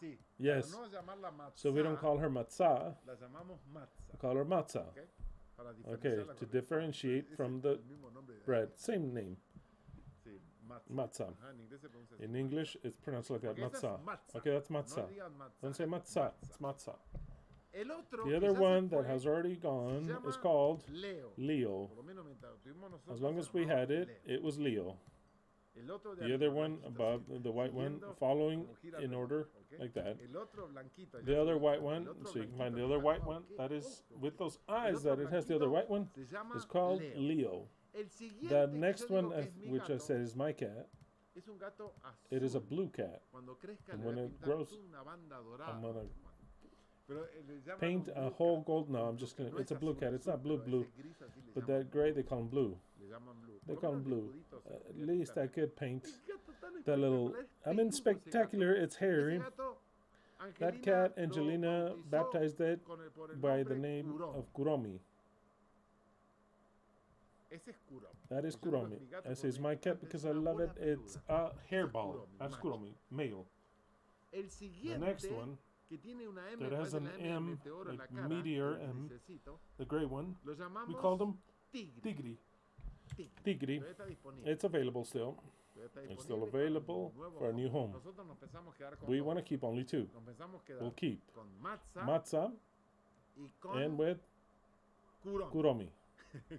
Sí, Yes. para no llamarla matzah, So we don't call her matzah, la llamamos matzah, we call her matzah. ¿ok? Para Okay, diferenciarla to con el pan. differentiate Es from el the mismo nombre de bread. arroz. Same name. Sí, matzah. Matzah. Ajá, en inglés se pronuncia así, In matzah. English, it's pronounced like that, Ok, esa es matzah. matzah. Okay, that's No matzah. digan matzah, Don't say es matzah, it's matzah. El otro The que other ya se one that fue has already se gone llama is called Leo. Leo. Por lo menos mientras tuvimos nosotros, As long se as we llamaba had it, Leo. it was Leo. El otro de The arriba, other one blanquito, above, así, the white one, siguiendo following como gira in el order, reloj, ¿ok? like that. El otro blanquito, ya The se other lo white dije, one, el otro so you can find blanquito the que other está, white wow, one, qué that is, ojo, with qué- those el eyes otro that it has the other blanquito white one, se llama is called Leo. Leo. El The siguiente que next yo digo one, que es mi which I gato, said is my cat, es un gato azul. it is a blue cat. Cuando crezca And le voy when a it pintar grows, toda una banda dorada. I'm gonna Pero, le llaman paint un a blue whole cat, gold. No, un I'm blue just cat. gonna. No It's es a blue azul, cat. It's not azul, blue, pero blue. ese gris así le But llaman that gray, they call him blue. Le llaman blue. They Por call lo him menos blue. el escudito se At podría least I pintar. could paint Qué gato tan that little. espectacular, es I mean, peludo ese gato. spectacular. It's Ese hairy. gato, That cat, lo Angelina, bautizó baptized it por el by the nombre name Kuromi. of Kuromi. Ese es Kuromi. That is Yo digo, Kuromi. es mi gato I porque say it's me my encanta, cat es because I una love bola it. It's peluda. a hairball. Kuromi, That's macho. Kuromi, male. El The siguiente, next one, que tiene una M, that has parece an la M de M, meteoro en la like cara, meteor el M, grisecito, the gray one, lo we llamamos call them tigre. Tigri. Tigre. Tigri. Todavía está disponible. It's available still. Todavía está It's still disponible para un available nuevo for a new home. Nosotros nos pensamos quedar con We dos. want to keep only two. Nos pensamos quedar We'll keep con matzah matzah y con and with Kuromi. Kuromi.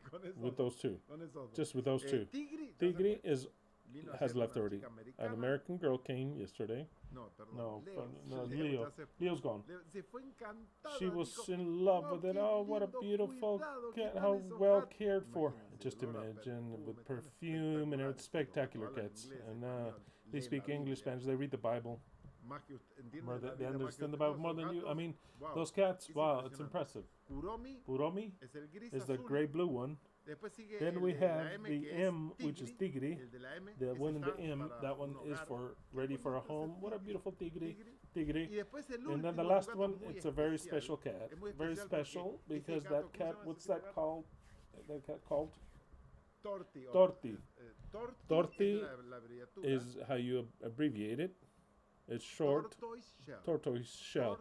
Con esos With dos, those two. con esos dos. Just with those two. Tigre, Tigri is vino has ayer left una already. chica An americana. American girl came yesterday. No, perdón. No, Leo. Leo. ya se fue. Leo's gone. Se fue encantada. She was dijo, in love "Wow, with it. qué Oh, what a lindo beautiful cuidado que cat. están How esos well gatos". cared for. Imagínense, Just el olor a imagine with tan perfume and espectacular, it's spectacular hablan cats. inglés, And español, they leen speak la English, Biblia. Spanish. They read the Bible. Más que usted, entienden More la they Biblia más que understand the usted. No, Bible more esos than you. I gatos, mean, wow, those cats, es wow, it's impresionante. impressive. Kuromi Kuromi es el gris is the azul. gray blue one. Después sigue Then el we de la have M, the que es M, which is tigri. El de la M, The ese one in the está M, para that one un is hogar. for Qué ready for a bonito es home. el What a beautiful tigri. tigre. Tigri. Y después el And then the último, last un gato one, muy it's a very especial. special cat. Es muy Very especial special porque because ese that gato, ¿cómo se cat, llama what's ese that gato? called? That cat called? Torti. Torti. Torti Torti es la abreviatura. is how you abbreviate it. It's short. Tortoise shell. Tortoise shell.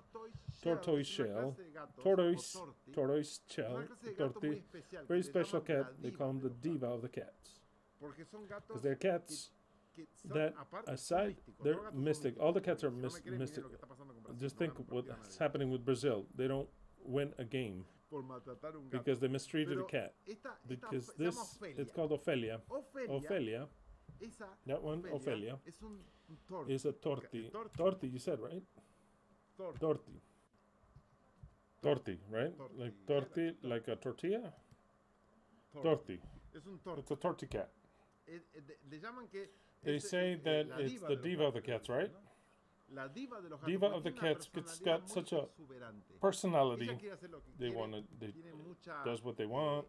Tortoise Tortoise. shell. Es una Tortoise clase de shell. gato muy Torti. especial, que Very le special llaman cat. la They diva call him de the los diva gatos. of the cats. Porque son gatos Because they're cats que son, that, aparte, son aside, místicos. they're Los gatos son mystic. místicos. All the cats are Si no me creen, miren mystic. lo que está pasando con Brasil. Just No think ganan un what's partido a nadie happening with Brazil. They don't win a game por maltratar un gato. because they mistreated a Pero cat. esta Because se llama this, Ofelia. it's called Ophelia. Ophelia, Ophelia, esa that one, Ophelia, es un torti. is a torti. Torti. Torti, you said, right? Torti. Torti. Torti, right? Torti. Like torti, like a tortilla? Torti. Es un torti. It's a torti cat. Le llaman que They es, say that la it's diva the de los diva of the gatos, cats, right? ¿no? La diva de los gatos. Diva porque of the tiene una cats, it's personalidad got muy such a exuberante. personality. Ella quiere hacer lo que They quiere, want to, they tiene mucha does what they want,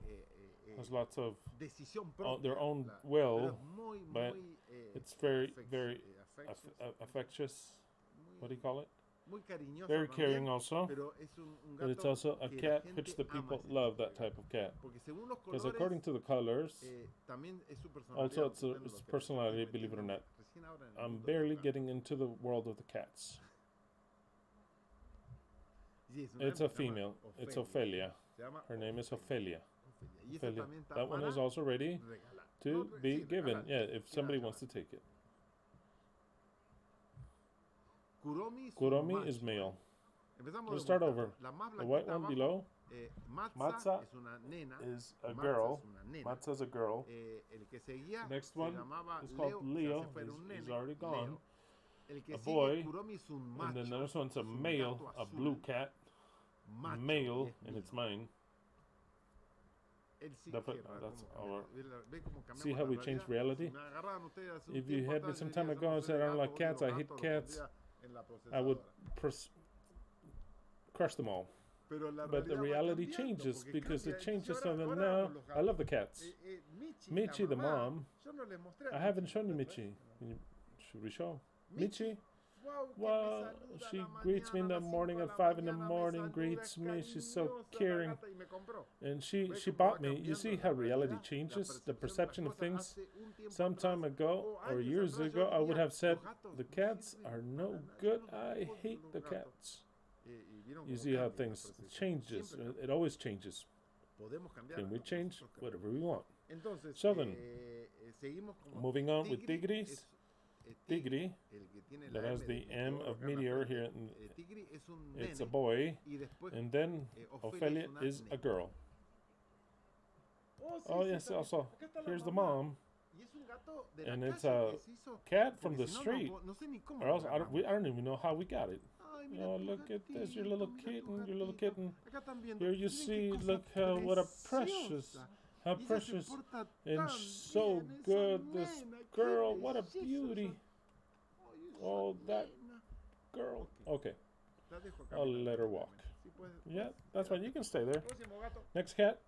has lots of decisión propia, their own pero will, es muy, but muy, it's very, affects- very affectious, affectious. What do you call it? muy cariñosa Very también, caring also. pero es un But it's gato also a que la cat gente which the ama people ese love, tipo de that type gato. of cat. Porque según los Because colores, according to the colors, también es su personalidad. also aunque it's, usted no it's lo crea. personality, Estoy believe it or metiendo not. recién ahora en el I'm mundo de los barely gatos. getting into the world of the cats. Sí, es una It's a hembra, se llama female. It's Ophelia. Se llama Her name is Ophelia. Y ese Ophelia. también está That one para is also ready regalar. to No, be sí, given. regalar. Yeah, if somebody Regalar. wants to take it. Kuromi, Kuromi is male. Empezamos We'll de start vuelta. over. La más The white blanquita one abajo, below Matza Matza es una nena. is a Matza girl. es una nena. Matza's a girl. El que seguía Next se one llamaba is called Leo. Leo. Se fue de un He's nene. already gone. Leo. El que A sigue, boy. Kuromi es un macho. And then this one's a es un male, gato a azul, blue cat. macho, y Male, es and mío. it's mine. Él sí That's cómo our. ve cómo cambiamos See how la we realidad. changed reality? Si me agarraban ustedes hace un If you tiempo had me atrás, some yo time diría, ago and "Yo no said I soy don't like gato, cats, odio I hate gato", lo cats, pondría en la I would procesadora. crush them all. Pero la But the realidad va reality cambiando, changes porque because it cambia. changes. Entonces So then ahora now amo los I love the gatos. cats. Michi, the mamá, mom, yo no les mostré a I haven't shown you ¿verdad? Michi. Should we show? Michi, Michi? wow, que me Well, saluda she a la greets me in mañana, the a las morning 5 at de la 5 in the mañana, me morning, saluda, greets me. She's so cariñosa la caring. gata, y me compró. And she Ve cómo va bought me. You cambiando see la how reality realidad, changes, la the perception of las things. cosas. Hace un tiempo Some time atrás, ago or años years atrás, ago, yo I would decía, have said "Los gatos the no cats sirven are para no nada, good. yo no I odio hate los the gatos". cats. Y vieron You cómo see how cambia la things percepción. changes. Siempre cambia. It always changes. Podemos cambiar Can we lo que change nosotros queramos. whatever we want? Entonces, So then, seguimos como moving on with Tigri Tigris. es, Tigri, el que tiene that la has M the de M meteoro of acá en la meteor frente. here. Tigri es un It's a nene, boy. y después And then Ofelia Ophelia una is a nena. girl. Oh, sí, Oh, sí, yes, también. also. Acá está la Here's the mamá. mom. Y es un gato de la And it's calle a que se hizo, cat from porque the si no, street. no sé ni cómo Or lo else I agarramos. don't even know how we got it. Ay, mira Oh, tu look at this, your gatito, little mira tu kitten, your little gatito. kitten. Acá están viendo. Here you Miren qué see, cosa look what a precious, preciosa. how Y ella se precious porta and tan so bien, esa good, this nena, qué girl, what a belleza beauty. esa- Ay, esa Oh, that nena. girl. Okay, La dejo I'll caminar let her tranquilamente. walk. Sí, puedes- Yeah, puedes that's fine, you quedarte. can stay there. Próximo gato Next cat,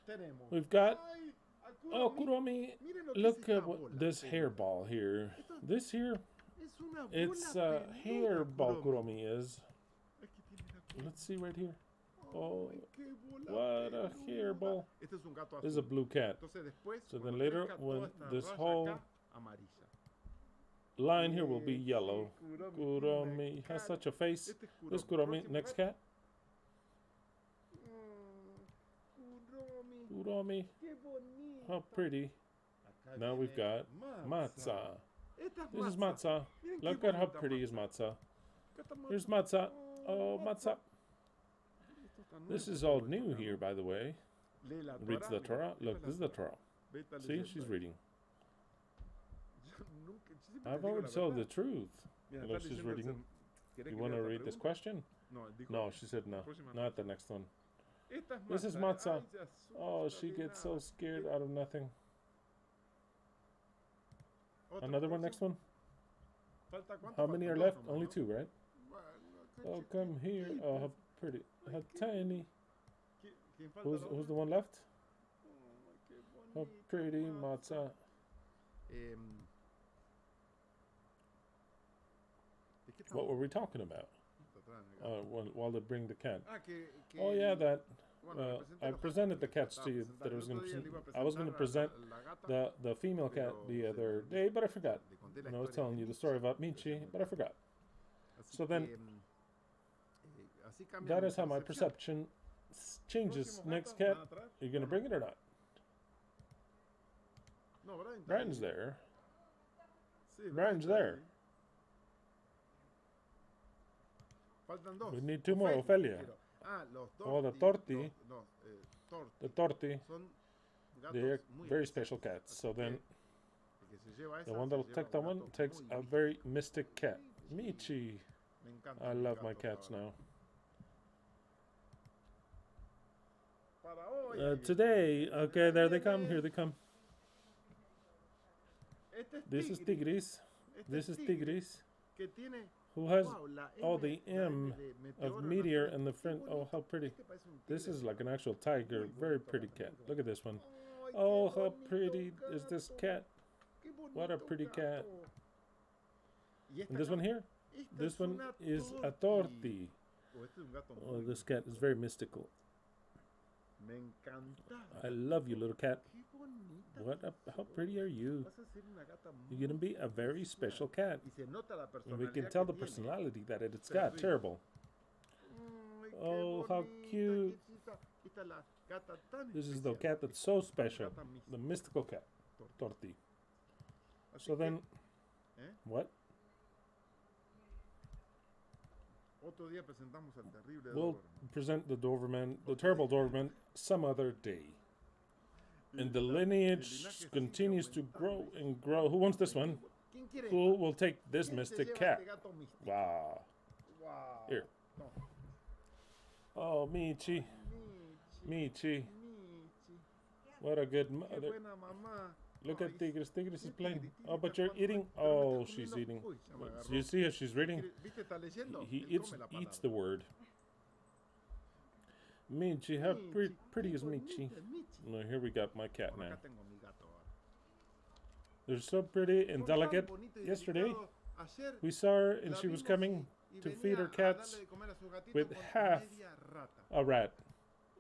tenemos. we've got, Ay, oh, Kuromi. Kuromi, Miren lo que look es esta at bola. this hairball here. This here, Es una bola it's a peluda, hairball Kuromi. Kuromi is. Aquí tiene la cola. Let's see right here. Oh, Ay, qué bola what a peluda. hairball. Este es un gato azul. This is a blue cat. Entonces después, So cuando then later, crezca, when toda esta this raya whole acá, amarilla. line here will be Sí, yellow. Kuromi, Kuromi tiene una has cara. such a face. Este es This Kuromi. Kuromi. Próximo Next gato. cat. Kuromi, Kuromi. qué bonita. How pretty. Acá Now we've viene got Matza. Esta es This is Matza. Miren qué Look at how bonita pretty is Matza. Matza. Acá está Here's Matza. Oh, Matza. Esto está This nuevo, is all esto new está here, by the way. Lee la Reads the mira, Torah. esta Look, es this is the Torah. Ve esta See, leyenda. she's reading. Yo siempre I've te digo already la told the verdad. truth. Mira, Look, está she's leyendo el reading. sermón. ¿Querés You que want lea to la read this pregunta? question? No, dijo, No, she said no. próxima Not the next one. Esta es This is Matza. Matza. Ay, se asusta Oh, she de gets so nada. scared out of nothing. Otro Another one, próximo. next one. Falta cuánto How many faltan? are Dos left? nomás, Only ¿no? two, right? Bueno, Oh, come here. Oh, how pretty. How tiny. ¿Quién falta? la Who's otra? the one left? Ay, qué How bonita pretty, Matza. Matza. ¿De qué What estamos? were we talking about? While they bring the cat. Ah, que, Oh yeah, that. bueno, le I presenté los presented the gatos cats to you. estaba That I was presentando. going El otro día le iba a to. I was going to present presentar a la gata, the female cat pero the se other me olvidó. day, but I forgot. Le conté la And I was historia telling de you the Michi, story about pero se Michi, me but I olvidó. forgot. Así So then, que, así cambia that mi is how my percepción. perception changes. Próximo Next gato, cat, ¿van a traer? are you going to bring it or not? No, Brian está Brian's ahí. there. Sí, Brian's está there. ahí. Faltan dos. We need two more, Ophelia. Quiero. Ah, los Oh, the torti. torti. Torti. The torti, Son they're gatos muy very especiales. special cats. So Así then, que el que se lleva the esa, one se that'll lleva take un that one gato takes muy a místico. very mystic cat. Michi. Me encantan I mis love my gatos, cats la verdad. now. Para hoy. Today, okay, there they come. Here they come. Este es This is Tigris. Este This is tigre Tigris, que tiene, who has wow, la oh, M, the la M de of meteoro en la meteor frente. and the Qué front. Oh, bonito. how pretty. Este parece un This tigre. is like an actual tiger. Muy Very bonito, pretty la cat. verdad. Look at this one. Ay, Oh, qué how bonito pretty is this gato. cat. Qué What a bonito pretty cat. gato. Y esta And this acá, one here? esta This es one una is a torti. torti. Oh, este es un gato Oh, muy this cat is very mystical. Me encantaba. I love you, little cat. Qué bonita. How pretty are you? Vas a ser una gata muy You're gonna be a very special cat. Y se nota la And we personalidad can tell the que tiene. personality that it's got. Terrible. Terrible. Ay, qué Oh, how bonita, cute. Aquí está la gata tan This is the especial. cat that's so special. Gata mística. The mystical cat, Torti. Así So que, then, ¿eh? what? Otro día presentamos al terrible We'll Doberman. present the Doberman, the terrible Doberman, some other day. And the lineage continues to grow and grow. Who wants this one? ¿Quién quiere? Who will take this ¿Quién se mystic lleva cat? este gato místico? Wow. Wow. Here. No. Oh, Michi. Michi. Michi. What a good Qué mother. buena mamá. Look Ay, at Tigris. Tigris is ¿qué playing. Tigris? Oh, but Tigris you're está eating. jugando, pero Oh, está she's comiendo. eating. Uy, se me agarró. Do you see how she's reading? ¿Viste? Está leyendo. He Él eats come la eats palabra. the word. Michi, how Michi, pretty qué is Michi? bonita es Michi. No, here we got my cat Por now. acá tengo mi gato ahora. They're so pretty and Son tan delicate. bonitos y Yesterday, delicados. Ayer we saw her and la she was vimos coming y to venía feed her a cats darle de comer a sus gatitos with con half media rata. a rat.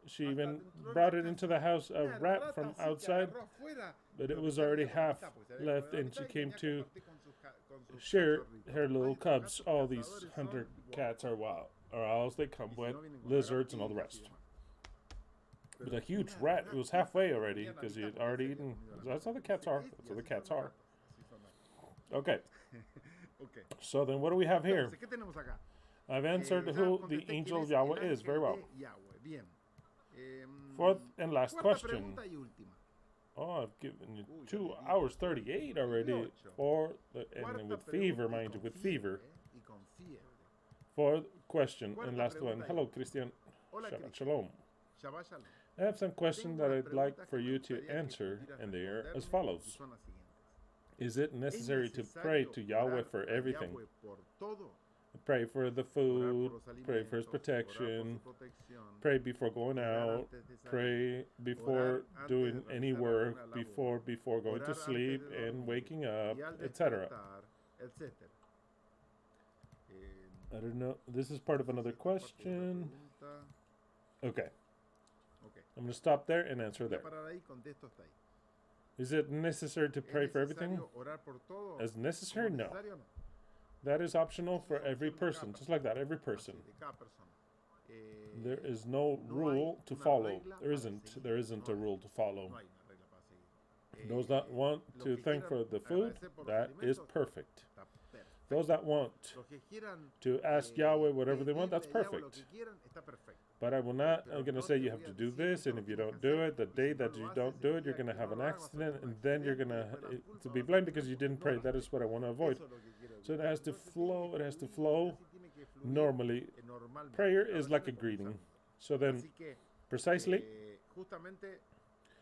She Hasta even dentro de brought la it into casa. the house, a Una rat rata from así que outside, agarró afuera, but it pero was tenía already la half mitad, pues, se había left, comido la and she mitad y came tenía que to compartir con sus share cachorritos. her little Ay, esos cubs. gatos All these cazadores hunter son cats guapos. are wild, or else they come Y si with no vienen con lizards and all the lagartijas y rest. demás. But Pero a huge una rat, it was halfway already tenía la because he mitad had porque already se había eaten. comido la That's how the mitad. cats are. Y That's how the así cats son las are. gatas, así son las gatas. Okay, Okay. so then what do we have here? Entonces, ¿qué tenemos acá? I've answered Ya who contesté the quién angel es of el Yahweh is. ángel Very well. de Yahweh. Bien. Fourth and last Cuarta question. pregunta y última. Oh, I've given you Uy, 2 ya le di. hours 38 already. 38. For the, Cuarta and with pregunta fever, y mind you, con with fever. fiebre, y con fiebre. Fourth question Cuarta and last pregunta one. y Hello, última. Christian. Hola, Shabbat Cristian. shalom. Shabbat shalom. I have some questions Tengo that unas I'd like preguntas for que me you to gustaría que answer, pudieras and they are as responderme, y follows. son las siguientes. Is it ¿Es necessary to pray to necesario Yahweh orar for a everything? Yahweh por todo? Pray for the Orar food, por los pray for his alimentos, protection, orar por su protección, pray before going orar out, antes de salir, pray before orar antes doing de any realizar work, alguna labor, before going to orar sleep antes de and dormir, waking up, y al etc. despertar, etc. I don't know. This is part of another question. Okay, Okay. I'm going to stop there and answer Voy a there. parar ahí, contesto hasta ahí. Is it necessary to pray ¿Es for everything? necesario orar por todo? As necessary? ¿Como No. necesario o no? That is optional for Esa es every opción de cada person, persona. just like that, every Así, person. de cada persona. There is no no rule hay to una follow. regla There para isn't. seguir. There isn't No a hay. rule to follow. No hay una regla para seguir. Those that want Los to que thank quieran for the food, agradecer por los that is alimentos, perfect. está perfecto. Those that want Los que quieran to ask Yahweh whatever they want, that's pedirle a Yahweh lo perfect. que quieran, está perfecto. But I will not, Pero I'm going to no say te you voy have a to do decir this, esto and lo if you tienes don't que do hacer, it, the y si day no that lo you haces, don't el do it, día you're going to que have no an lo hagas, accident, vas a and tener then un you're going accidente, y después la to culpa be vas a blamed tener because you tú. didn't No pray. lo That haces. is what I want to avoid. Eso es lo que quiero So it evitar. has to Entonces flow, it has to flow tiene que fluir normally. normalmente. Prayer La is like a oración es greeting. conversando. So then, Así que, precisely, justamente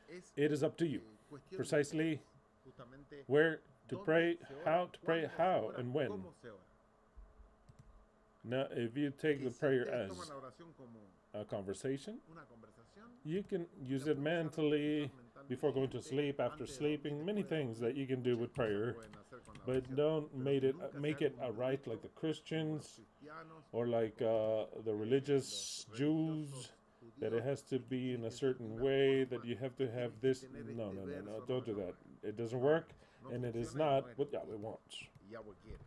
es it is up to you. cuestión de Precisely justamente where to dónde pray, se ora, how to pray, cuándo se how, ora, and when. cómo se ora. Now, if you take Y the si prayer ustedes as toman la oración como a conversation, una conversación, you can use la it pueden usar mentally mentalmente before going to sleep, after antes de sleeping, dormir, many después de things that dormir. you can do Muchas with cosas prayer. pueden hacer con la But oración, don't pero make que it nunca make se it haga a un right rito like the como los Christians cristianos, or like the religious los Jews, religiosos that it judíos, has to que be in tiene a que ser de certain una way, forma, that you have to que have tiene que this. tener No, este no, no, verso, no, no, don't do no, that. no. It doesn't No, work, no and it is funciona y not no es what lo que Yahweh wants. Yahweh quiere.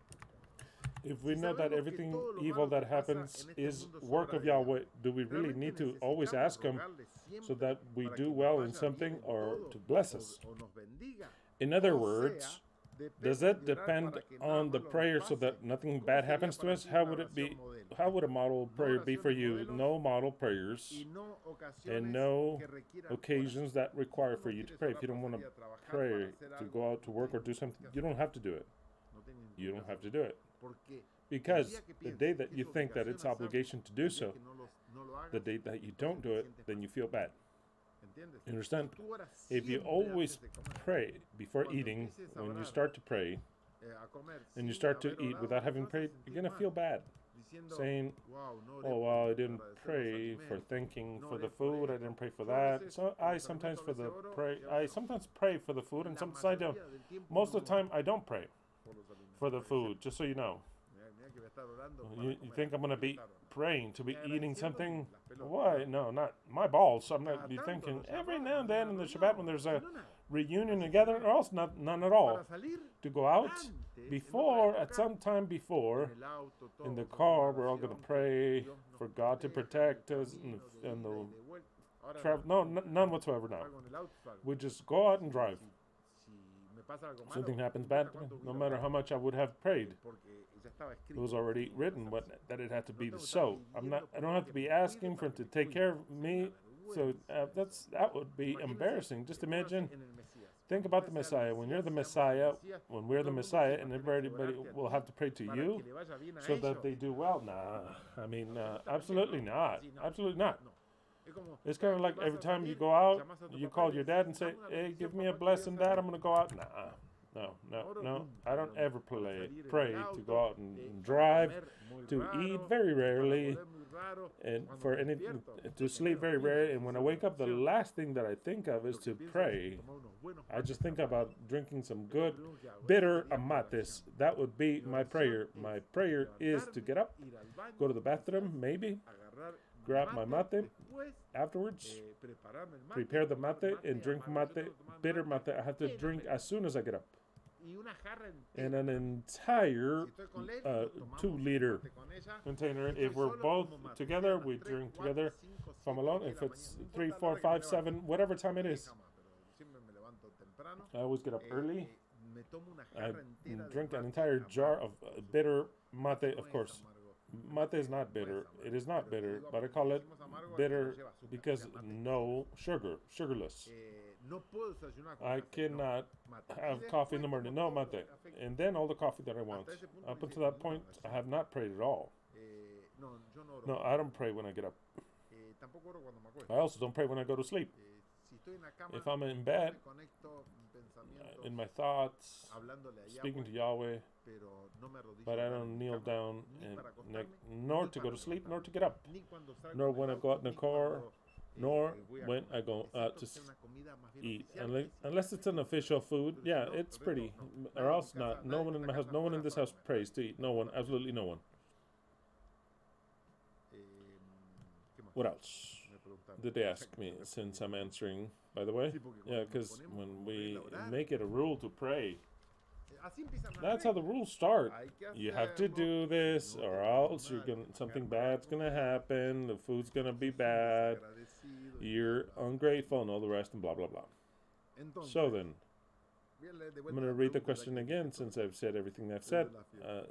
If we Si know that sabemos que everything todo lo evil malo that que pasa happens en este is mundo es work obra of de Yahweh, Yahweh, do we really realmente need to always necesitamos ask Him rogarle so siempre that we para do que nos well in vaya bien something en or todo, to bless us? o nos bendiga. In other O words, sea, does depende that de orar depend para que nada on the malo nos prayer so pase. that nothing ¿Cómo bad sería happens to para us? ti How una would it be? oración modelo? How would a model No prayer be for oraciones you? modelos No model prayers y no and ocasiones no que requieran occasions oración. that Si require tú for no you to quieres pray. If orar you don't para want salir to a trabajar, pray, para hacer to algo, go out to no work or tienes do something, que you don't hacerlo. have to do it. No tienes ni You por don't qué have to hacerlo. do it. Porque Because el día que the day pienses that que you es think that it's obligación hacerlo, obligation to el do día so, que no lo hagas, the day that you entonces don't do te it, sientes then mal. you feel bad. ¿Entiendes? You understand? Tú oras If you siempre always antes de comer. pray before Cuando eating, empieces a when you orar, start to pray, a comer and you sin start to haber eat orado, without te having vas a prayed, sentir you're going to feel mal, bad. diciendo, Saying, wow, no oré oh, wow, I por didn't agradecer los pray for alimentos, thanking no for the oré por food, I esto. didn't pray for Yo a that. veces So por I los sometimes alimentos for a the veces oro pray, y a I veces no. sometimes pray for the food, and La sometimes I don't. mayoría del tiempo Most of no the time, I don't pray por los alimentos. for the Por ejemplo, food, just so you know. mira que voy a estar orando para You comer, think I'm going to voy a be estar orando. praying to be Y eating agradeciendo something? las Why? No, not my balls. I'm not be thinking every now and then in the Shabbat when there's a reunion together, or else none at all. To go out before, at some time before, in the car, we're all going to pray for God to protect us and the travel. No, none whatsoever now. We just go out and drive. Something happens bad, no matter how much I would have prayed. It was already written that it had to be so. I don't have to be asking for him to take care of me. So that would be embarrassing. Just imagine. Think about the Messiah. When you're the Messiah, when we're the Messiah, and everybody will have to pray to you so that they do well. Nah, I mean, absolutely not. Absolutely not. It's kind of like every time you go out, you call your dad and say, "Hey, give me a blessing, Dad. I'm going to go out." Nah, no. I don't ever pray to go out and drive, to eat very rarely, and for anything to sleep very rarely. And when I wake up, the last thing that I think of is to pray. I just think about drinking some good, bitter amates. That would be my prayer. My prayer is to get up, go to the bathroom, maybe, grab my mate, afterwards, prepare the mate and drink mate, bitter mate. I have to drink as soon as I get up. And an entire 2-liter container. If we're both together, we drink together. If I'm alone, if it's 3, 4, 5, 7, whatever time it is, I always get up early. I drink an entire jar of bitter mate, of course. Mate is not bitter. It is not bitter, but I call it bitter because no sugar, sugarless. I cannot have coffee in the morning. No mate. And then all the coffee that I want. Up until that point, I have not prayed at all. No, I don't pray when I get up. I also don't pray when I go to sleep. If I'm in bed, in my thoughts, speaking to Yahweh, but I don't kneel down, nor to go to sleep, nor to get up, nor when I go out in the car, nor when I go out to eat. Unless it's an official food, yeah, it's pretty. Or else not. No one in my house, no one in this house prays to eat. No one, absolutely no one. What else did they ask me, since I'm answering, by the way? Yeah, because when we make it a rule to pray, that's how the rules start. You have to do this, or else something bad's gonna happen. The food's gonna be bad. You're ungrateful, and all the rest, and blah blah blah. So then, I'm gonna read the question again, since I've said everything I've said.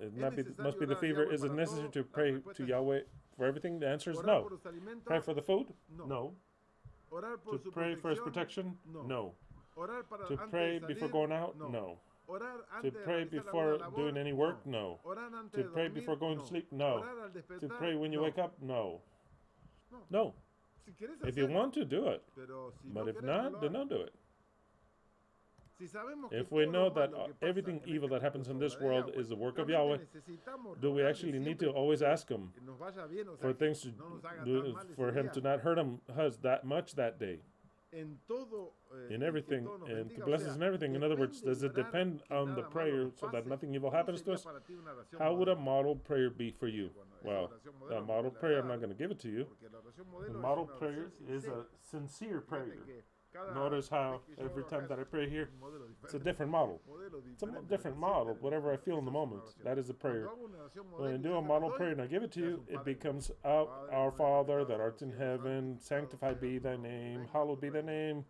It must be the fever. Is it necessary to pray to Yahweh for everything? The answer is no. Pray for the food? No. To pray for his protection? No. To pray before going out? No. To pray before doing any work? No. To pray before going to sleep? No. To pray when you wake up? No. No. If you want to, do it. But if not, then don't do it. If we know that everything evil that happens in this world is the work of Yahweh, do we actually need to always ask him for things to do, for him to not hurt us that much that day? In everything, and to bless us in everything. In other words, does it depend on the prayer so that nothing evil happens to us? How would a model prayer be for you? Well, a model prayer, I'm not going to give it to you. The model prayer is a sincere prayer. Notice how every time that I pray here, it's a different model. It's a different model. Whatever I feel in the moment, that is a prayer. When I do a model prayer and I give it to you, it becomes Our Father that art in heaven, sanctified be thy name, hallowed be thy name.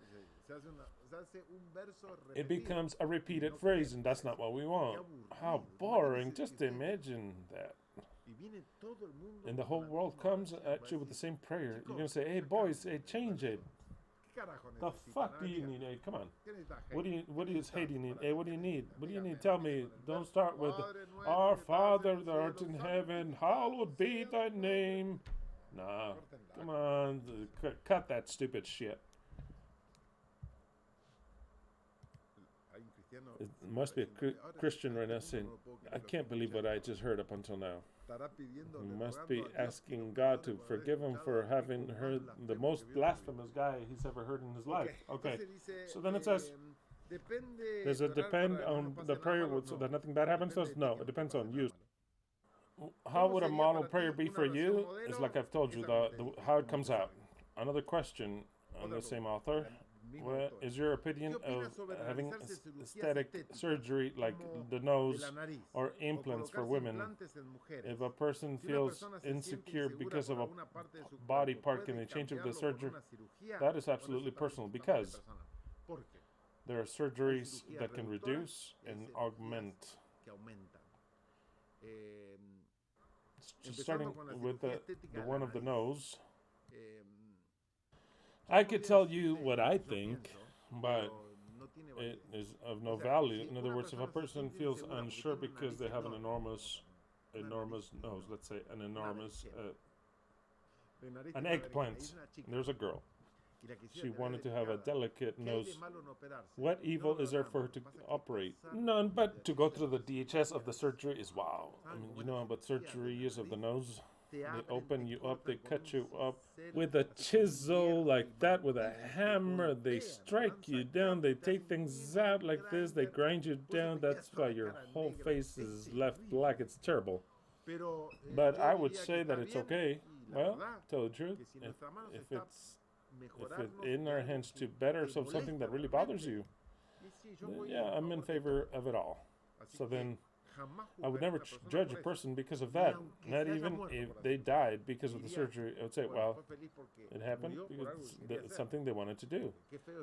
It becomes a repeated phrase, and that's not what we want. How boring. Just imagine that. And the whole world comes at you with the same prayer. You're going to say, hey boys, hey, change it. The fuck do you need? Hey, come on. What do you need? Hey, what do you need? What do you need? Tell me. Don't start with Our Father that art in heaven, hallowed be thy name. Nah, come on. Cut that stupid shit. It must be a Christian right now saying, I can't believe what I just heard up until now. He must be asking God to forgive him for having heard the most blasphemous guy he's ever heard in his life. Okay, so then it says, does it depend on the prayer so that nothing bad happens to us? No, it depends on you. how would a model prayer be for you? It's like I've told you, how it comes out. Another question on the same author. What is your opinion of having aesthetic surgery like the nose or implants for women? If a person feels insecure because of a body part, can they change of the surgery? That is absolutely personal because there are surgeries that can reduce and augment. Starting with the one of the nose, I could tell you what I think, but it is of no value. In other words, if a person feels unsure because they have an enormous nose, let's say an eggplant, there's a girl. She wanted to have a delicate nose. What evil is there for her to operate? None, but to go through the DHS of the surgery is wow. I mean, you know about surgery is of the nose? They open you up, they cut you up with a chisel like that, with a hammer. They strike you down, they take things out like this, they grind you down. That's why your whole face is left black. It's terrible. But I would say that it's okay. Well, tell the truth, if it's in our hands to better something that really bothers you, then yeah, I'm in favor of it all. So then I would never judge a person because of that. Not even if they died because of the surgery. I would say, well, it happened because it's something they wanted to do.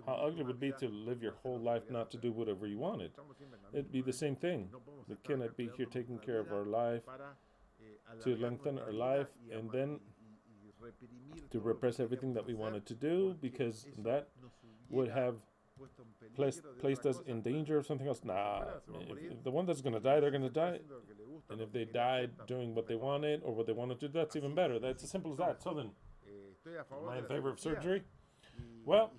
How ugly it would be to live your whole life not to do whatever you wanted. It'd be the same thing. We cannot be here taking care of our life, to lengthen our life, and then to repress everything that we wanted to do, because that would have placed us in danger of something else. Nah, if the one that's going to die, they're going to die. And if they died doing what they wanted or what they wanted to do, that's even better. That's as simple as that. So then, am I in favor of surgery? Well,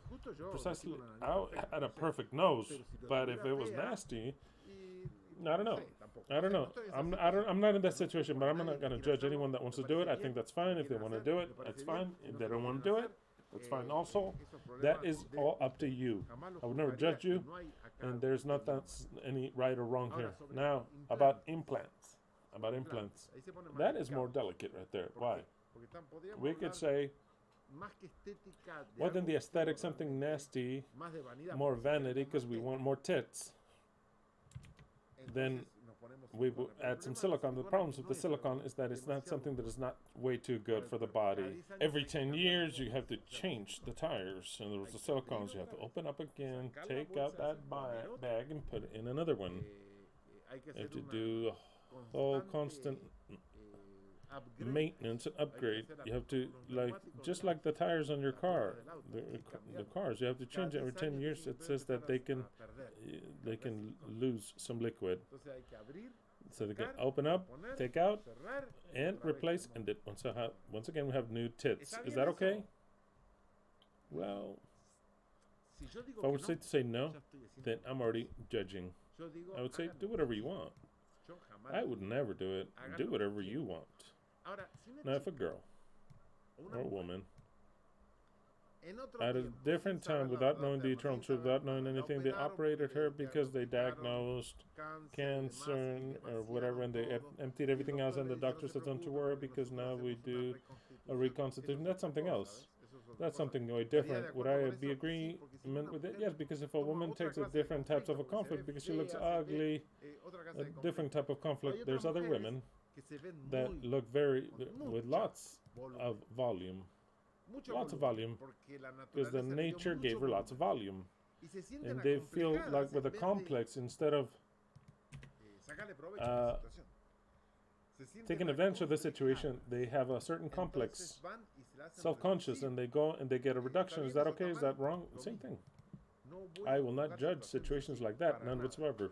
precisely, I had a perfect nose, but if it was nasty, I don't know. I'm not in that situation, but I'm not going to judge anyone that wants to do it. I think that's fine. If they want to do it, that's fine. If they don't want to do it, that's fine also. That is all up to you. I would never judge you, and there's not any right or wrong here. Now, about implants. That is more delicate right there. Why? We could say, more than the aesthetic, something nasty, more vanity, because we want more tits. Then we will add some silicone. The problems with the silicone is that it's not something that is not way too good for the body. Every 10 years, you have to change the tires. And there was the silicones. You have to open up again, take out that bag, and put in another one. You have to do a whole constant maintenance and upgrade. You have to, just like the tires on your car, the cars, you have to change it every 10 years. It says that they can lose some liquid. So they can open up, take out, and replace, and then once again we have new tits. Is that okay? Well, if I would say no, then I'm already judging. I would say do whatever you want. I would never do it. Do whatever you want. Now, if a girl or a woman at a different time, without knowing the eternal truth, without knowing anything, they operated her because they diagnosed cancer or whatever, and they emptied everything else, and the doctor said, don't you worry, because now we do a reconstitution. That's something else. That's something way different. Would I be agreement with it? Yes, because if a woman takes a different types of a conflict because she looks ugly, a different type of conflict, there's other women that look with lots of volume. Lots of volume, because the nature gave her lots of volume, and they feel like with a complex, instead of taking advantage of the situation, they have a certain complex, self-conscious, and they go and they get a reduction. Is that okay? Is that wrong? Same thing. I will not judge situations like that, none whatsoever.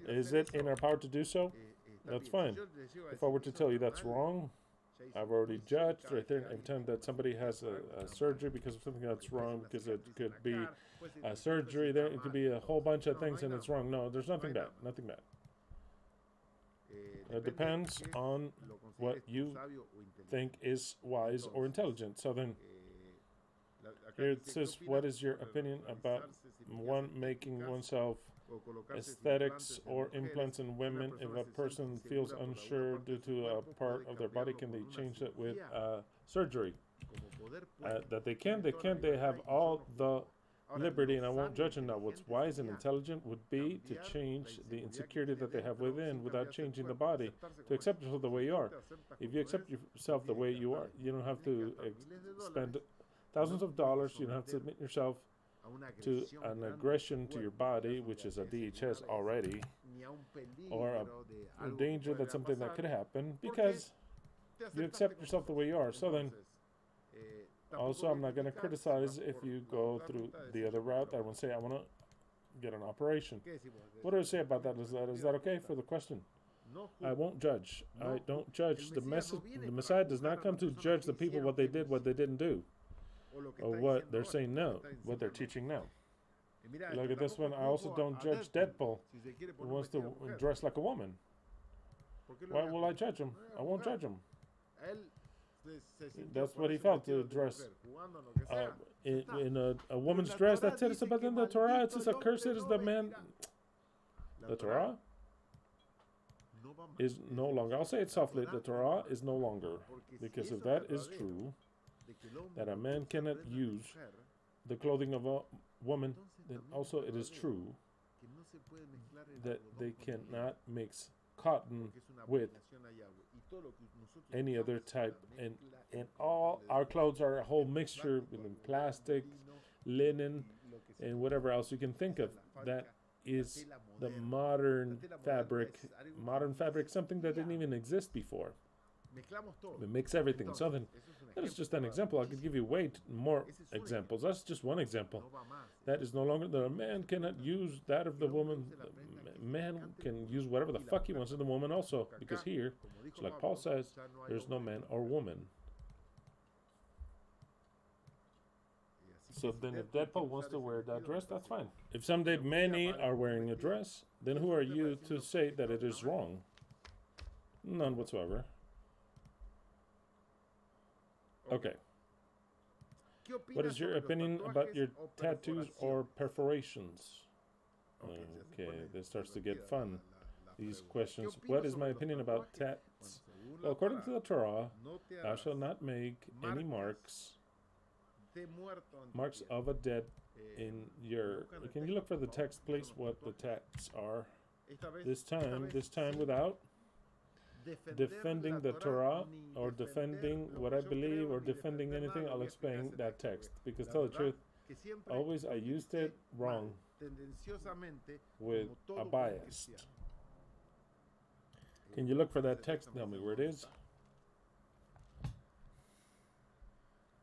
Is it in our power to do so? That's fine. If I were to tell you that's wrong, I've already judged right there. Every time that somebody has a surgery because of something that's wrong, because it could be a surgery there, it could be a whole bunch of things and it's wrong. No, there's nothing bad. Nothing bad. It depends on what you think is wise or intelligent. So then, here it says, what is your opinion about one making oneself aesthetics or implants in women. If a person feels unsure due to a part of their body, can they change it with surgery? That they can. They have all the liberty, and I won't judge them now. What's wise and intelligent would be to change the insecurity that they have within without changing the body, to accept yourself the way you are. If you accept yourself the way you are, you don't have to spend thousands of dollars. You don't have to submit yourself to an aggression to your body, which is a DHS already, or a danger that's something that could happen, because you accept yourself the way you are. So then, also, I'm not going to criticize if you go through the other route. I won't say I want to get an operation. What do I say about that? Is that okay for the question? I won't judge. I don't judge. The Messiah does not come to judge the people what they did, what they didn't do, or what they're saying now, what they're teaching now. Look at this one. I also don't judge Deadpool, who wants to dress like a woman. Why will I judge him? I won't judge him. That's what he felt, to dress in a woman's dress. That's it. But in the Torah, it says, "Accursed is the man." The Torah is no longer. I'll say it softly. The Torah is no longer, because if that is true, that a man cannot use the clothing of a woman, then also it is true that they cannot mix cotton with any other type, and all our clothes are a whole mixture within plastic, linen, and whatever else you can think of. That is the modern fabric, something that didn't even exist before. We mix everything. So then, that is just an example. I could give you way more examples. That's just one example. That is no longer, the man cannot use that of the woman. The man can use whatever the fuck he wants in the woman also, because here, like Paul says, there's no man or woman. So then if Deadpool wants to wear that dress, that's fine. If someday many are wearing a dress, then who are you to say that it is wrong? None whatsoever. Okay. What is your opinion about your tattoos or perforations? Okay, this starts to get fun. These questions. What is my opinion about tats? Well, according to the Torah, thou shalt not make any marks of a dead in your... Can you look for the text, please, what the tats are? This time without defending the Torah or defending what I believe or defending anything. I'll explain that text, because tell the truth, always I used it wrong with a bias. Can you look for that text? Tell me where it is.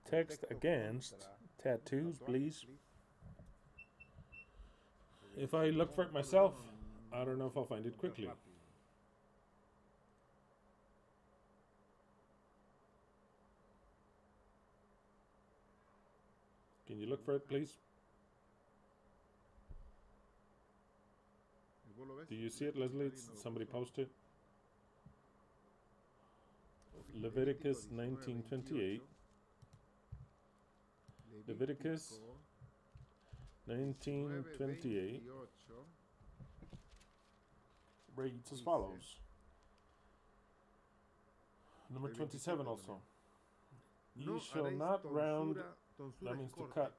Text against tattoos, please. If I look for it myself, I don't know if I'll find it quickly. Can you look for it, please? Do you see it, Leslie? Somebody posted. Leviticus 19:28. Leviticus 19:28 reads as follows. Number 27 also. You shall not round, that means to cut.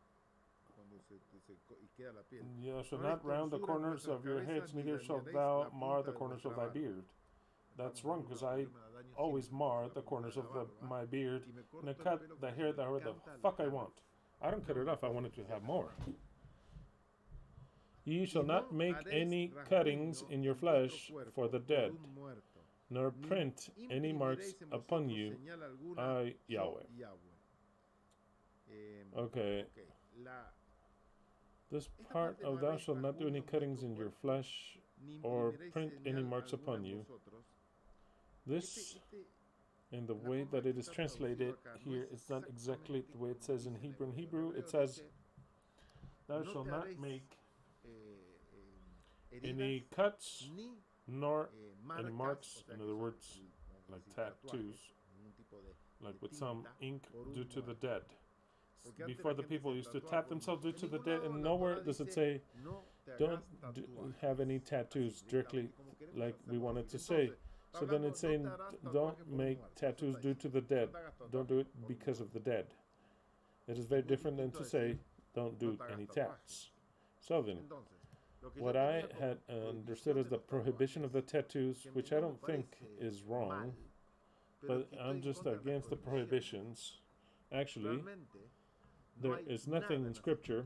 You shall not round the corners of your heads, neither shalt thou mar the corners of thy beard. That's wrong, because I always mar the corners of my beard, and I cut the hair the fuck I want. I don't cut it off, I want it to have more. Ye shall not make any cuttings in your flesh for the dead, nor print any marks upon you, I, Yahweh. Okay. This part of thou shalt not do any cuttings in your flesh, or print any marks upon you. This, in the way that it is translated here, it's not exactly the way it says in Hebrew. In Hebrew, it says, thou shalt not make any cuts, nor any marks, in other words, like tattoos, like with some ink due to the dead. Before the people used to tap themselves due to the dead, and nowhere does it say don't have any tattoos directly like we wanted to say. So then it's saying don't make tattoos due to the dead. Don't do it because of the dead. It is very different than to say don't do any tats. So then, what I had understood as the prohibition of the tattoos, which I don't think is wrong, but I'm just against the prohibitions. Actually, there is nothing in Scripture,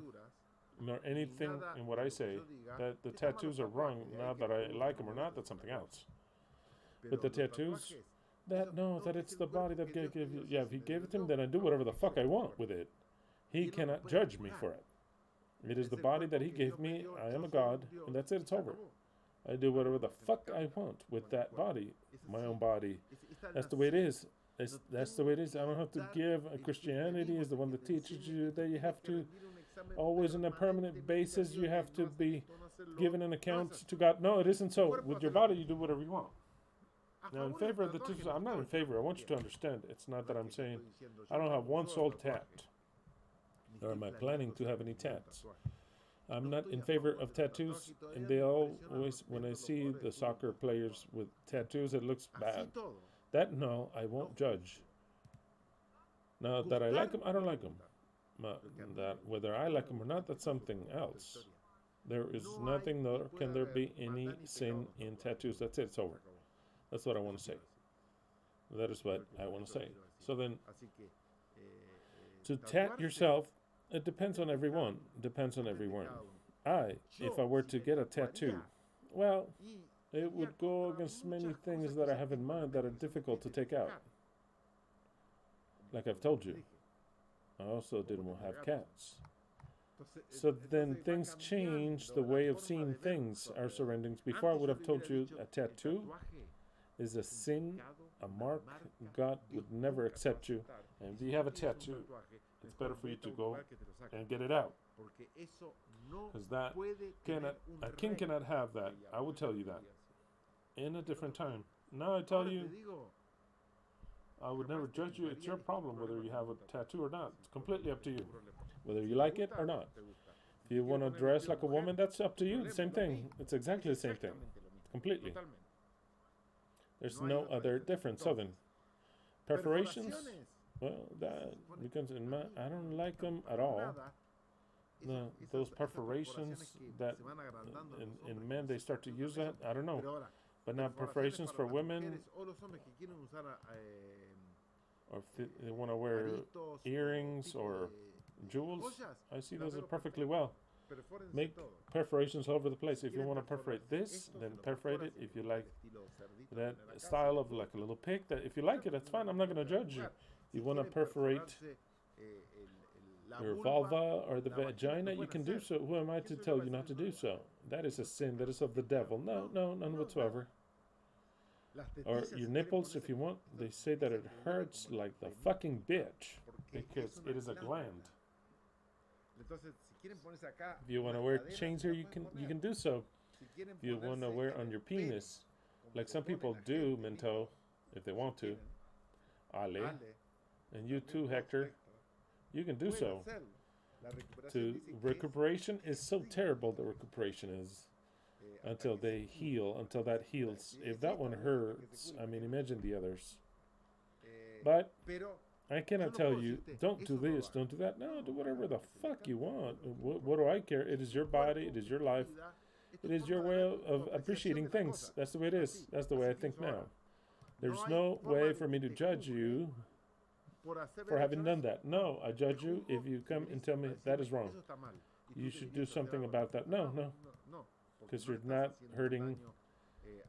nor anything in what I say, that the tattoos are wrong. Now that I like them or not, that's something else. But the tattoos, that it's the body that gave you. Yeah, if he gave it to him, then I do whatever the fuck I want with it. He cannot judge me for it. It is the body that he gave me. I am a God, and that's it. It's over. I do whatever the fuck I want with that body, my own body. That's the way it is. That's the way it is. I don't have to give. Christianity is the one that teaches you that you have to always on a permanent basis. You have to be given an account to God. No, it isn't so. With your body, you do whatever you want. Now, in favor of the tattoos, I'm not in favor. I want you to understand. It's not that I'm saying I don't have one soul tapped. Or am I planning to have any tats? I'm not in favor of tattoos, and they always, when I see the soccer players with tattoos, it looks bad. That, no, I won't judge. Now, that I like them, I don't like them. That whether I like them or not, that's something else. There is nothing, nor can there be any sin in tattoos. That's it, it's over. That's what I want to say. That is what I want to say. So then, to tat yourself, it depends on everyone. Depends on everyone. If I were to get a tattoo, well, it would go against many things that I have in mind that are difficult to take out. Like I've told you, I also didn't have cats. So then things change the way of seeing things, our surroundings. Before I would have told you a tattoo is a sin, a mark. God would never accept you. And if you have a tattoo, it's better for you to go and get it out. Because a king cannot have that. I will tell you that. In a different time. Now I tell you, I would never judge you. It's your problem whether you have a tattoo or not. It's completely up to you. Whether you like it or not. If you want to dress like a woman, that's up to you. The same thing. It's exactly the same thing. Completely. There's no other difference. So then, perforations, well, that because I don't like them at all. Those perforations that in men they start to use that, I don't know. But now perforations for women, or if they want to wear earrings or jewels, I see those are perfectly well. Make perforations all over the place. If you want to perforate this, then perforate it. If you like that style of like a little pick, that if you like it, that's fine. I'm not going to judge you. You want to perforate your vulva or the vagina, you can do so. Who am I to tell you not to do so? That is a sin. That is of the devil. No, none whatsoever. Or your nipples, if you want. They say that it hurts like the fucking bitch because it is a gland. If you want to wear chains here, you can do so. If you want to wear on your penis, like some people do, Minto, if they want to, Ale, and you too, Hector, you can do so. Recuperation is so terrible. The recuperation is until they heal, until that heals. If that one hurts, I mean, imagine the others. But I cannot tell you, don't do this, don't do that. No, do whatever the fuck you want. What do I care? It is your body, it is your life. It is your way of appreciating things. That's the way it is. That's the way I think now. There's no way for me to judge you for having done that. No, I judge you if you come and tell me that is wrong. You should do something about that. No. Because you're not hurting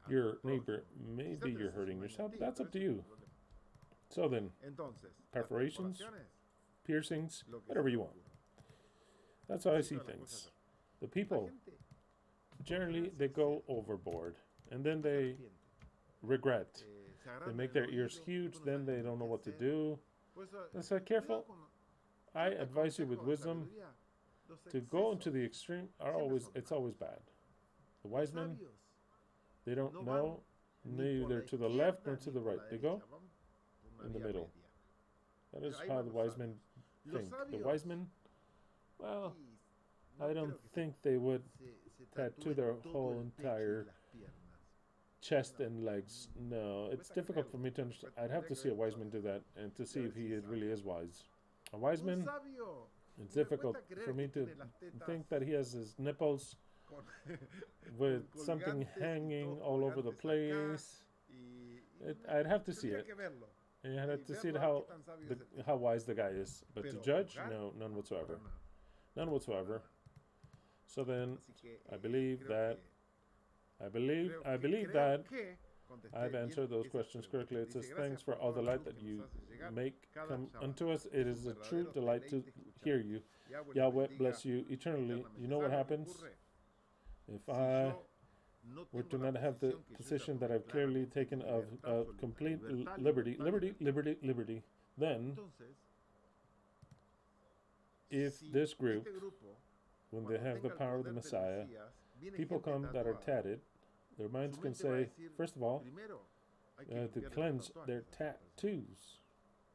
your neighbor. Maybe you're hurting yourself. That's up to you. So then, perforations, piercings, whatever you want. That's how I see things. The people, generally, they go overboard. And then they regret. They make their ears huge, then they don't know what to do. And so careful. I advise you with wisdom to go into the extreme. It's always bad. The wise men, they don't know neither to the left nor to the right. They go in the middle. That is how the wise men think? The wise men? Well, I don't think they would tattoo their whole entire chest and legs. No, it's difficult for me to understand. I'd have to see a wise man do that and to see if he really is wise. A wise man, it's difficult for me to think that he has his nipples with something hanging all over the place. I'd have to see it. And I'd have to see how wise the guy is. But to judge, no, none whatsoever. None whatsoever. So then, I believe that I've answered those questions correctly. It says, thanks for all the light that you make come unto us. It is a true delight to hear you. Yahweh bless you eternally. You know what happens? If I were to not have the position that I've clearly taken of complete liberty, then if this group, when they have the power of the Messiah, people come that are tatted, their minds can say, first of all, to cleanse their tattoos.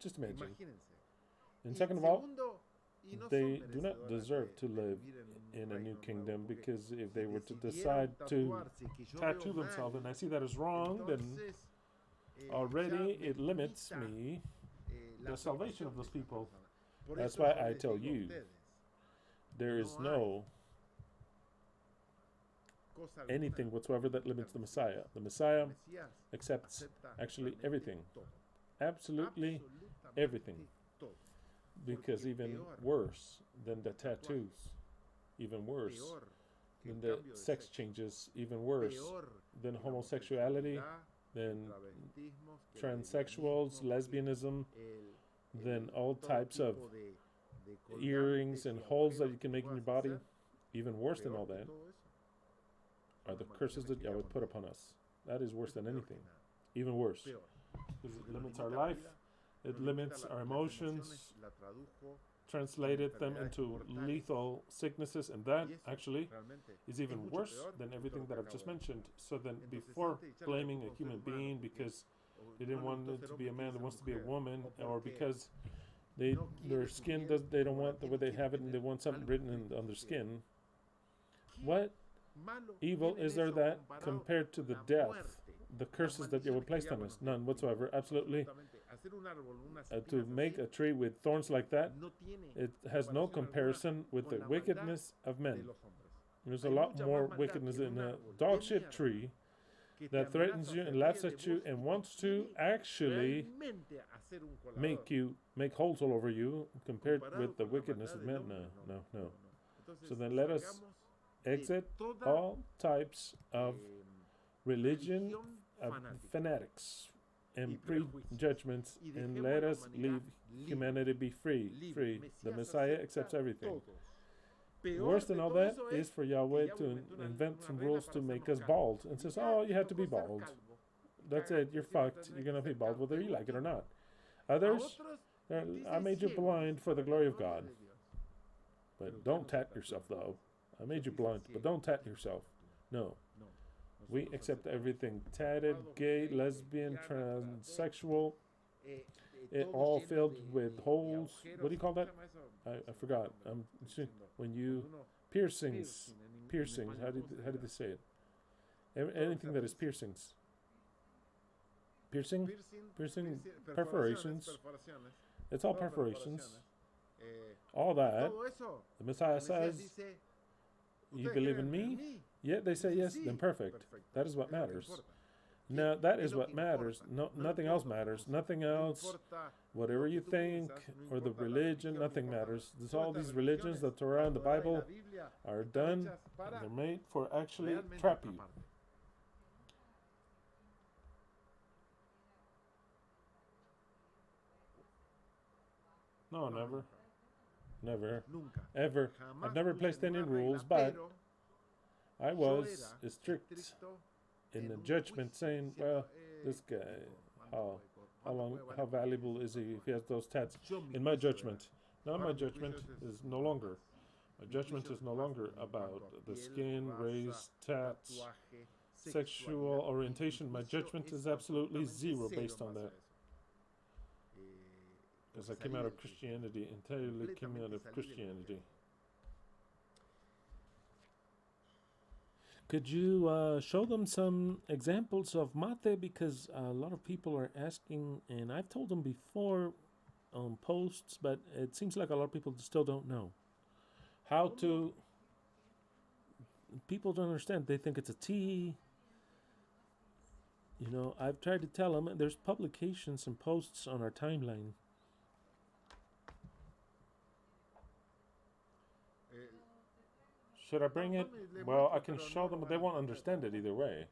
Just imagine. And second of all, they do not deserve to live in a new kingdom, because if they were to decide to tattoo themselves, and I see that as wrong, then already it limits me, the salvation of those people. That's why I tell you, there is no anything whatsoever that limits the Messiah. The Messiah accepts actually everything. Absolutely everything. Because even worse than the tattoos, even worse than the sex changes, even worse than homosexuality, than transsexuals, lesbianism, than all types of earrings and holes that you can make in your body, even worse than all that are the curses that Yahweh put upon us. That is worse than anything. Even worse. Because it limits our life. It limits our emotions, translated them into lethal sicknesses, and that actually is even worse than everything that I've just mentioned. So then, before blaming a human being because they didn't want it to be a man that wants to be a woman, or because their skin they don't want the way they have it and they want something written on their skin, what evil is there that compared to the death, the curses that Yahweh placed on us? None whatsoever. Absolutely. To make a tree with thorns like that, it has no comparison with the wickedness of men. There's a lot more wickedness in a dog shit tree that threatens you and laughs at you and wants to actually make holes all over you, compared with the wickedness of men. No. So then let us exit all types of religion, of fanatics and prejudgments, and let us leave humanity be free. The Messiah accepts everything. Worse than all that is for Yahweh to invent some rules to make us bald, and says, oh, you have to be bald. That's it, you're fucked. You're going to be bald whether you like it or not. Others, I made you blind for the glory of God. But don't tat yourself, though. I made you blind, but don't tat yourself. No. We accept everything. Tatted, gay, lesbian, transsexual. It all filled with holes. What do you call that? I forgot. When you piercings. How did they say it? Anything that is piercings. Piercing, perforations. It's all perforations. All that. The Messiah says, you believe in me? Yeah, they say yes, then perfect. That is what matters. Now, that is what matters. No, nothing else matters. Nothing else, whatever you think, or the religion, nothing matters. There's all these religions, the Torah and the Bible, are done, and they're made for actually trap you. No, never, ever. I've never placed any rules, but I was strict in the judgment, saying, well, this guy, how valuable is he if he has those tats? In my judgment. Now my judgment is no longer. My judgment is no longer about the skin, race, tats, sexual orientation. My judgment is absolutely zero based on that. Because I came out of Christianity, entirely came out of Christianity. Could you show them some examples of mate? Because a lot of people are asking, and I've told them before on posts, but it seems like a lot of people still don't know how to. People don't understand. They think it's a tea. You know, I've tried to tell them. There's publications and posts on our timeline. Should I bring it? Well, I can show them, but they won't understand it either way.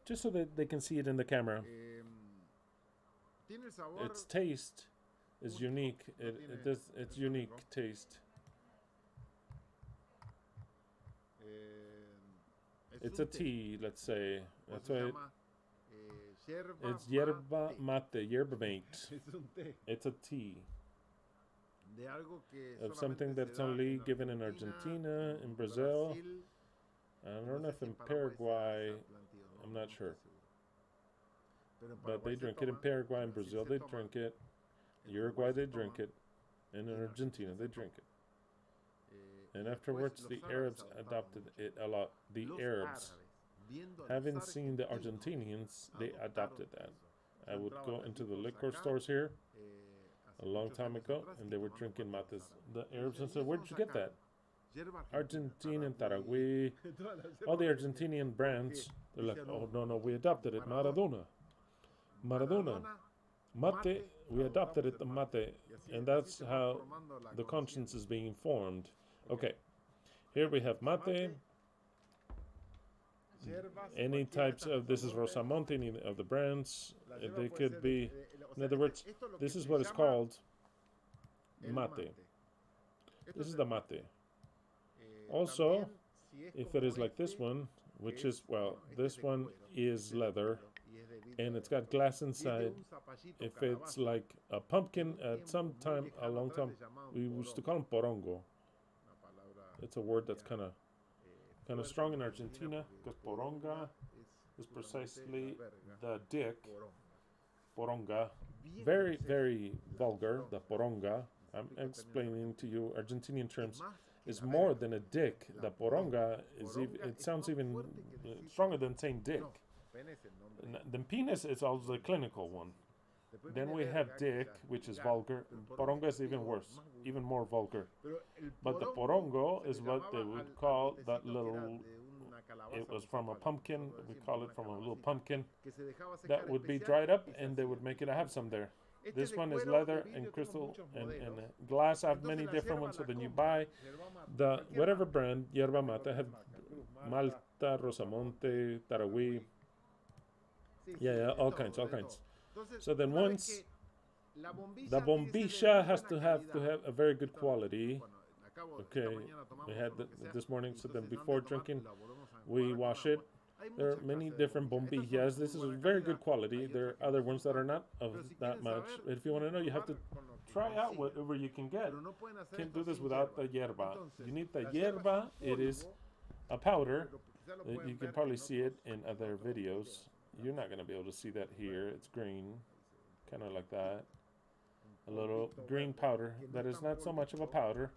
Just so that they can see it in the camera. Its taste is unique. It's unique taste. It's a tea, let's say. That's why it's yerba mate, yerba mate. It's a tea of something that's only given in Argentina, in Brazil. I don't know if in Paraguay, I'm not sure. But they drink it in Paraguay and Brazil, they drink it. Uruguay, they drink it. And in Argentina, they drink it. And afterwards, the Arabs adopted it a lot. The Arabs, having seen the Argentinians, they adopted that. I would go into the liquor stores here a long time ago, and they were drinking mates. The Arabs said, "Where did you get that?" Argentinian, Taragüe, all the Argentinian brands. They're like, "Oh, no, we adopted it. Maradona. Mate, we adopted it, the mate." And that's how the conscience is being formed. Okay, here we have mate. Any types of, this is Rosamonte, any of the brands. They could be, in other words, this is what is called mate. This is the mate. Also, if it is like this one, which is, well, this one is leather, and it's got glass inside. If it's like a pumpkin, at some time, a long time, we used to call them porongo. It's a word that's kind of strong in Argentina, because poronga is precisely the dick. Poronga, very, very vulgar. The poronga, I'm explaining to you Argentinian terms, is more than a dick. The poronga is it sounds even stronger than saying dick. The penis is also the clinical one. Then we have dick, which is vulgar. Poronga is even worse, even more vulgar. But the porongo is what they would call that little, it was from a pumpkin, we call it from a little pumpkin, that would be dried up, and they would make it, I have some there. This one is leather and crystal and glass. I have many different ones, so then you buy the whatever brand, yerba mate, I have Malta, Rosamonte, Taragüe, yeah, all kinds. So then once the bombilla has to have a very good quality. Okay, we had this morning. So then before drinking, we wash it. There are many different bombillas. This is very good quality. There are other ones that are not of that much. If you want to know, you have to try out whatever you can get. Can't do this without the yerba. You need the yerba. It is a powder. You can probably see it in other videos. You're not going to be able to see that here. It's green, kind of like that. A little green powder that is not so much of a powder,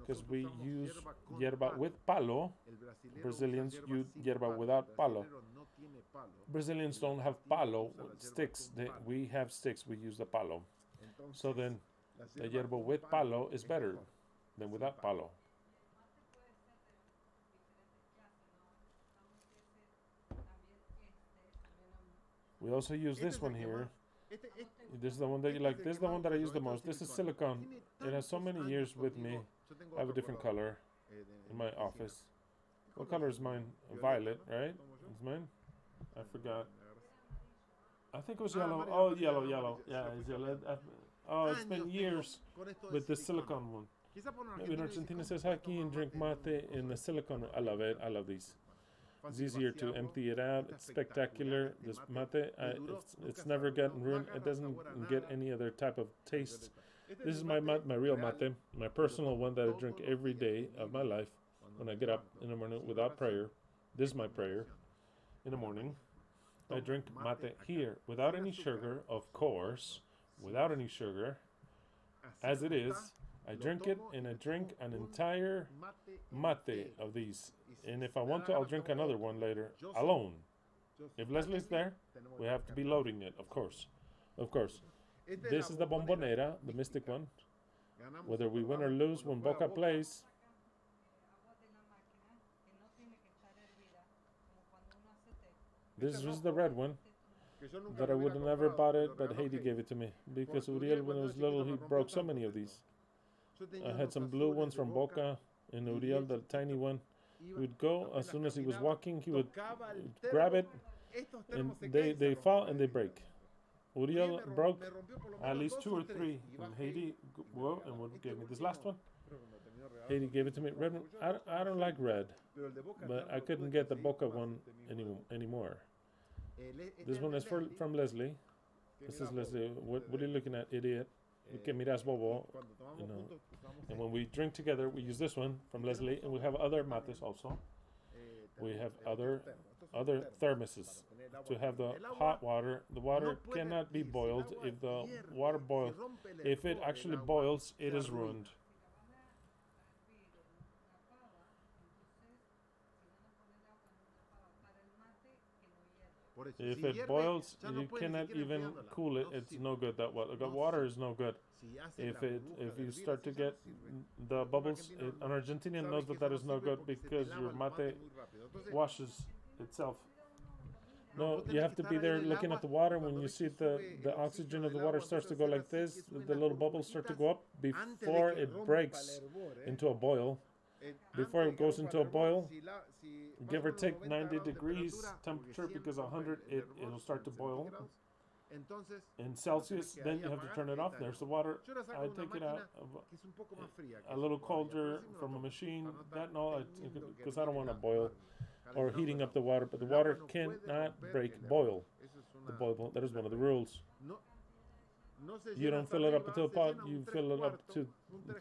because we use yerba with palo. Brazilians use yerba without palo. Brazilians don't have palo sticks. We have sticks. We use the palo. So then the yerba with palo is better than without palo. We also use this one here. This is the one that you like. This is the one that I use the most. This is silicone. It has so many years with me. I have a different color in my office. What color is mine? Violet, right? It's mine? I forgot. I think it was yellow. Oh, yellow. Yeah, it's yellow. Oh, it's been years with the silicone one. Maybe in Argentina says, how can you drink mate in the silicone? I love it. I love these. It's easier to empty it out. It's spectacular. This mate, it's never gotten ruined. It doesn't get any other type of taste. This is my real mate, my personal one that I drink every day of my life when I get up in the morning without prayer. This is my prayer in the morning. I drink mate here without any sugar, of course, without any sugar, as it is. I drink it, and I drink an entire mate of these. And if I want to, I'll drink another one later, alone. If Leslie's there, we have to be loading it, of course. Of course. This is the bombonera, the mystic one. Whether we win or lose when Boca plays, this is the red one that I would have never bought it, but Haiti gave it to me because Uriel, when he was little, he broke so many of these. I had some blue ones from Boca, and Uriel, the tiny one, he would go as soon as he was walking, he would grab it, and they fall and they break. Uriel broke at least 2 or 3, and Haiti gave me this last one. Haiti gave it to me. Red one. I don't like red, but I couldn't get the Boca one anymore. This one is from Leslie. This is Leslie. What are you looking at, idiot? Que miras bobo. You know. And when we drink together, we use this one from Leslie, and we have other mates also. We have other thermoses to have the hot water. The water cannot be boiled. If the water boils, if it actually boils, it is ruined. If it boils, you cannot even cool it. It's no good. That water is no good. If you start to get the bubbles, an Argentinian knows that is no good because your mate washes itself. No, you have to be there looking at the water. When you see the oxygen of the water starts to go like this, the little bubbles start to go up before it breaks into a boil. Before it goes into a boil, give or take 90 degrees temperature, because 100 it'll start to boil. In Celsius, then you have to turn it off. There's the water. I take it out a little colder from a machine. Because I don't want to boil or heating up the water. But the water cannot boil. That is one of the rules. You don't fill it up until pot. You fill it up to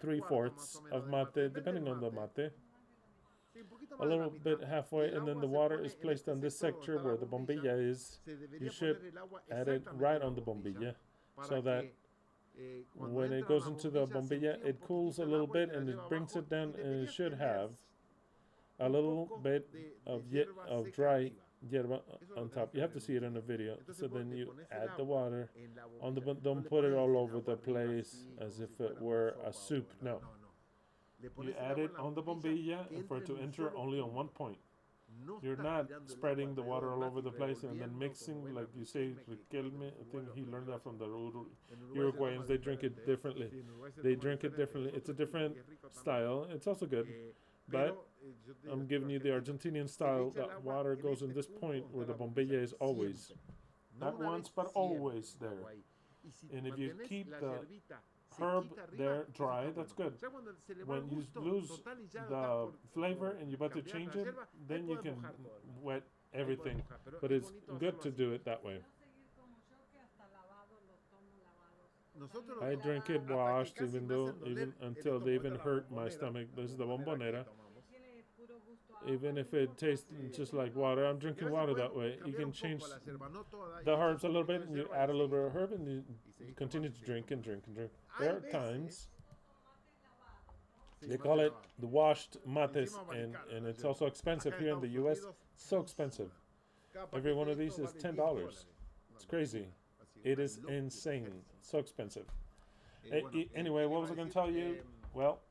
3/4 of mate, depending on the mate. A little bit halfway, and then the water is placed on this sector where the bombilla is. You should add it right on the bombilla, so that when it goes into the bombilla, it cools a little bit and it brings it down, and it should have a little bit of dry yerba on top. You have to see it in the video. So then you add the water on the. Don't put it all over the place as if it were a soup. No. You add it on the bombilla, and for it to enter only on one point. You're not spreading the water all over the place and then mixing, like you say, Riquelme. I think he learned that from the Uruguayans. They drink it differently. It's a different style. It's also good. But I'm giving you the Argentinian style. That water goes in this point where the bombilla is always. Not once, but always there. And if you keep the herb there dry, that's good. When you lose the flavor and you want to change it, then you can wet everything. But it's good to do it that way. I drink it washed, even until they even hurt my stomach. This is the bombonera. Even if it tastes just like water, I'm drinking water that way. You can change the herbs a little bit, and you add a little bit of herb, and you continue to drink and drink and drink. There are times they call it the washed mates, and it's also expensive here in the U.S. So expensive. Every one of these is $10. It's crazy. It is insane. So expensive. Anyway, what was I going to tell you? Well,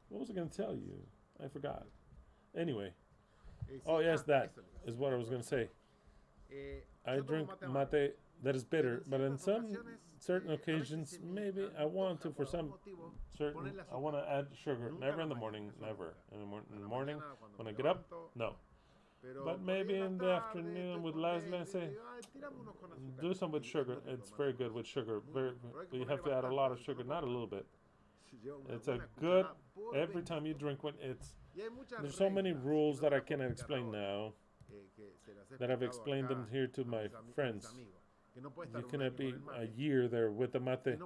what was I going to tell you? I forgot. Anyway. Oh, yes, that is what I was going to say. I drink mate that is bitter, but in certain occasions, maybe I want to, I want to add sugar. Never in the morning, never. In the morning, when I get up, no. But maybe in the afternoon with Leslie, I say, do some with sugar. It's very good with sugar. You have to add a lot of sugar, not a little bit. It's a good, every time you drink one, there's so many rules that I cannot explain now, that I've explained them here to my friends. You cannot be a year there with the mate.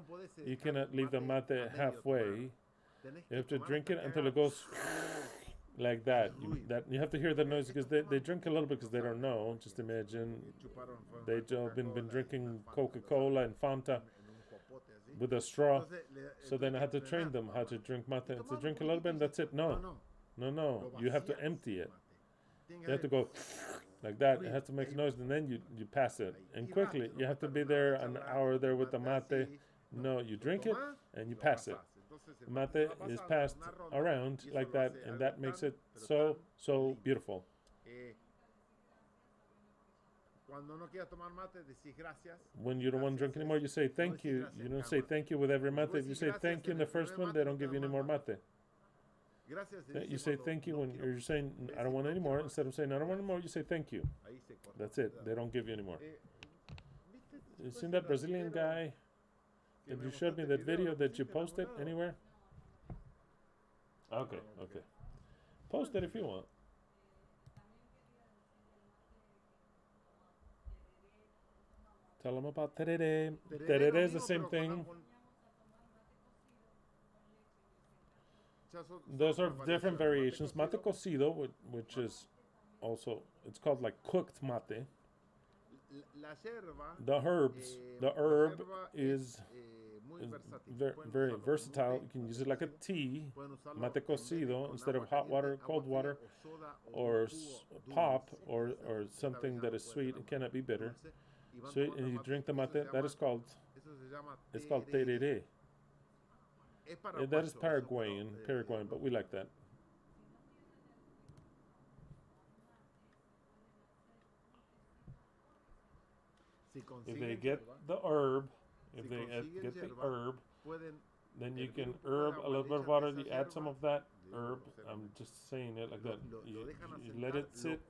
You cannot leave the mate halfway. You have to drink it until it goes like that. You have to hear the noise, because they drink a little bit because they don't know. Just imagine they've been drinking Coca-Cola and Fanta, with a straw. Entonces, So then I had to train them how to drink mate. To drink a little bit and that's it. No. You have to empty it. You have to go like that. It has to make noise, and then you pass it. And quickly, you have to be there an hour there with the mate. No, you drink it and you pass it. The mate is passed around like that, and that makes it so beautiful. When you don't want to drink anymore, you say thank you. You don't say thank you with every mate. If you say thank you in the first one, they don't give you any more mate. You say thank you when you're saying I don't want any more. Instead of saying I don't want any more, you say thank you. That's it. They don't give you any more. You seen that Brazilian guy that you showed me, that video that you posted anywhere? Okay. Post it if you want. Tell them about tereré. Tereré is the same thing. Those are different variations. Mate cocido, which is also, it's called like cooked mate. The herb is very versatile. You can use it like a tea, mate cocido, instead of hot water, cold water, or pop, or something that is sweet. It cannot be bitter. Sweet, and you drink the mate. That is called, it's called tereré. That is Paraguayan, but we like that. If they get the herb, then you can herb a little bit of water. You add some of that herb. I'm just saying it like that. You let it sit,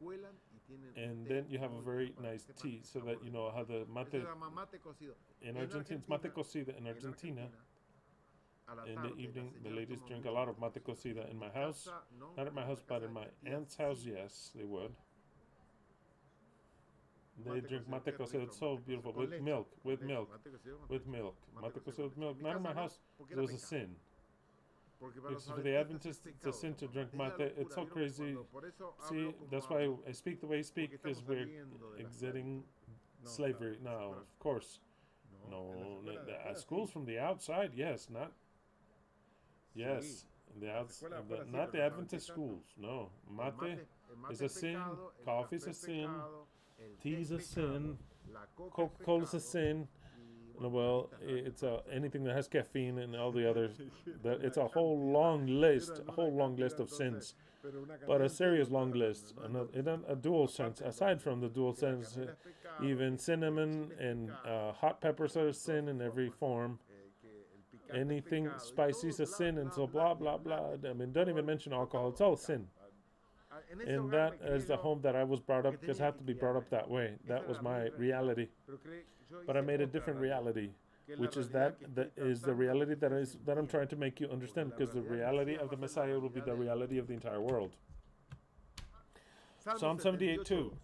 and then you have a very nice tea, so that you know how the mate. In Argentina, it's mate cocido in Argentina. In the evening, the ladies drink a lot of mate cocida. In my house, not at my house, but in my aunt's house, yes, they would. They drink mate cocido. It's so beautiful, with milk. Mate cocido with milk. Not in my house, it was a sin. Because for the Adventists, it's a sin to drink mate. It's so crazy. See, that's why I speak the way I speak, because we're exiting slavery now, of course. No, schools from the outside, yes, not. Yes, not the Adventist schools. No, mate is a sin. Coffee is a sin. Tea is a sin. Coca-Cola is a sin. Well, it's anything that has caffeine and all the others. It's a whole long list of sins. But a serious long list, in a dual sense. Aside from the dual sense, even cinnamon and hot peppers are a sin in every form. Anything spicy is a sin, and so blah blah blah. I mean, don't even mention alcohol. It's all sin. And that is the home that I was brought up, because I had to be brought up that way. That was my reality. But I made a different reality, which is that is the reality that I'm trying to make you understand, because the reality of the Messiah will be the reality of the entire world. Psalm 78:2.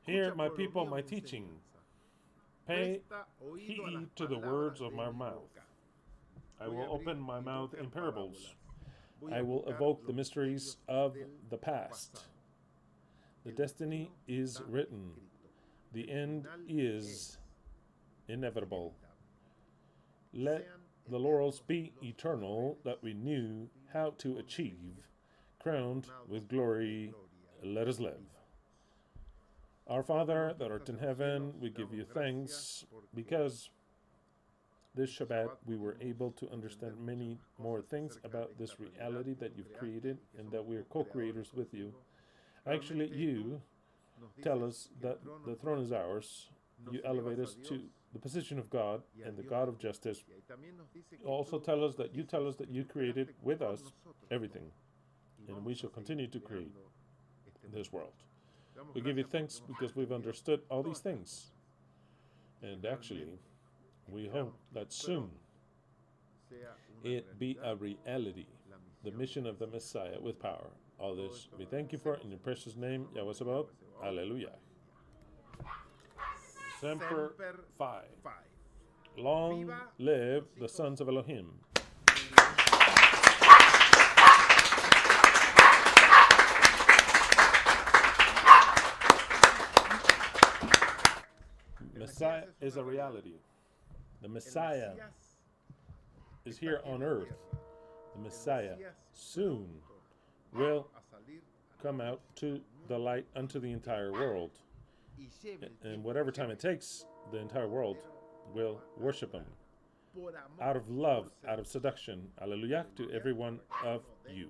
Hear, my people, my teaching. Pay heed to the words of my mouth. I will open my mouth in parables. I will evoke the mysteries of the past. The destiny is written. The end is inevitable. Let the laurels be eternal that we knew how to achieve. Crowned with glory, let us live. Our Father that art in heaven, we give you thanks, because this Shabbat we were able to understand many more things about this reality that you've created, and that we are co-creators with you. Actually, you tell us that the throne is ours. You elevate us to the position of God and the God of justice. You also tell us that you created with us everything, and we shall continue to create this world. We give you thanks because we've understood all these things. And actually, we hope that soon it be a reality, the mission of the Messiah with power. All this we thank you for in your precious name, Yahweh Sabaoth. Alleluia. Semper Fi. Long live the sons of Elohim. Messiah is a reality. The El Messiah Mesías is está here aquí en on la earth. tierra. The El Messiah Mesías soon pronto will a salir a la come out luz to al the mundo light unto the entire world. y lleve el And tiempo whatever que time it lleve, takes, the entire world pero will va a worship him lograr. Por amor, out of love, por out of seducción. seduction. Hallelujah to every one of Aleluya. you.